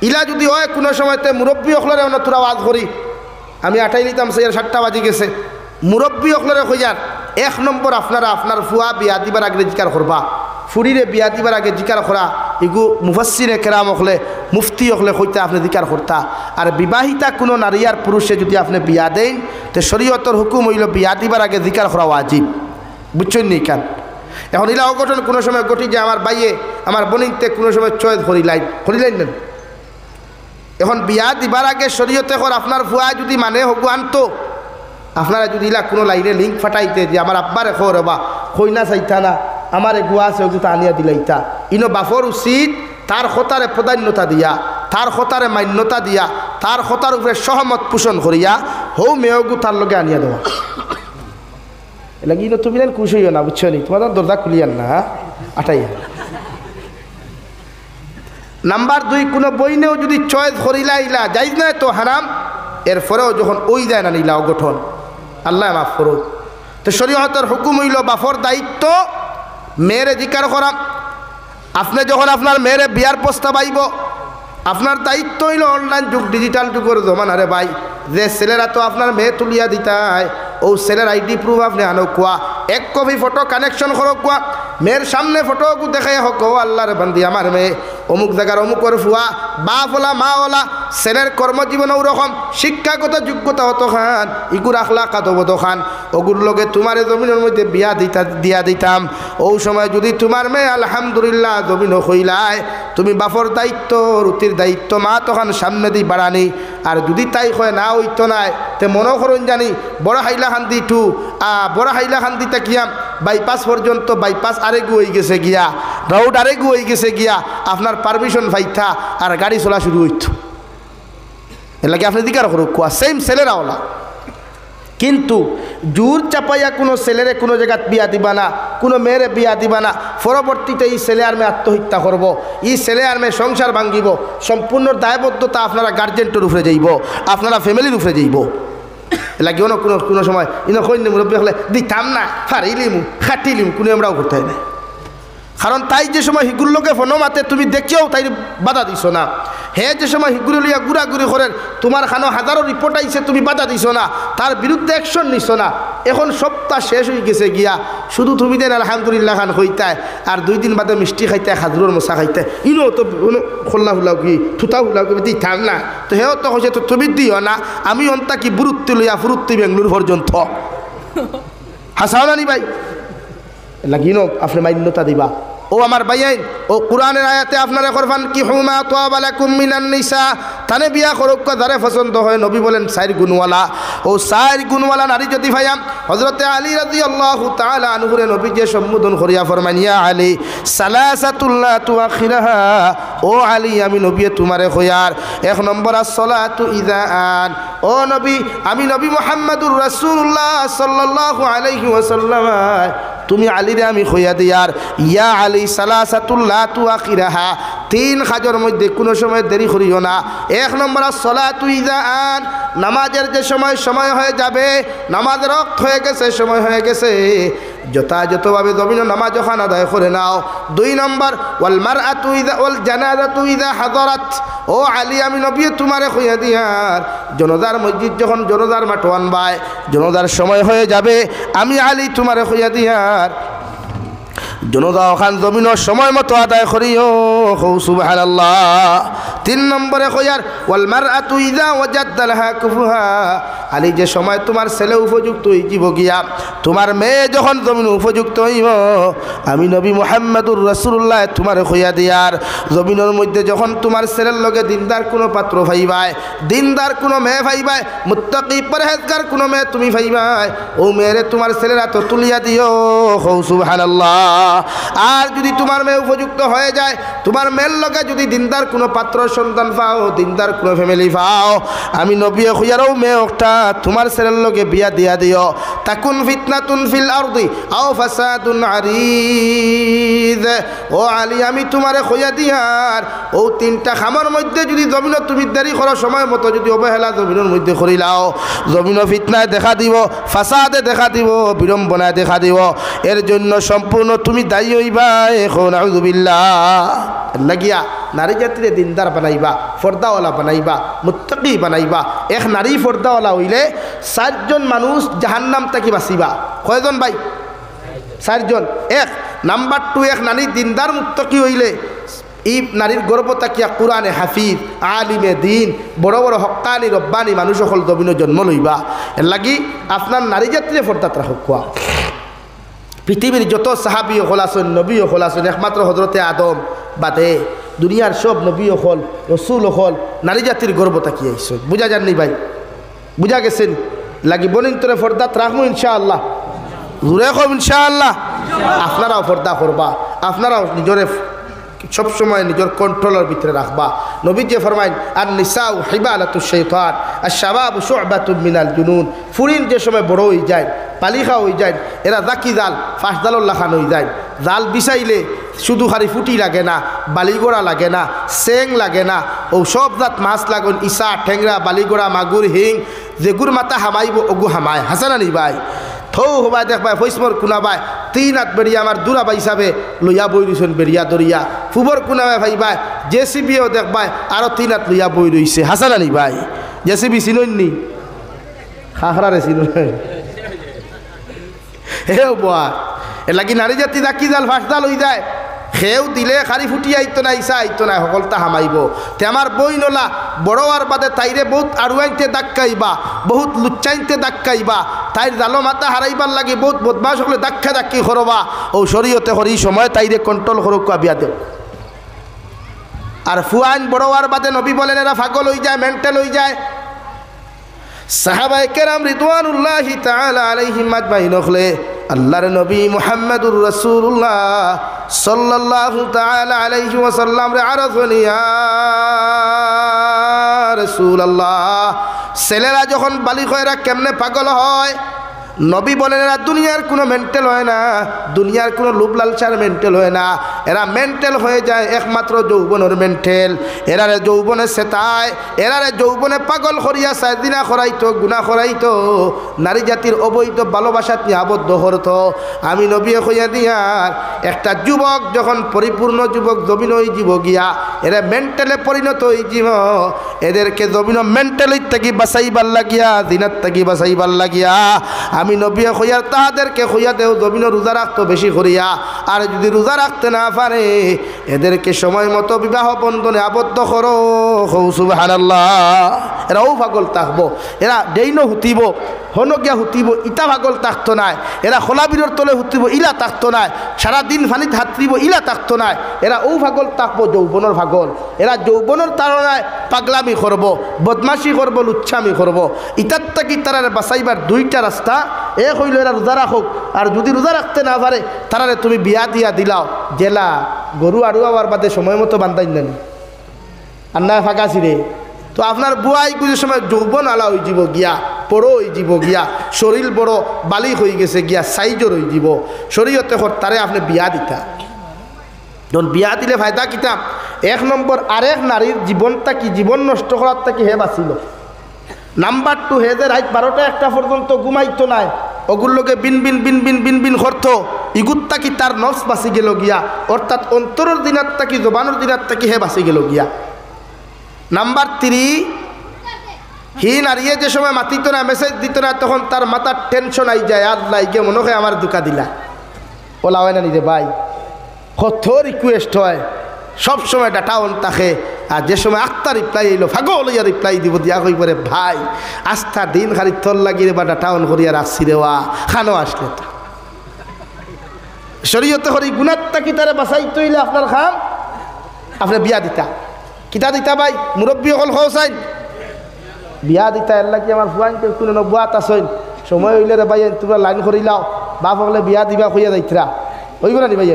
ইলা যদি হয় কোনো সময়তে মুরব্বী অখলরে তোরা আওয়াজ করি, আমি আটাই নিতাম সে 7টা বাজি গেছে, মুরব্বী অখলরে কইয়ার 1 নম্বর আপনারা আপনার ফুয়া বিয়া দিবার আগে জিকার করবা, ফুরিরে বিয়া দিবার আগে জিকার করা এগু মুফাসসিরে কেরাম হলে মুফতি হলে কইতে আপনি জিকার করতা। আর বিবাহিতা কোনো নারী আর পুরুষে যদি আপনি বিয়া দেন তো শরীয়তর হুকুম হইল বিয়া দিবার আগে জিকার করা ওয়াজিব, বুঝছেন নি কান। এখন ইলা অঘটন কোনো সময় ঘটি যে আমার বাইয়ে আমার বোনিতে কোনো সময় চয়েস করিলাইন নেন। এখন বিয়া দিবার আগে শরীয়তে কর আপনার ফুয়া যদি মানে হগু আনতো, আপনারা যদি ইলা কোনো লাইনে লিঙ্ক ফাটাইতে যে আমার আব্বারে খবর বা কইনা চাইতা না আমার এগুয়া আছে ওগুলো আনিয়া দিলাইতা, ইনো বাফর উচিত তার খতারে প্রাধান্যতা দিয়া, তার খতারে মান্যতা দিয়া, তার কথার উপরে সহমত পোষণ করিয়া হৌ মেয়গু তার লগে আনিয়া দেওয়া। এলাকি তুমি খুশ হইও না, বুঝছো নি, তোমাদের দরজা খুলিয়ান না, আটাইয়া। নাম্বার 2, কোনো বইনেও যদি চয়েস করিলা ইলা যাইজ না তো হারাম, এরপরেও যখন ওই যায় না নিলা গঠন আল্লাহ মাফ করুক। তো শরীয়তের হুকুম হইল বাপর দায়িত্ব মেয়েরে জিকার করা। আপনি যখন আপনার মেয়েরে বিয়ার প্রস্তাব আইব, আপনার দায়িত্ব হইল অনলাইন যুগ, ডিজিটাল যুগের জমানা রে ভাই, যে ছেলেরা তো আপনার মেয়ে তুলিয়া দিতায় ও ছেলের আইডি প্রুফ আপনি আনো কুয়া, 1 কপি ফটো কানেকশন করো কুয়া, মেয়ের সামনে ফটো দেখাই হোক ও আল্লাহর বান্দি আমার মেয়ে অমুক জায়গার অমুকর ফুয়া, বাপ ওলা মা ওলা, ছেলের কর্মজীবন ওরকম, শিক্ষাগত যোগ্যতা হতো খান, ইগুর আখলা কাতবত খান, ওগুর লগে তোমার জমিনের মধ্যে বিয়া দিয়া দিতাম। ও সময় যদি তোমার মেয়ে আলহামদুলিল্লাহ জমিন হইলায়, তুমি বাপর দায়িত্ব রুতির দায়িত্ব মা তখন সামনে দিয়ে বাড়ানি। আর যদি তাই হয় না হইতো নাই, তে মনে করুন জানি বড় হাইলাকান্দি টু বড় হাইলাকান্দিতে গিয়া বাইপাস পর্যন্ত, বাইপাস আরেগু হয়ে গেছে গিয়া, রোড আরেগু হয়ে গেছে গিয়া, আপনার পারমিশন পাইতা আর গাড়ি চলা শুরু হইত। এলাকি আপনি দিকার করুক কুয়া, সেম ছেলেরা ওলা। কিন্তু জোর চাপাইয়া কোনো ছেলেরে কোনো জায়গাত বিয়া দিবা না, কোনো মেয়েরে বিয়া দিবা না, পরবর্তীতে এই ছেলে আর মেয়ে আত্মহত্যা করব, এই ছেলে আর মেয়ে সংসার ভাঙ্গিব, সম্পূর্ণ দায়বদ্ধতা আপনারা গার্জেন্টের উপরে যাইব, আপনারা ফ্যামিলির উপরে যাইব। লাগিও না কোনো সময় ইনো কইনে মুরব্বী হলে দিতাম না, ফারিলিমু খাটিলিম, কোনো আমরাও করতে নাই। কারণ তাই যে সময় হিগুলোকে ফোনো মাতে তুমি দেখিও তাই বাধা দিছ না, হে যে সময় হিগুলো লিয়া ঘুরাঘুরি করেন, তোমার খানো হাজারো রিপোর্ট আইছে, তুমি বাধা দিছ না, তার বিরুদ্ধে অ্যাকশন নিছ না। এখন সপ্তাহ শেষ হয়ে গেছে গিয়া, শুধু তুমি দেন আলহামদুলিল্লাহ খান হইতায়, আর 2 দিন বাদে মিষ্টি খাইতে, খাজুরের মশা খাইতে, ইনো তো খোল্লা ফুলাও কি থুতা ফুলাও কি দিতাম না। তো হেও তো হয়েছে তো তুমি দিও না, আমি অন্তা কি বুরুত্তি লইয়া ফুরুত্তি বেঙ্গলুর পর্যন্ত হাসাও নানি ভাই লাগিনো আপনি মান্যতা দিবা। ও আমার ভাইয়াই, ও কোরআনের আয়াতে আপনারা করবেন কি হুমা তাওবা লাকুম মিনান নিসা, তানে বিয়া করুক যারে পছন্দ হয়। নবী বলেন 4 গুণওয়ালা, ও 4 গুণওয়ালা নারী যদি ভাইয়া হযরতে আলী রাদিয়াল্লাহু তাআলা আনহুরে নবী যে সম্বোধন করিয়া ফরমান, ইয়া আলী সালাসাতুল্লা তুআখিরাহা, ও আলী আমি নবী তোমারে কইয়ার 1 নম্বর as-সালাতু ইযা আন, ও নবী আমি নবী মুহাম্মদুর রাসূলুল্লাহ সাল্লাল্লাহু আলাইহি ওয়াসাল্লাম তুমি আলীরে আমি কইয়া দিয়ার, ইয়া আলী সালাসাতুল্লা তুআখিরাহা, 3 কাজের মধ্যে কোনো সময় দেরি করিও না। 1 নম্বর as-সালাতু ইযা আন, নামাজের যে সময় হয়ে যাবে, নামাজের ওয়াক্ত হয়ে গেছে, সময় হয়ে গেছে, যথাযথভাবে জমিন নামাজ যখন আদায় করে নাও। 2 নম্বর ওয়াল মারআতু ইযা ওয়াল জানাজাতু ইযা হাদারাত, ও আলী আমি নবী তোমারে কইয়া দিয়ার, জনজার মসজিদ যখন জনজার মাঠ আনবায়, জনজার সময় হয়ে যাবে, আমি আলী তোমারে কইয়া দিয়ার জনতা ওখান জমিনের সময় মতো আদায় করিও, সুবহানাল্লাহ। 3 নম্বরে কইয়ার ওয়াল মারআতু ইযা ওয়াজাদা লাহা কুফুহা, আলী যে সময় তোমার ছেলে উপযুক্ত হইব গিয়া, তোমার মেয়ে যখন জমিন উপযুক্ত হইব, আমি নবী মুহাম্মদুর রাসূলুল্লাহ তোমারে কইয়া দিয়ার জমিনের মধ্যে যখন তোমার ছেলের লগে দিনদার কোনো পাত্র পাইবাই, দিনদার কোনো মেয়ে পাইবাই, মুত্তাকি পরহেজগার কোনো মেয়ে তুমি পাইবাই, ও মেয়েরে তোমার ছেলেরা তো তুলিয়া দিও, সুবহানাল্লাহ। আর যদি তোমার মেয়ে উপযুক্ত হয়ে যায়, তোমার মেয়ের লগে যদি দিনদার কোনো পাত্র সন্তান পাও, দিনদার কোনো ফ্যামিলি পাও, আমি নবী খুইয়ারও মেয়ে একটা তোমার ছেলের লগে বিয়া দিয়া দিও, তাকুন ফিতনাতুন ফিল আরদি আও ফাসাদুন আরিদ, ও আলী আমি তোমারে খুইয়া দিয়ার ও 3টা খামার মধ্যে যদি জমিন তুমি দেরি করো, সময় মতো যদি অবহেলা জমিনের মধ্যে করিলাও, জমিন ফিতনায় দেখা দিব, ফাসাদে দেখা দিব, বিড়ম্বনায় দেখা দিব, এর জন্য সম্পূর্ণ তুমি দায়ী হইবা। এখন আউযুবিল্লাহ লাগিয়া নারী জাতিরে দিনদার বানাইবা, ফর্দাওয়ালা বানাইবা, মুত্তাকি বানাইবা। এক নারী ফর্দাওয়ালা হইলে 4 জন মানুষ জাহান্নাম থেকে বাঁচিবা। কয়জন ভাই? 4 জন। 1 নাম্বার 2 এক নারী দিনদার মুত্তাকি হইলে এই নারীর গর্ব তাকিয়া কোরআনে হাফিজ, আলিমে দিন, বড় বড় হক্কানি রব্বানি মানুষ সকল জমিন জন্ম লইবা। এর লাগি আপনার নারী জাতিরে ফর্দাত রাখুক। পৃথিবীর যত সাহাবী হল আসেন, নবী হল আসেন, একমাত্র হজরতে আদম বাদে দুনিয়ার সব নবী হল, রসুল হল নারী জাতির গর্ব তাকিয়ে আইসেন। বুঝা যাননি ভাই? বুঝা গেছেন? লাগি বনিন তোরে ফর্দাত রাখবো ইনশাআল্লাহ, জুড়ে কম ইনশাআল্লাহ। আপনারাও ফর্দা করবা, আপনারাও নিজরে সব সময় নিজের কন্ট্রোলের ভিতরে রাখবা। নবী যে ফরমাইন আর নিসাউ হিবালাতুশ শাইতান আর শাবাবু শু'বাতুম মিনাল জুনুন। ফুরিন যে সময় বড় হয়ে যায়, পালিখা হয়ে যায়, এরা জাকি জাল ফাঁস জালুল্লাহ খান হয়ে যায়। জাল বিছাইলে শুধু খালি ফুটি লাগে না, বালিগোড়া লাগে না, সেং লাগে না, ও সব জাত মাছ লাগুন, ইসা ঠেংরা বালিগোড়া মাগুর হিং যেগুর মাথা হামাইব ওগু হামায়। হাসানা নি ভাই থৌ হবাই দেখবাই ফৈসমর কুনাবাই 3 হাত বেরিয়া আমার দুরাবা হিসাবে লইয়া বই রইছেন বেরিয়া দরিয়া। ফুবর কুনাবাই ভাইবাই জেসিবিও দেখবাই আরো 3 হাত লইয়া বই রইছে। হাসানা নি ভাই জেসিবি চিননি খাখরারে চিনুন হে বুয়া এ লাগি নারী জাতি দাকি জাল ফাঁস জাল হয়ে যায়। খেউ দিলে খালি ফুটি আইতো না, ইসা আইতো না, সকলটা হামাইব। তে আমার বই নলা বড় আর বাদে তাইরে বহুত আড়ুয়াইতে দাক্কাইবা, বহুত লুচ্চাইতে দাক্কাইবা, তাইর জালো মাথা হারাইবার লাগে বহুত বদমাস সকলে দাক্কা দাক্কি করবা। ও শরীয়তে হরি সময় তাইরে কন্ট্রোল করুক বিয়া দেব। আর ফুয়াইন বড় আর বাদে নবী বলেন এরা পাগল হয়ে যায়, মেন্টাল হয়ে যায়। সাহাবায়ে কেরাম রিদওয়ানুল্লাহি তাআলা আলাইহিম আজমাইন হলে আল্লাহর নবী মুহাম্মদুর রাসূলুল্লাহ সাল্লাল্লাহু তাআলা আলাইহি ওয়াসাল্লাম রে আরাফনি ইয়া রাসূলুল্লাহ। ছেলেরা যখন বালিগ হয় এরা কেমনে পাগল হয়? নবী বলেন এরা দুনিয়ার কোনো মেন্টাল হয় না, দুনিয়ার কোনো লোভ লালসার মেন্টাল হয় না, এরা মেন্টাল হয়ে যায় একমাত্র যৌবনের মেন্টাল। এরারে যৌবনে সেতায়, এরারে যৌবনে পাগল করিয়া সাইদিনা করাইতো, গুনাহ করাইতো, নারী জাতির অবৈধ ভালোবাসাত নিয়ে আবদ্ধ করতো। আমি নবী কইয়া দিয়ার একটা যুবক যখন পরিপূর্ণ যুবক জমিন হয়ে যাব গিয়া এরা মেন্টালে পরিণত হয়ে যাব, এদেরকে জমিন মেন্টালি থাকি বাঁচাইবার লাগিয়া, দিনাত থাকি বাঁচাইবার লাগিয়া আমি নবী কইয়ার তাহাদেরকে কইয়া দেও জমিন রোজা রাখতো বেশি করিয়া। আর যদি রোজা রাখতে না পারে এদেরকে সময় মতো বিবাহ বন্ধনে আবদ্ধ করো। সুবহানাল্লাহ। এরাও পাগল থাকবো, এরা ডেইনো হুতিব, হনগিয়া হুতিব, ইটা পাগল থাকতো নাই। এরা খোলাবিরর তলে হুতিব, ইলা থাকতো নাই। সারাদিন ফানিত হাতরিব, ইলা থাকতো নাই। এরা ও পাগল থাকবো যৌবনের পাগল। এরা যৌবনের তাড়নায় পাগলামি করব, বদমাশি করব, লুচ্ছামি করব। ইটার থাকি তারারে বাঁচাইবার 2টা রাস্তা। এক হইল এরা রোজা রাখুক, আর যদি রোজা রাখতে না পারে তারারে তুমি বিয়া দিয়া দিলাও, জেলা গরু আড়ু আবার বাদে সময় মতো বান্ধাই নেন আর না ফাঁকা ছিঁড়ে। তো আপনার বুয়াই কিছু সময় যৌবন আলা হয়ে যাব গিয়া, বড় হয়ে যাব গিয়া, শরীর বড় বালিক হয়ে গেছে গিয়া, সাইজর হয়ে যাব। শরীয়তে তারে আপনি বিয়া দিতা। যখন বিয়া দিলে ফায়দা কিতাম 1 নম্বর আরেক নারীর জীবনটা কি জীবন নষ্ট করার থেকে হে বাঁচিল। নাম্বার 2 হে যে রাত 12টা 1টা পর্যন্ত ঘুমাইতো নাই, ওগুলোকে বিন বিন বিন বিন বিন বিন করতো, ইগুত্তা কি তার নফস বাঁচি গেল গিয়া, অর্থাৎ অন্তরের দিনার তাকি জবানের দিনার তাকি হে বাঁচি গেল গিয়া। নাম্বার 3 হি নারিয়ে যে সময় মাতিত না, মেসেজ দিত না, তখন তার মাথার টেনশন আই যায়, আল্লাহ কে মনে হয় আমার দুকা দিলা। ওলা হয় না নিজে ভাই, কত রিকোয়েস্ট হয়, সব সময় ডাটা অন থাকে। আর যে সময় আক্তা রিপ্লাই এলো ফাগল ইয়া রিপ্লাই দিব দিয়া কই পরে ভাই আস্থা দিন খালি তোর লাগিয়ে বা ডাটা অন করিয়া রাখছি রেওয়া খানো আসলে তো শরীয়তে করি গুণাত্তা কি তারা বাঁচাই তৈলে আপনার খাম আপনি বিয়া দিতা কিতা দিতা ভাই মুরব্বী অকল খাওয়াই বিয়া দিতা এর কি আমার ফুয়াইনকে কোনো নব্বাত আসইন সময় হইলে রে ভাই তোমরা লাইন করিলাও বাপ হলে বিয়া দিবা কইয়া যাইতরা হইব না নি ভাই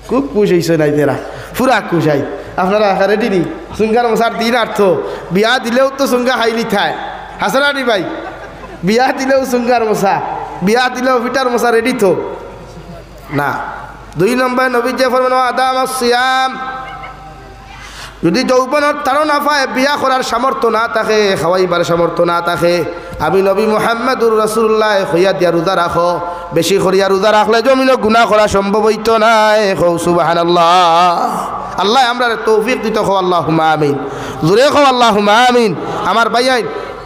খুব খুশ হয়েছে নাই তেরা পুরা খুশ আই আপনারা রেডি নি সুঙ্গার মশার দিন আর তো বিয়া দিলেও তো সুঙ্গা হাইলি থায় হাসানা নি ভাই বিয়া দিলেও সুঙ্গার মশা বিয়া দিলেও ফিটার মশা রেডি তো না 2 নম্বর নবী যে ফরমান আদাম সিয়াম যদি যৌবনের তারা না পায় বিয়া করার সামর্থ্য না থাকে খাওয়াইবার সামর্থ্য না থাকে আমি নবী মুহাম্মদুর রাসূলুল্লাহ হইয়া দিয়া রোজা রাখো বেশি করিয়া রোজা রাখলে জমিনে গুনাহ করা সম্ভব হইতো না সুবহানাল্লাহ আল্লাহ আমরা তৌফিক দিত খো আল্লাহুম্মা আমিন জোরে খো আল্লাহুম্মা আমিন আমার ভাইয়াই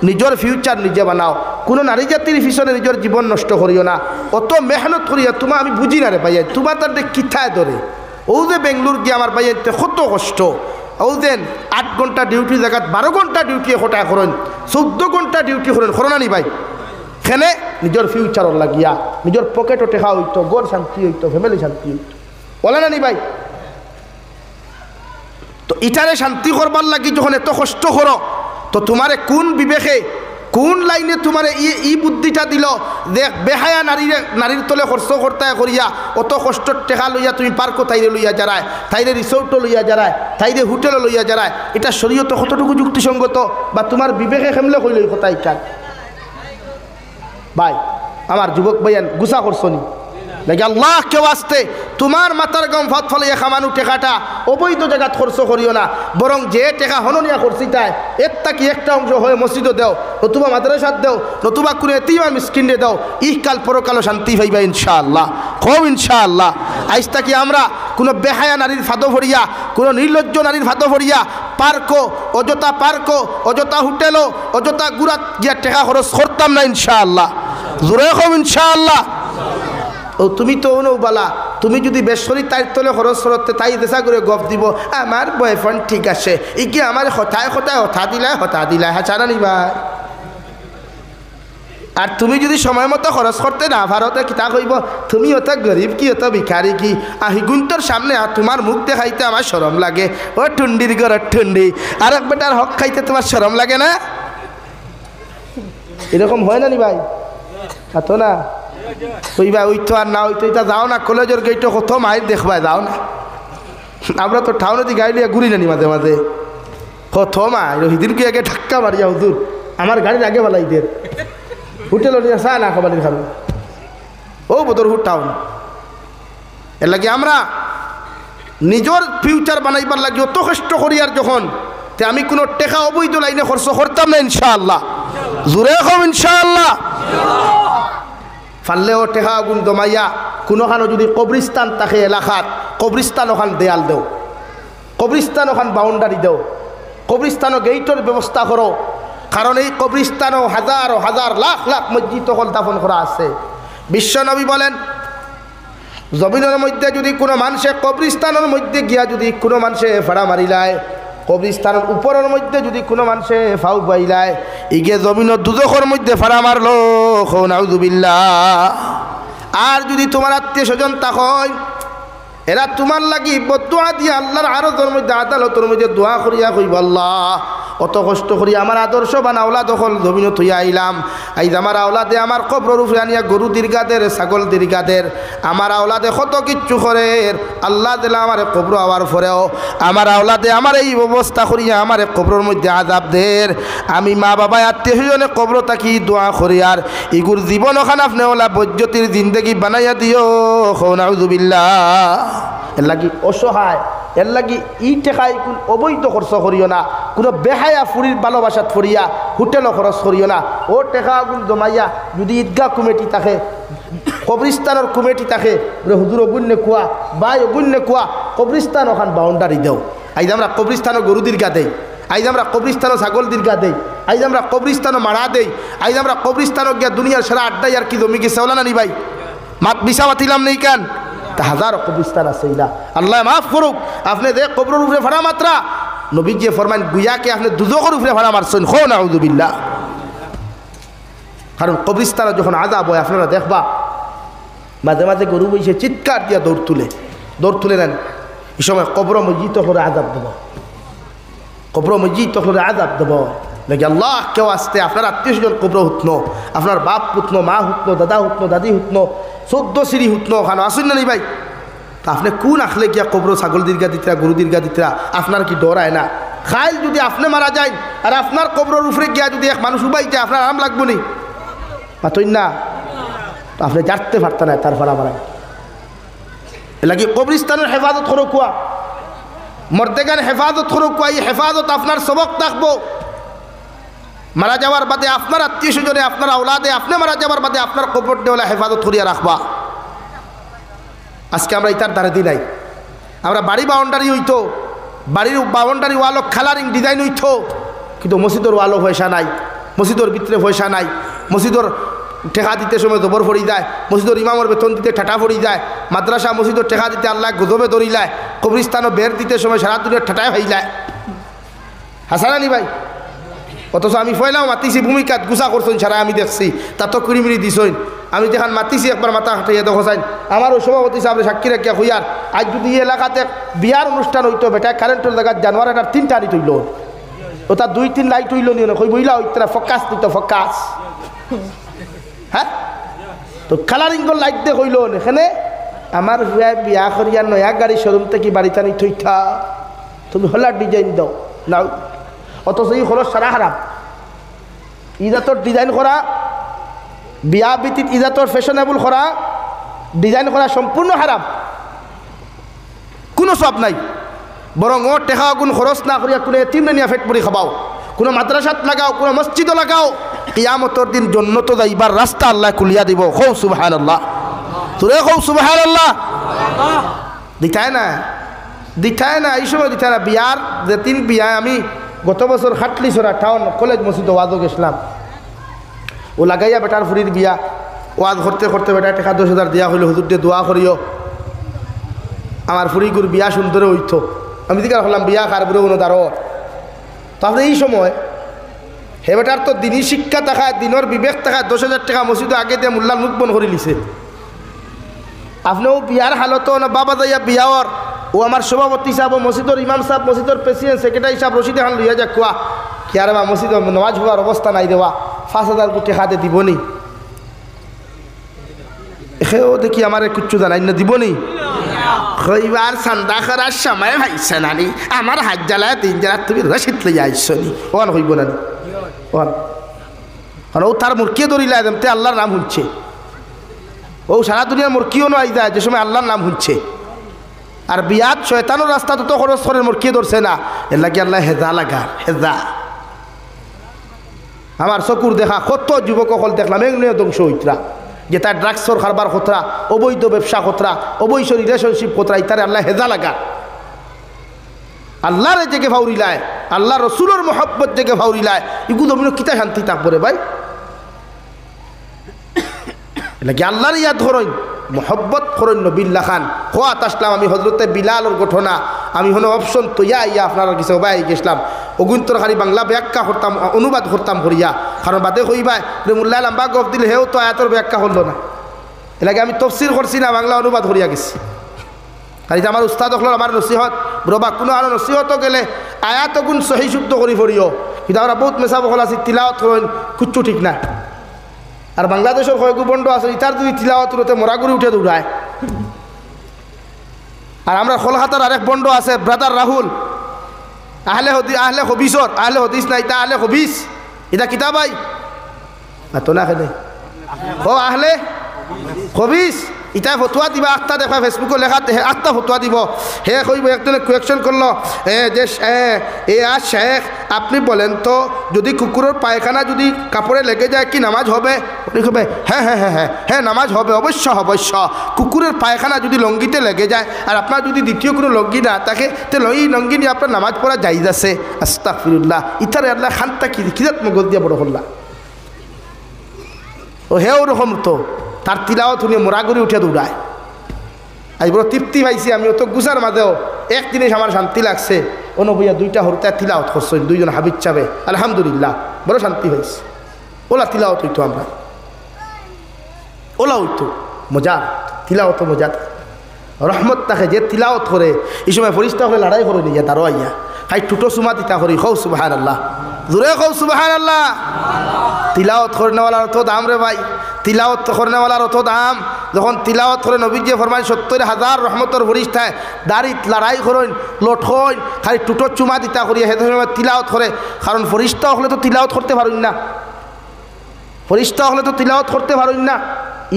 নিজের ফিউচার নিজে বানাও কোনো নারী জাতির পিছনে নিজের জীবন নষ্ট করিও না অত মেহনত করিয়া তোমা আমি বুঝি না রে ভাইয়াই তোমার তার কিথায় ধরে ও যে বেঙ্গলোর গিয়ে আমার ভাইয়াইতে কত কষ্ট ও দেন 8 ঘন্টা ডিউটি জায়গা 12 ঘন্টা ডিউটি হঠাৎ করেন 14 ঘন্টা ডিউটি করেন করোনা নি ভাই খেনে নিজের ফিউচার লাগিয়া নিজের পকেটও টেকা হইতো গড় শান্তি হইতো ফ্যামিলি শান্তি হইতো বলে না নি ভাই তো ইটারে শান্তি করবার লাগি যখন এত কষ্ট করো তো তোমারে কোন বিবেকে কোন লাইনে তোমার ই বুদ্ধিটা দিল দেখ বেহায়া নারীর তলে খরচ করতে করিয়া অত কষ্টর টেকা লইয়া তুমি পার্কও তাইরে লইয়া যারায়, তাইরে রিসোর্টও লইয়া যারায়, তাইরে হোটেলও লইয়া যারায়, এটা শরীয়ত কতটুকু যুক্তিসঙ্গত বা তোমার বিবেকে খেমলে কইল এই কথা ইকান? ভাই আমার যুবক ভাইয়ান গুছা করছনি নাকি আল্লাহ কেউ আসতে তোমার মাথার গম ভাত ফলাইয়া খামানো টেকাটা অবৈধ জায়গাত খরচ করিও না, বরং যে টেকা হননিয়া করছি তাই এর তাকি একটা অংশ হয়ে মসজিদও দেও, নতুবা মাদ্রাসাত দেও, নতুবা কোনো এতিমা মিসকিনে দেও, ইহকাল পরকালও শান্তি পাইবা ইনশাআল্লাহ। খুব ইনশাআল্লাহ। আইজ তাকি আমরা কোনো বেহায়া নারীর ফাঁদো ভরিয়া, কোনো নির্লজ্জ নারীর ফাঁদো ভরিয়া পার্কও অযথা হোটেলও অযথা গুড়াত গিয়া টেকা খরচ করতাম না ইনশাআল্লাহ। জোরে খুব ইনশাআল্লাহ। ও তুমি তো বালা, তুমি যদি বেসরি তাইর তলে খরচ করতে তাই দেশা করে গপ দিব আমার বয়ফ্রেন্ড ঠিক আছে ইকি আমার হঠায় হঠা দিলাই হাঁচারা নিবা। আর তুমি যদি সময় মতো খরচ করতে না ভারতে কিতা কইব তুমি অত গরিব কি অত ভিখারি কি, আহিগুন্তর সামনে তোমার মুখ দেখাইতে আমার শরম লাগে। ও ঠুন্ডির ঘরের ঠুন্ডি, আর এক বেটার হক খাইতে তোমার শরম লাগে না? এরকম হয় না নি ভাই? তো না ওই ভাই ওই তো আর না, ওই তো এটা যাও না কলেজের গেটে কত মাইল দেখবাই যাও না। আমরা তো টাউনে দিয়ে গাড়ি নিয়ে ঘুরি নানি মাঝে মাঝে, কত মাইল হিদিনকে আগে ধাক্কা মারিয়া হুজুর আমার গাড়ির আগে বেলাই দের হোটেল নিয়ে চা না খাবার খাবে ও বদরপুর টাউন। এর লাগে আমরা নিজের ফিউচার বানাইবার লাগে অত কষ্ট করি, আর যখন তে আমি কোনো টেকা অবৈধ লাইনে খরচ করতাম না ইনশাআল্লাহ। জোরে কম ইনশাআল্লাহ। ফাললেও টেকা গুণ দমাইয়া কোনোখানো যদি কবরিস্তান থাকে এলাকাত, কবরিস্তান ওখান দেয়াল দেও, কবরিস্তান ওখান বাউন্ডারি দেও, কবরিস্তানও গেইটের ব্যবস্থা করো, কারণ এই কবরিস্তানও হাজার হাজার লাখ লাখ মসজিদ তখন স্থাপন করা আছে। বিশ্বনবী বলেন জমিনের মধ্যে যদি কোনো মানুষে কবরিস্তানের মধ্যে গিয়া যদি কোনো মানুষে ভাড়া মারিলায়, কবরিস্তানের উপরের মধ্যে যদি কোনো মানুষে ফাউ বাইলায়, ইগে জমিনের দুদকের মধ্যে ফাড়া মারলো নাউযুবিল্লাহ। আর যদি তোমার আত্মীয় স্বজন তখন এরা তোমার লাগি বদুয়া দিয়ে আল্লাহর আরশের মধ্যে আদালতের মধ্যে দোয়া করিয়া কইব আল্লাহ অত কষ্ট করি আমার আদর্শ বান আওলাদ দখল জমিন থইয়া আইলাম, আইজ আমার আওলাদে আমার কবরের উপরে আনিয়া গরু দীর্ঘাদের ছাগল দীর্ঘাদের আমার আওলাদে কত কিচ্ছু করে, আল্লাহ দিলা আমার কবর আওয়ার পরেও আমার আওলাদে আমার এই অবস্থা করিয়া আমার কবরের মধ্যে আযাব দের। আমি মা বাবা আত্মীয় স্বজনে কবর তাকি দোয়া করি আর ইগুর জীবন ওখানে আপনি ওলা বৈজ্যতির জিন্দগি বানাইয়া দিও নাউযুবিল্লাহ। এর লাগি অসহায়, এর লাগি ই টেকায় কোন অবৈধ খরচ করিও না, কোনো বেহায়া ফুরির ভালোবাসাত ফরিয়া হোটেলও খরচ করিও না। ও টেকাগুলো জমাইয়া যদি ঈদগাহ কমিটি থাকে, কবরিস্তানের কমিটি থাকে, হুজুর অগুণ্যে কুয়া বাই অগুণ্যে কুয়া কবরিস্তান ওখান বাউন্ডারি দেও। আইজ আমরা কবরিস্তানও গরু দীর্ঘা দেই, আইজ আমরা কবরিস্তানও ছাগল দীর্ঘা দেই, আইজ আমরা কবরিস্তানও মারা দেই, আইজ আমরা কবরিস্তানও গিয়া দুনিয়ার সারা আড্ডাই আর কি জমি গেছে ওলা না নি ভাই? মাত বিছা মাতিলাম নেই কেন? হাজার কবরিস্তান আছে ইলা আল্লাহ মাফ করুক। আপনি দেখ কবরের উপরে ভাড়া মাত্রা নবীজি ফরমান গুয়াকে আপনি দুজকের উপরে ভাড়া মারছেন খো নাউযুবিল্লাহ। কারণ কবরিস্তানে যখন আযাব হয় আপনারা দেখবা মাঝে মাঝে গরু বইসে চিৎকার দিয়া দৌড় তুলে নেন। এই সময় কবর মসজিদ করে আযাব দেব, কবর মসজিদ করে আযাব দেব নাকি আল্লাহ কেউ আসতে আপনার আত্মীয় স্বজন কবর হুতনো, আপনার বাপ হুতনো, মা হুতনো, দাদা হুতনো, দাদি হুতনো, 14 সিঁড়ি হুতনো ওখানে আসুন না নি ভাই? তা আপনি কোন আখলে গিয়া কবর ছাগল দীর্ঘা দিতরা গরু দীর্ঘা দিতরা? আপনার কি ডরায় না? খাইল যদি আপনি মারা যায় আর আপনার কবরের উপরে গিয়া যদি এক মানুষ উবাই যায় আপনার আরাম লাগবো নি? পাতই না, আপনি জানতে পারতেন না তার ভাড়া মারায়। এ লাগে কবরিস্তানের হেফাজত করো কুয়া, মর্দেগান হেফাজত করো কুয়া। এই হেফাজত আপনার সবক থাকবো। মারা যাওয়ার বাদে আপনার আত্মীয় স্বজনে আপনার আওলাদে আপনি মারা যাওয়ার বাদে আপনার কবর দেওয়ালা হেফাজত করিয়া রাখবা। আজকে আমরা ইতার ধারে দিই নাই, আমরা বাড়ি বাউন্ডারি হইতো, বাড়ির বাউন্ডারি ওয়ালও কালারিং ডিজাইন হইতো, কিন্তু মসজিদের ওয়ালও পয়সা নাই, মসজিদের ভিতরে পয়সা নাই, মসজিদের টেকা দিতে সময় জবর পড়ি যায়, মসজিদের ইমামের বেতন দিতে ঠাটা পড়ি যায়, মাদ্রাসা মসজিদের টেকা দিতে আল্লাহ গজবে ধরিলায়, কবরিস্তানও বের দিতে সময় সারা দুনিয়ার ঠাটায় হয়ে যায়। হাসানানি ভাই, অথচ আমি ফয়লাও মাতিছি ভূমিকাত গুছা করছেন সারা আমি দেখছি, তা তো কুড়িমিড়ি দিছইন। আমি যেখান মাতিছি একবার মাথা হাঁটাইয়া দেখো চাইন আমারও সভাপতি সাহেব সাক্ষী রাখিয়া হইয়ার আজ যদি এই এলাকাতে বিয়ার অনুষ্ঠান হইতো বেটা কারেন্টের জায়গায় জানুয়ারি 3টা আনি তৈল ওটা 2-3 লাইট হইল নিও না কই বইলা ওইতরা ফোকাস দিত ফোকাস হ্যাঁ তো কালারিং লাইট দে কইল এখানে আমার বিয়া করিয়া নয়া গাড়ি শোরুম থেকে বাড়িতে আনি থইতা তুমি হলার ডিজাইন দাও নাও অথচ এই খরচ সারা হারাম ইজাতর ডিজাইন করা বিয়া ভিত্তিক ইজাতর ফ্যাশনেবল করা ডিজাইন করা সম্পূর্ণ হারাম কোনো সব নাই বরং ও টেকা গুণ খরচ না করিয়া কোনো এতিমে নিয়ে ফেট পরি খাবাও কোনো মাদ্রাসাত লাগাও কোনো মসজিদও লাগাও কিয়ামতের দিন জন্নত যাইবার রাস্তা আল্লাহ খুলিয়া দিব হৌ সুবহানাল্লাহ তোরে হৌ সুবহানাল্লাহ দিতায় না এই সময় দিতায় না বিয়ার যে 3 বিয়ায় আমি গত বছর খাটলিছড়া টাউন কলেজ মসজিদে ওয়াজও গেছিলাম ও লাগাইয়া বেটার ফুরির বিয়া ওয়াজ করতে করতে বেটার টাকা 10,000 দিয়া হইল হুজুর দিয়ে দোয়া করিও আমার ফুরিগুর বিয়া সুন্দরে হইতো আমি দিকে হলাম বিয়া কার বুড়ো কোনো দাঁড়ো তাহলে এই সময় হে বেটার তো দিনই শিক্ষা থাকা দিনের বিবেক থাকা 10,000 টাকা মসজিদে আগে দিয়ে মোল্লার মুখ বন করে লিছে আপনিও বিয়ার হালত না বাবা যাইয়া বিয়াওয়ার ও আমার সভাপতি সাহেব মসজিদর ইমাম সাহেব মসজিদর প্রেসিডেন্ট সেক্রেটারি সাহেব রশিদ খান লইয়া যা কোয়া কি আর বা মসজিদ নামাজ হওয়ার অবস্থা নাই দেওয়া 5,000 কোটি খাতে দিবনি এও দেখি আমার কিচ্ছু জানাই না দিবনি হইবার চান্দা করার সময় ভাইছে নানি আমার হাত জ্বালায় 3 জ্বালা তুমি রশিদ লইয়া আইসনি ওন হইব না ওন ও তার মুরকিয়ে ধরিলা একদম তে আল্লাহর নাম শুনছে ও সারা দুনিয়ার মুরকিও নয় যায় যে সময় আল্লাহর নাম শুনছে আর বিয়াত শয়তানোর রাস্তা তো খরচ করে মুরকিয়ে ধরছে না এর লাগে আল্লাহ হেজা লাগার হেজা আমার চকুর দেখা কত যুবক সকল দেখলাম এগুলো ধ্বংস হইতরা যে তার ড্রাগসর খারবার খতরা অবৈধ ব্যবসা খতরা অবৈধ রিলেশনশিপ খতরা ইতারে আল্লাহ হেজা লাগা আল্লাহর জেগে ভাউরিলায় আল্লাহ রসুলের মোহাব্বত জেগে ভাউরিলায় এগুলো তুমি কিতা শান্তি থাকবো ভাই লাগে আল্লাহর ইয়াদ ধরইন মোহব্বত করইন নবিল্লা খান খোয়াত আসলাম আমি হজরতে বিলালর ঘটনা আমি হলো অপশন তো ইয়া আপনার কিছু ভাই গেছিলাম অগুন্তর খালি বাংলা ব্যাখ্যা করতাম অনুবাদ করতাম করিয়া কারণ বাদে কইবাই মোল্লা লাম্বা গফ দিলে হেও তো আয়াতর ব্যাখ্যা করলো না এলাকে আমি তফসির করছি না বাংলা অনুবাদ করিয়া গেছি আর এটা আমার উস্তাদ হল আমার নসিহত ব্রবা কোনো আরো নসিহতও গেলে আয়াত গুণ সহি শুদ্ধ করি ফরিও কিন্তু আমরা বহুত মেশা বকল আছি তিলাওয়াত করেন কিচ্ছু ঠিক না আর বাংলাদেশের কয়েকু বন্ড আছে ইতার যদি তিলাওয়াত করতে মরাগুড়ি উঠে দৌড়ায় আর আমরা কলকাতার আরেক বন্ড আছে ব্রাদার রাহুল আহলে হবিসর আহলে হদিস না এটা আহলে হবিস এটা কিতা ভাই তো না খেলে ও আহলে হবিস ইটা ফতুয়া দিবা আটটা দেখা ফেসবুকে লেখা আটটা ফতুয়া দিব হে কইব একজনে কোয়েকশন করলো যে শেখ আপনি বলেন তো যদি কুকুরের পায়খানা যদি কাপড়ে লেগে যায় কি নামাজ হবে উনি কবে হ্যাঁ নামাজ হবে অবশ্য কুকুরের পায়খানা যদি লঙ্গিতে লেগে যায় আর আপনার যদি দ্বিতীয় কোনো লঙ্গি না থাকে তাহলে ওই লঙ্গি নিয়ে আপনার নামাজ পড়া জায়েজ আছে আস্তাগফিরুল্লাহ ইতারে আল্লাহ খানটা কিজাত মগজ দিয়া বড় করলা ও হে ওরকম তো তার তিলাওয়াত শুনে মোরাগুড়ি উঠে দৌড়ায় আজ বড় তৃপ্তি পাইছি আমি অত গুছার মাঝেও এক জিনিস আমার শান্তি লাগছে অনুভূয়া 2টা হরতা তিলাওয়াত করছেন 2 জন হাবিজ চাবে আলহামদুলিল্লাহ বড় শান্তি হয়েছে ওলা তিলাওয়াত হইতো আমরা ওলা হইতো মজা তিলাওয়াত মজা রহমত তাকে যে তিলাওয়াত করে এই সময় ফরিস্তা হলে লড়াই করে নিয়ে তারও আইয়া খাই টুটো সুমা দিতা করি খৌ সুবহানাল্লাহ জোরে খৌ সুবহানাল্লাহ তিলাওয়াত করনেওয়ালার অত দাম রে ভাই তিলাওয়াত করনেওয়ালার অত দাম যখন তিলাওয়াত করে নবীজি ফরমান 70,000 রহমতর ফরিস্তায় দাঁড়িত লড়াই করেন লট হইন খালি টুটো চুমা দিতা করি সে সময় তিলাওয়াত করে কারণ ফরিস্তা হলে তো তিলাওয়াত করতে পারেন না ফরিস্তা হলে তো তিলাওয়াত করতে পারেন না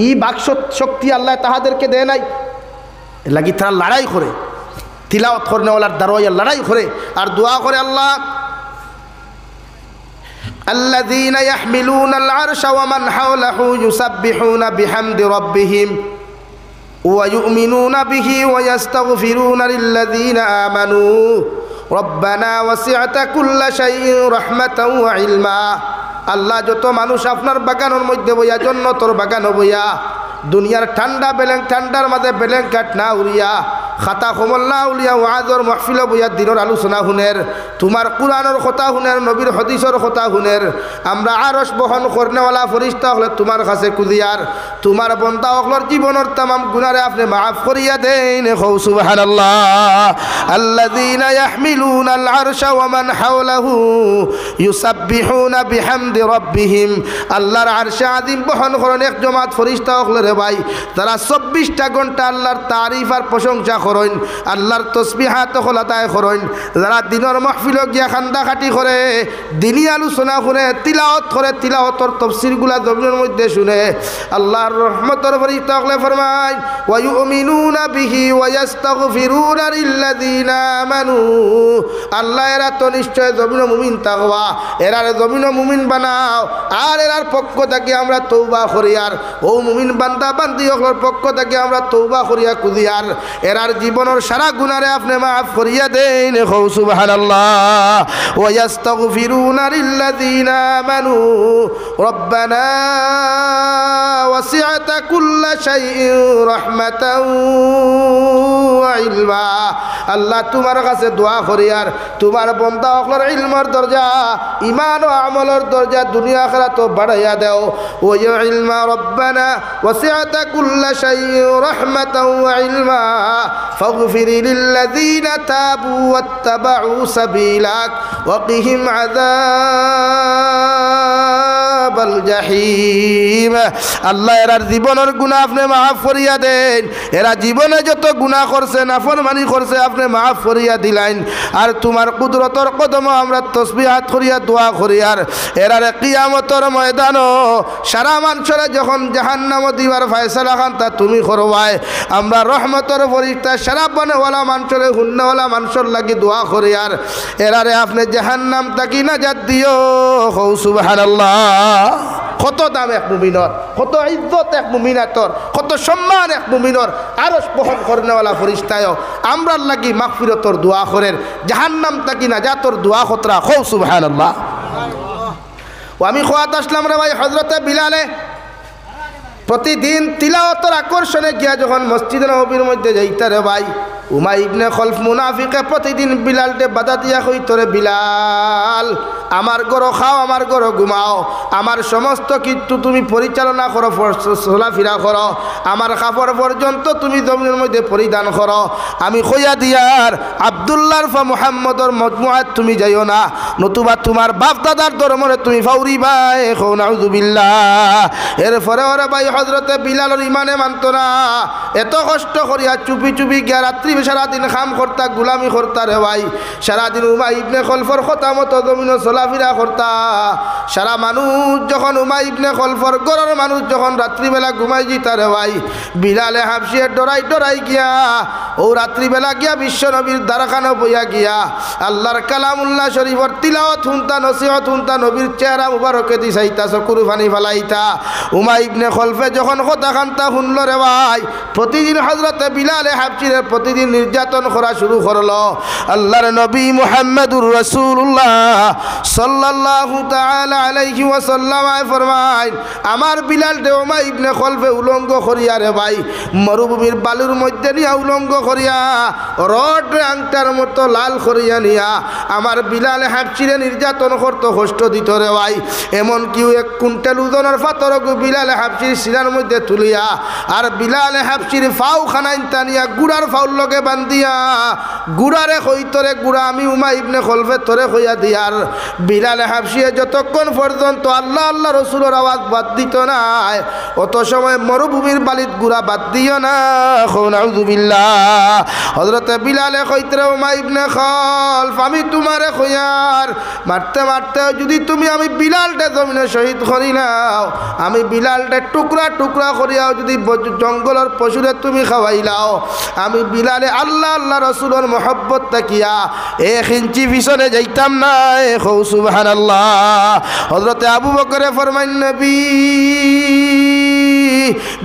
ই বাক্স শক্তি আল্লাহ তাহাদেরকে দেয় নাই লাগি তারা লড়াই করে তিলাওয়াত করনেওয়ালার দারোয়া লড়াই করে আর দোয়া করে আল্লাহ الذين يحملون العرش ومن حوله يسبحون بحمد ربهم ويؤمنون به ويستغفرون للذين آمنوا ربنا وسعت كل شيء رحمة وعلما আল্লাহ যত মানুষ আপনার বাগানের মধ্যে বইয়া জান্নাতের বাগানে বইয়া দুনিয়ার ঠান্ডা ঠান্ডার মাঝে ব্ল্যাঙ্কেট না উড়িয়া খাতা খমল্লা উলিয়া ওয়াজর মাহফিল বইয়া দিনের আলোচনা শুনের তোমার কোরআনের কথা শুনের নবীর হদিসের কথা শুনের আমরা আরশ বহন করনেওয়ালা ফরিস্তা হলে তোমার কাছে কুদিয়ার তোমার বন্দা হকলর জীবনের তামাম গুনারে আপনি মাফ করিয়া দেন হৌ সুবহানাল্লাহ আল্লাযীনা ইয়াহমিলুনাল আরশা ওয়া মান হাওলাহু ইউসাব্বিহুনা বিহামদি রাব্বিহিম আল্লাহর আরশে আযীম বহন করেন এক জমাত ফরিস্তা হকলরে ভাই তারা 24টা ঘন্টা আল্লাহর তারিফ আর প্রশংসা করেন আল্লাহর তসবিহাত খোলাতায় করেন যারা দিনের মাহফিল গিয়া খান্দা খাটি করে দিনী আলোচনা শুনে তিলাওয়াত করে তিলাওয়াতর তাফসীরগুলা জমিনের মধ্যে শুনে আল্লাহর রহমতের ফরিস্তা হকলে ফরমায় ওয়া ইউমিনুনা বিহি ওয়া ইস্তাগফিরুনা লিল্লাযীনা আমানু আল্লাহ এরা তো নিশ্চয় জমিন মুমিন তাকওয়া এরারে জমিন মুমিন বানাও আর এরার পক্ষ থেকে আমরা তওবা করি আর ও মুমিন বান্দা বান্দি হকলের পক্ষ থেকে আমরা তওবা করিয়া কুদিয়ার এরার জীবনের সারা গুনারে আপনি মাফ করিয়া দেন হৌ সুবহানাল্লাহ ওয়া ইস্তাগফিরুনা লিল্লাযীনা আমানু রব্বানা ওয়াসি'তা কুল্লা শাইইন রাহমাতাও ওয়া ইলমা আল্লাহ তোমার কাছে দোয়া করি আর তোমার বান্দা হকলের ইলমের দরজা ঈমান ও আমলের দরজা দুনিয়া আখিরাত বাড়াইয়া দাও ওয়া ইলমা রব্বানা ওয়াসি'তা কুল্লা শাইইন রাহমাতাও ওয়া ইলমা ফাগফির লিল্লাযীনা তাবু ওয়াত্তাবাউ সাবিলাক ওয়া কিহিম আযাবাল জাহিম আল্লাহ এরার জীবনের গুনাহ আপনি মাফ করিয়া দেন এরা জীবনে যত গুনাহ করছে নাফরমানি করছে আপনি মাফ করিয়া দিলেন আর তোমার কুদরতর কদম আমরা তসবিহাত করিয়া দোয়া করিয়ার এরারে কিয়ামতের ময়দানও সারা মানুষেরা যখন জাহান্নাম দিবার ফয়সালা খান তা তুমি করবাই আমরা রহমতের ফরিস্তা সারা বনেওয়ালা মানুষের হুন্নওয়ালা মানুষের লাগি দোয়া করিয়ার এরারে আপনি জাহান্নাম তাকি নাজাত দিও হৌ সুবহানাল্লাহ কত দাম এক মুমিনর কত ইজ্জত এক মুমিনাতর কত সম্মান এক মুমিনর আরশ বহন করনেওয়ালা ফরিস্তায় আমরার লাগি মাগফিরতর দোয়া করেন জাহান্নাম তাকি নাজাতর দোয়া খতরা হৌ সুবহানাল্লাহ ও আমি খোয়াত আসলাম রে ভাই হযরতে বিলালে প্রতিদিন তিলাওয়াতের আকর্ষণে গিয়া যখন মসজিদে নববীর মধ্যে যাইতা রে ভাই উমাই ইবনে খলফ মুনাফিকে প্রতিদিন বিলালকে বাধা দিয়া কইতো রে বিলাল আমার ঘর খাও আমার ঘর ঘুমাও আমার সমস্ত কিছু তুমি পরিচালনা করো চলাফেরা করো আমার কাপড় পর্যন্ত তুমি জমিনের মধ্যে পরিধান করো আমি কইয়া দিয়ার আব্দুল্লাহর ফা মুহাম্মদর মজমুআত তুমি যাইও না নতুবা তোমার বাপ দাদার ধর্মরে তুমি ফাউরিবা এখন নাউযুবিল্লাহ এরপরে ওরে ভাই হযরতে বিলালের ইমানে মানত না এত কষ্ট করিয়া চুপি চুপি গিয়া রাত্রি সারাদিন খাম করতা গুলামি করতা রে ভাই সারাদিন উমাই ইবনে খলফর কথা মতো জমিন চলাফেরা করতা সারা মানুষ যখন উমাই ইবনে খলফর ঘরের মানুষ যখন রাত্রিবেলা ঘুমাই যেতা রে ভাই বিলালে হাফসিয়ে ডরাই ডরাই গিয়া ও রাত্রিবেলা গিয়া বিশ্ব নবীর দ্বারখানা বইয়া গিয়া আল্লাহর কালামুল্লাহ শরীফর তিলাওয়াত শুনতা নসিহত শুনতা নবীর চেহারা মুবারকে দিছাইতা চকুর পানি ফেলাইতা উমাই ইবনে খলফে যখন কথা খান্তা শুনল রে ভাই প্রতিদিন হযরতে বিলালে হাফসিরে প্রতিদিন নির্যাতন করা শুরু করলো আল্লাহর নবী মুহাম্মদুর রাসূলুল্লাহ সাল্লাল্লাহু তাআলা আলাইহি ওয়াসাল্লাম ফরমায় আমার বিলাল উমাই ইবনে খলফে উলঙ্গ করিয়া রে ভাই মরুভূমির বালুর মধ্যে নিয়া উলঙ্গ করিয়া রড আংটার মতো লাল করিয়া নিয়া আমার বিলালে হাফসিরে নির্যাতন করতো কষ্ট দিত রে ভাই এমন কি এক কুইন্টাল ওজনের পাথরকে বিলালে হাফসির সিনার মধ্যে তুলিয়া আর বিলালে হাফসির ফাউ খানাইন টানিয়া গুড়ার ফাউল লগে বান্ধিয়া গুড়ারে কইতরে গুড়া আমি উমাই ইবনে খলফে তরে কইয়া দিয়ার বিলালে হাফসিয়ে যতক্ষণ পর্যন্ত আল্লাহ আল্লাহ রসুলের আওয়াজ বাদ দিত না অত সময় মরুভূমির বালিত গুড়া বাদ দিও না নাউযুবিল্লাহ হযরতে বিলালে কইতরে উমাই ইবনে খলফ আমি তোমারে কইয়ার মারতে মারতে যদি তুমি আমি বিলালটা জমিনে শহীদ করি নাও আমি বিলালটা টুকরা টুকরা করিয়াও যদি জঙ্গলের পশুরে তুমি খাওয়াইলাও আমি বিলালে আল্লাহ আল্লাহ রসুলের মহব্বত তাকিয়া এক ইঞ্চি পিছনে যাইতাম না সুবহানাল্লাহ হযরতে আবু বকরে ফরমাইন নবী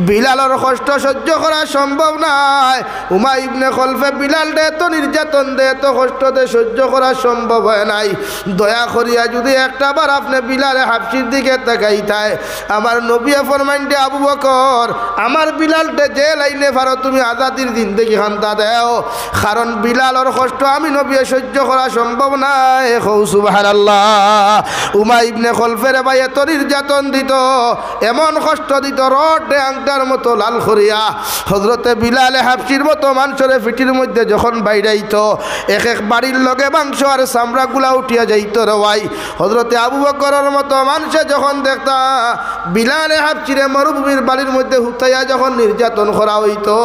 বিলালের কষ্ট সহ্য করা সম্ভব নয়। উমাই ইবনে খলফে বিলাল দে তো নির্যাতন দে তো কষ্ট দে সহ্য করা সম্ভব হয় নাই। দয়া করিয়া যদি একটা বার আপনি বিলালে হাফসির দিকে তাকাইতায়, আমার নবী ফরমাইন দে আবু বকর আমার বিলালটা যে লাইনে পারো তুমি আজাদির জিন্দেগি খান্তা দেও, কারণ বিলালের কষ্ট আমি নবী সহ্য করা সম্ভব নয়। হৌ সুবহানাল্লাহ। উমাই ইবনে খলফের ভাই এত নির্যাতন দিত, এমন কষ্ট দিত, রডে আংটার মতো লাল করিয়া। হজরতে বিলালে হাফসির মতো মাংসরে ফিটির মধ্যে যখন বাইরাইত, এক এক বাড়ির লগে মাংস আর চামড়াগুলা উঠিয়া যাইত রে ভাই। হজরতে আবু বকরের মতো মানুষে যখন দেখতা বিলালে হাফসিরে মরুভূমির বাড়ির মধ্যে হুতাইয়া যখন নির্যাতন করা হইতো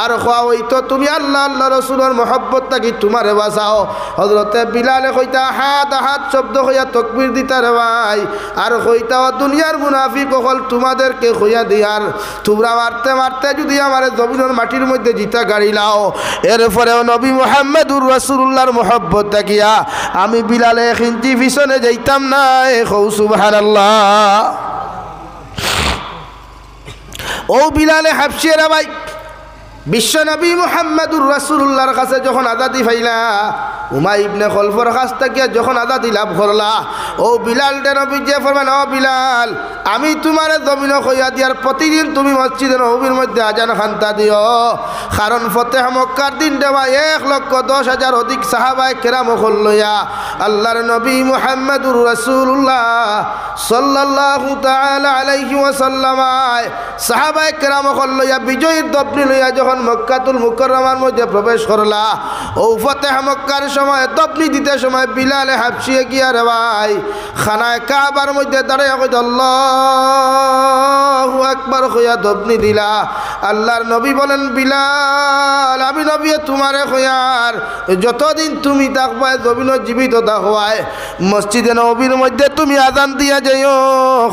আর খোয়া হইতো, তুমি আল্লাহ আল্লাহ রসুলের মহব্বত থাকি তোমারে বাঁচাও। হজরতে বিলালে কইতা হাত হাত শব্দ হইয়া তকবীর দিতা রে ভাই, আর কইতা দুনিয়ার মুনাফিক হল তোমাদেরকে হইয়া দিয়ার, তোমরা মারতে মারতে যদি আমার জমিনের মাটির মধ্যে জিতা গাড়ি লাও, এরপরেও নবী মুহাম্মদুর রাসূলুল্লাহর মহব্বত থাকিয়া আমি বিলালে এক ইঞ্চি পিছনে যাইতাম না। হৌ সুবহানাল্লাহ। ও বিলালে হাফসিরা ভাই, বিশ্ব নবী মুহাম্মদুর রাসূলুল্লাহর কাছে যখন আজাদি পাইলা, উমাই ইবনে খলফর কাছ থেকে যখন আজাদি লাভ করলা, ও বিলাল দে নবী যে ফরমান, ও বিলাল আমি তোমার জমিন কইয়া দিয়ার প্রতিদিন তুমি মসজিদে নববীর মধ্যে আজান খান্তা দিও, কারণ ফতেহ মক্কার দিন দেওয়া 1,10,000 অধিক সাহাবায়ে কেরাম লইয়া আল্লাহর নবী মুহাম্মদুর রাসূলুল্লাহ সাল্লাল্লাহু তাআলা আলাইহি ওয়াসাল্লাম সাহাবায়ে কেরাম লইয়া বিজয়ীর দপনি লইয়া যখন মক্কাতুল মুকাররমার মধ্যে প্রবেশ করলা, ও ফতেহ মক্কার সময় দপনি দিতে সময় বিলালে হাফসিয়ে গিয়া রে ভাই খানায় কাবার মধ্যে দাঁড়াইয়া কইত আল্লাহু আকবার কইয়া দপনি দিলা। আল্লাহর নবী বলেন, বিলাল আমি নবী তোমারে কইয়ার যতদিন তুমি থাকবা জমিন জীবিত থাকবায় মসজিদে নবীর মধ্যে তুমি আজান দিয়া যাইও।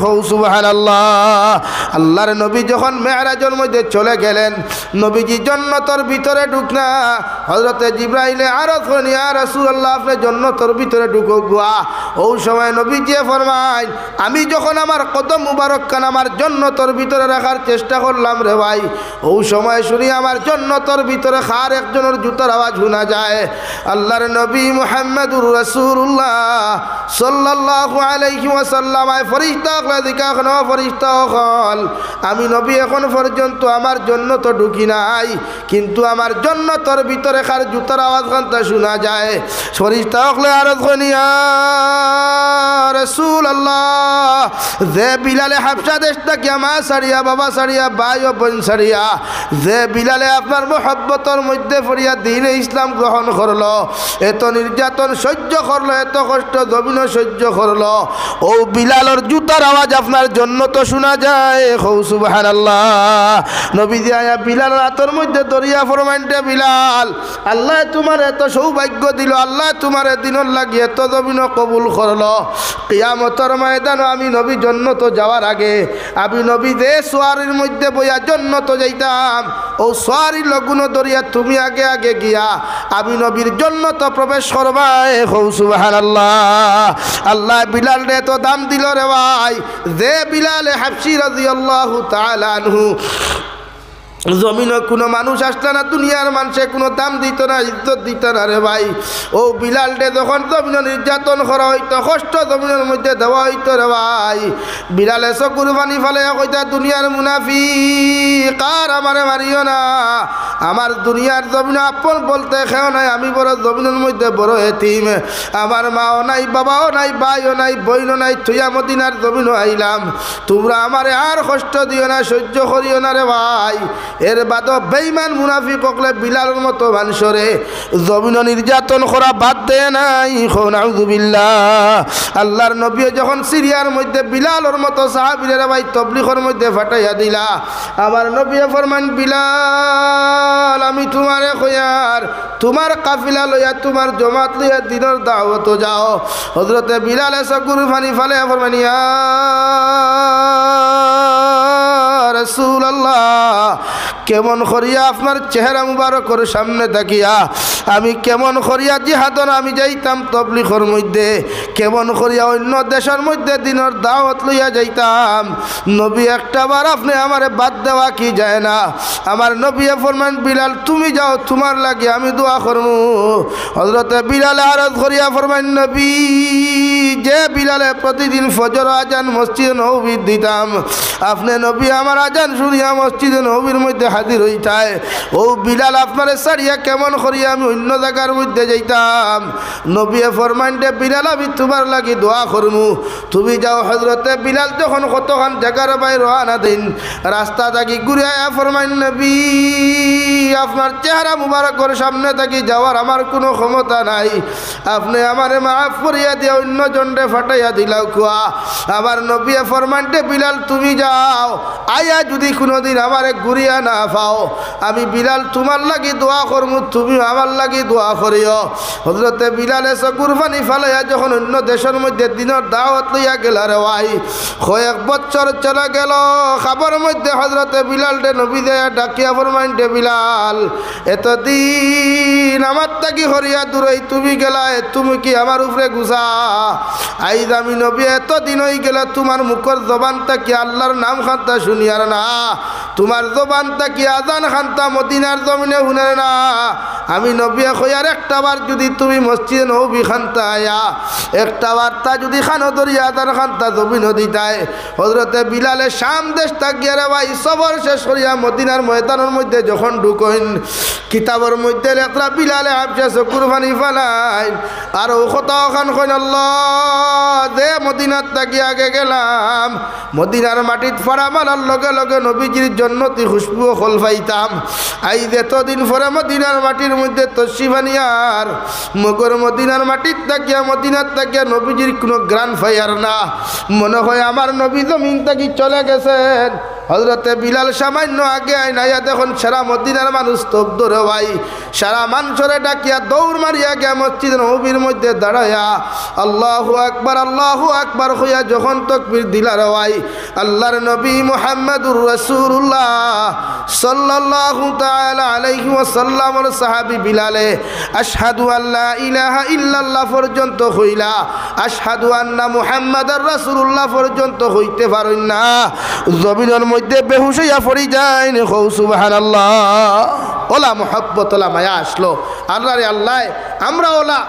হৌ সুবহানাল্লাহ। আল্লাহর নবী যখন মেরাজের মধ্যে চলে গেলেন, নবীজি জান্নাতের ভিতরে ঢুকনা, হযরতে জিবরাইলে আরজ করেন, ইয়া রাসূলুল্লাহ আপনি জান্নাতের ভিতরে ঢুকো গুয়া। ওই সময় নবীজি ফরমায়, আমি যখন আমার কদম মুবারক কান আমার জান্নাতের ভিতরে রাখার চেষ্টা করলাম রে ভাই, ওই সময় শুনি আমার জান্নাতের ভিতরে খার একজনের জুতার আওয়াজ শোনা যায়। আল্লাহর নবী মুহাম্মদুর রাসূলুল্লাহ সাল্লাল্লাহু আলাইহি ওয়াসাল্লাম ফেরেশতা হলে দেখা কোন ফেরেশতা হল, আমি নবী এখন পর্যন্ত আমার জান্নাত ঢুকি নাই, কিন্তু আমার জান্নাতের ভিতরে খার জুতার আওয়াজ কান্তা শোনা যায়। ফেরেশতা হলে আরজ করেন, ইয়া রাসূলুল্লাহ যে বিলালে হাবশা দেশ থেকে মা সারিয়া বাবা সারিয়া ভাই ও বোন সারিয়া যে বিলালে আপনার মহব্বতের মধ্যে পড়িয়া দ্বীনে ইসলাম গ্রহণ করলো, এত নির্যাতন সহ্য করলো, এত কষ্ট জমিন সহ্য করলো, ও বিলালের জুতার আওয়াজ আপনার জন্য তো শোনা যায়। হৌ সুবহানাল্লাহ। নবীজি আয়া বিলাল রাতের মধ্যে দরিয়া ফরমাইন্টে, বিলাল আল্লাহ তোমার এত সৌভাগ্য দিল, আল্লাহ তোমার দিনের লাগি এত জমিন কবুল করলো, কিয়ামতের ময়দানে আমি নবী জান্নাত যাওয়ার আগে আমি নবী যে সোয়ারির মধ্যে বইয়া জান্নাত যাইতাম, ও সোয়ারির লগুনো দরিয়া তুমি আগে আগে গিয়া আমি নবীর জান্নাত প্রবেশ করবা। হৌ সুবহানাল্লাহ। আল্লাহ বিলাল রে তো দাম দিল রে ভাই, যে বিলালে হাবশি রাদিয়াল্লাহু তাআলা আনহু জমিন কোনো মানুষ আসতো না, দুনিয়ার মানুষে কোনো দাম দিত না, ইজ্জত দিত না রে ভাই। ও বিলালটে যখন জমিন নির্যাতন করা হইতো, কষ্ট জমিনের মধ্যে দেওয়া হইতো রে ভাই, বিলালে চকুর পানি ফেলে কইতা, দুনিয়ার মুনাফিক আর আমারে মারিও না, আমার দুনিয়ার জমিন আপন বলতে খেও নাই, আমি বড় জমিনের মধ্যে বড় এতিম, আমার মাও নাই বাবাও নাই ভাইও নাই বইনও নাই, থুইয়া মদিনার জমিনও আইলাম, তোমরা আমারে আর কষ্ট দিও না, সহ্য করিও না রে ভাই। এর বাদ বেঈমান মুনাফিক হকলে বিলালের মতো মানুষরে জমিন নির্যাতন করা বাদ দেয় নাই। নাউযুবিল্লাহ। আল্লাহর নবী যখন সিরিয়ার মধ্যে বিলালের মতো সাহাবীরা ভাই তবলিগের মধ্যে ফাটাইয়া দিলা, আমার নবী ফরমান, বিলাল আমি তোমারে কইয়ার তোমার কাফিলা লইয়া তোমার জমাত লইয়া দিনের দাওয়াত যাও। হযরতে বিলাল চকুর পানি ফেলে ফরমান, ইয়া রাসূলুল্লাহ কেমন করিয়া আপনার চেহারা মুবারকের সামনে তাকিয়া আমি কেমন করিয়া জিহাদন আমি যাইতাম তবলিগের মধ্যে কেমন করিয়া অন্য দেশের মধ্যে দিনের দাওয়াত লইয়া যাইতাম নবী একটাবার আপনি আমারে বাদ দেওয়া কি যায় না আমার নবী ফরমান বিলাল তুমি যাও তোমার লাগে আমি দোয়া করবো হযরত বিলাল আরজ করিয়া ফরমান নবী যে বিলালে প্রতিদিন ফজর আজান মসজিদে নববীর দিতাম আপনি নবী আমার আজান শুনিয়া মসজিদে নববীর মধ্যে হাজির হইতায় ও বিলাল আপনারে ছাড়িয়া কেমন করিয়া আমি অন্য জায়গার মধ্যে যাইতাম নবী ফরমাইন্ডে বিলাল আমি তোমার লাগি দোয়া করমু তুমি যাও হযরতে বিলাল যখন কতখান জায়গার বাইরে রওনা দিন রাস্তা থাকি ঘুরে আয়া ফরমাইন নবী আপনার চেহারা মুবারকের সামনে থাকি যাওয়ার আমার কোনো ক্ষমতা নাই আপনি আমারে মাফ করিয়া দিয়ে অন্য জনরে ফাটাইয়া দিলাও কুয়া আবার নবী ফরমাইন্ডে বিলাল তুমি যাও আয়া যদি কোনোদিন আমারে ঘুরিয়া না পাও আমি বিলাল তোমার লাগি দোয়া করমু তুমি আমার লাগি দোয়া করিও হযরতে বিলালে চকুর পানি ফালাইয়া যখন অন্য দেশের মধ্যে দিনের দাওয়াত লইয়া গেল রে ভাই কয়েক বছর চলে গেল খাবার মধ্যে হযরতে বিলাল ডে নবী দেয়া ডাকিয়া ফরমাইন্ডে বিলাল এতদিন আমার তাকি হরিয়া দূরই তুমি গেলায় তুমি কি আমার উপরে গুছা আইজ আমি নবী এতদিন হয়ে গেল তোমার মুখের জবানটা কি আল্লাহর নাম খান্তা শুনিয়ার না তোমার জবানটা কি আজান খান্তা মদিনার জমিনে শুনে না আমি নবী কইয়ার একটাবার যদি তুমি মসজিদে নবী খান্তা আয়া একটাবার তা যদি খানো দরিয়া আজান খান্তা জমিন দিতায় হযরতে বিলালে শাম দেশ থাকিয়া রে ভাই সবর শেষ করিয়া মদিনার ময়দানের মধ্যে যখন ঢুকইন কিতাবের মধ্যে লেখরা বিলালে হাফসা চকুর পানি ফালাই আর ও কথা ওখান কইন আল্লাহ দে মদিনার থাকি আগে গেলাম মদিনার মাটিত ফাড়া মারার লগে লগে নবীজির জন্নতি খুশবু খল পাইতাম আই এতদিন পরে মদিনার মাটির মধ্যে তশরিফানিয়ার মগর মদিনার মাটির থাকিয়া মদিনার থাকিয়া নবীজির কোনো গ্রান ফাইয়ার না মনে হয় আমার নবী জমিন থাকি চলে গেছেন হযরতে বিলাল সামান্য আগে আইনাইয়া দেখুন সারা মদিনার মানুষ স্তব্ধ রে ভাই সারা মানুষরে ডাকিয়া দৌড় মারিয়া গিয়া মসজিদ নবীর মধ্যে দাঁড়াইয়া আল্লাহু আকবার হইয়া যখন তাকবীর দিলা রে ভাই আল্লাহর নবী মুহাম্মদুর রাসূলুল্লাহ সাল্লাল্লাহু তাআলা আলাইহি ওয়াসাল্লামের সাহাবী বিলালে আশহাদু আল্লা ইলাহা ইল্লাল্লাহ পর্যন্ত হইলা আশহাদু আন্না মুহাম্মাদার রাসূলুল্লাহ পর্যন্ত হইতে পারেন না জমিনের মধ্যে বেহুশ হইয়া পড়ি যায় নে কও সুবহানাল্লাহ ওলা মুহাব্বত ওলা মায়া আসলো আল্লাহরে আল্লাহ আমরা ওলা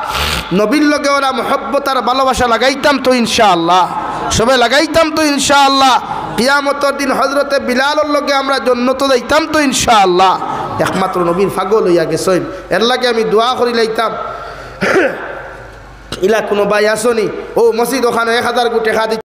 নবীর লগে ওলা মুহাব্বত আর ভালোবাসা লাগাইতাম তো ইনশাআল্লাহ সবে লাগাইতাম তো ইনশাআল্লাহ কিয়ামতের দিন হযরতে বিলালের লগে আমরা জান্নাতে যাইতাম তো ইনশাআল্লাহ একমাত্র নবীর পাগল হইয়া গেছেন এর লাগে আমি দোয়া করি লাইতাম ইলা কোনো ভাই আসনি ও মসজিদ ওখানে 1000 কোটি টাকা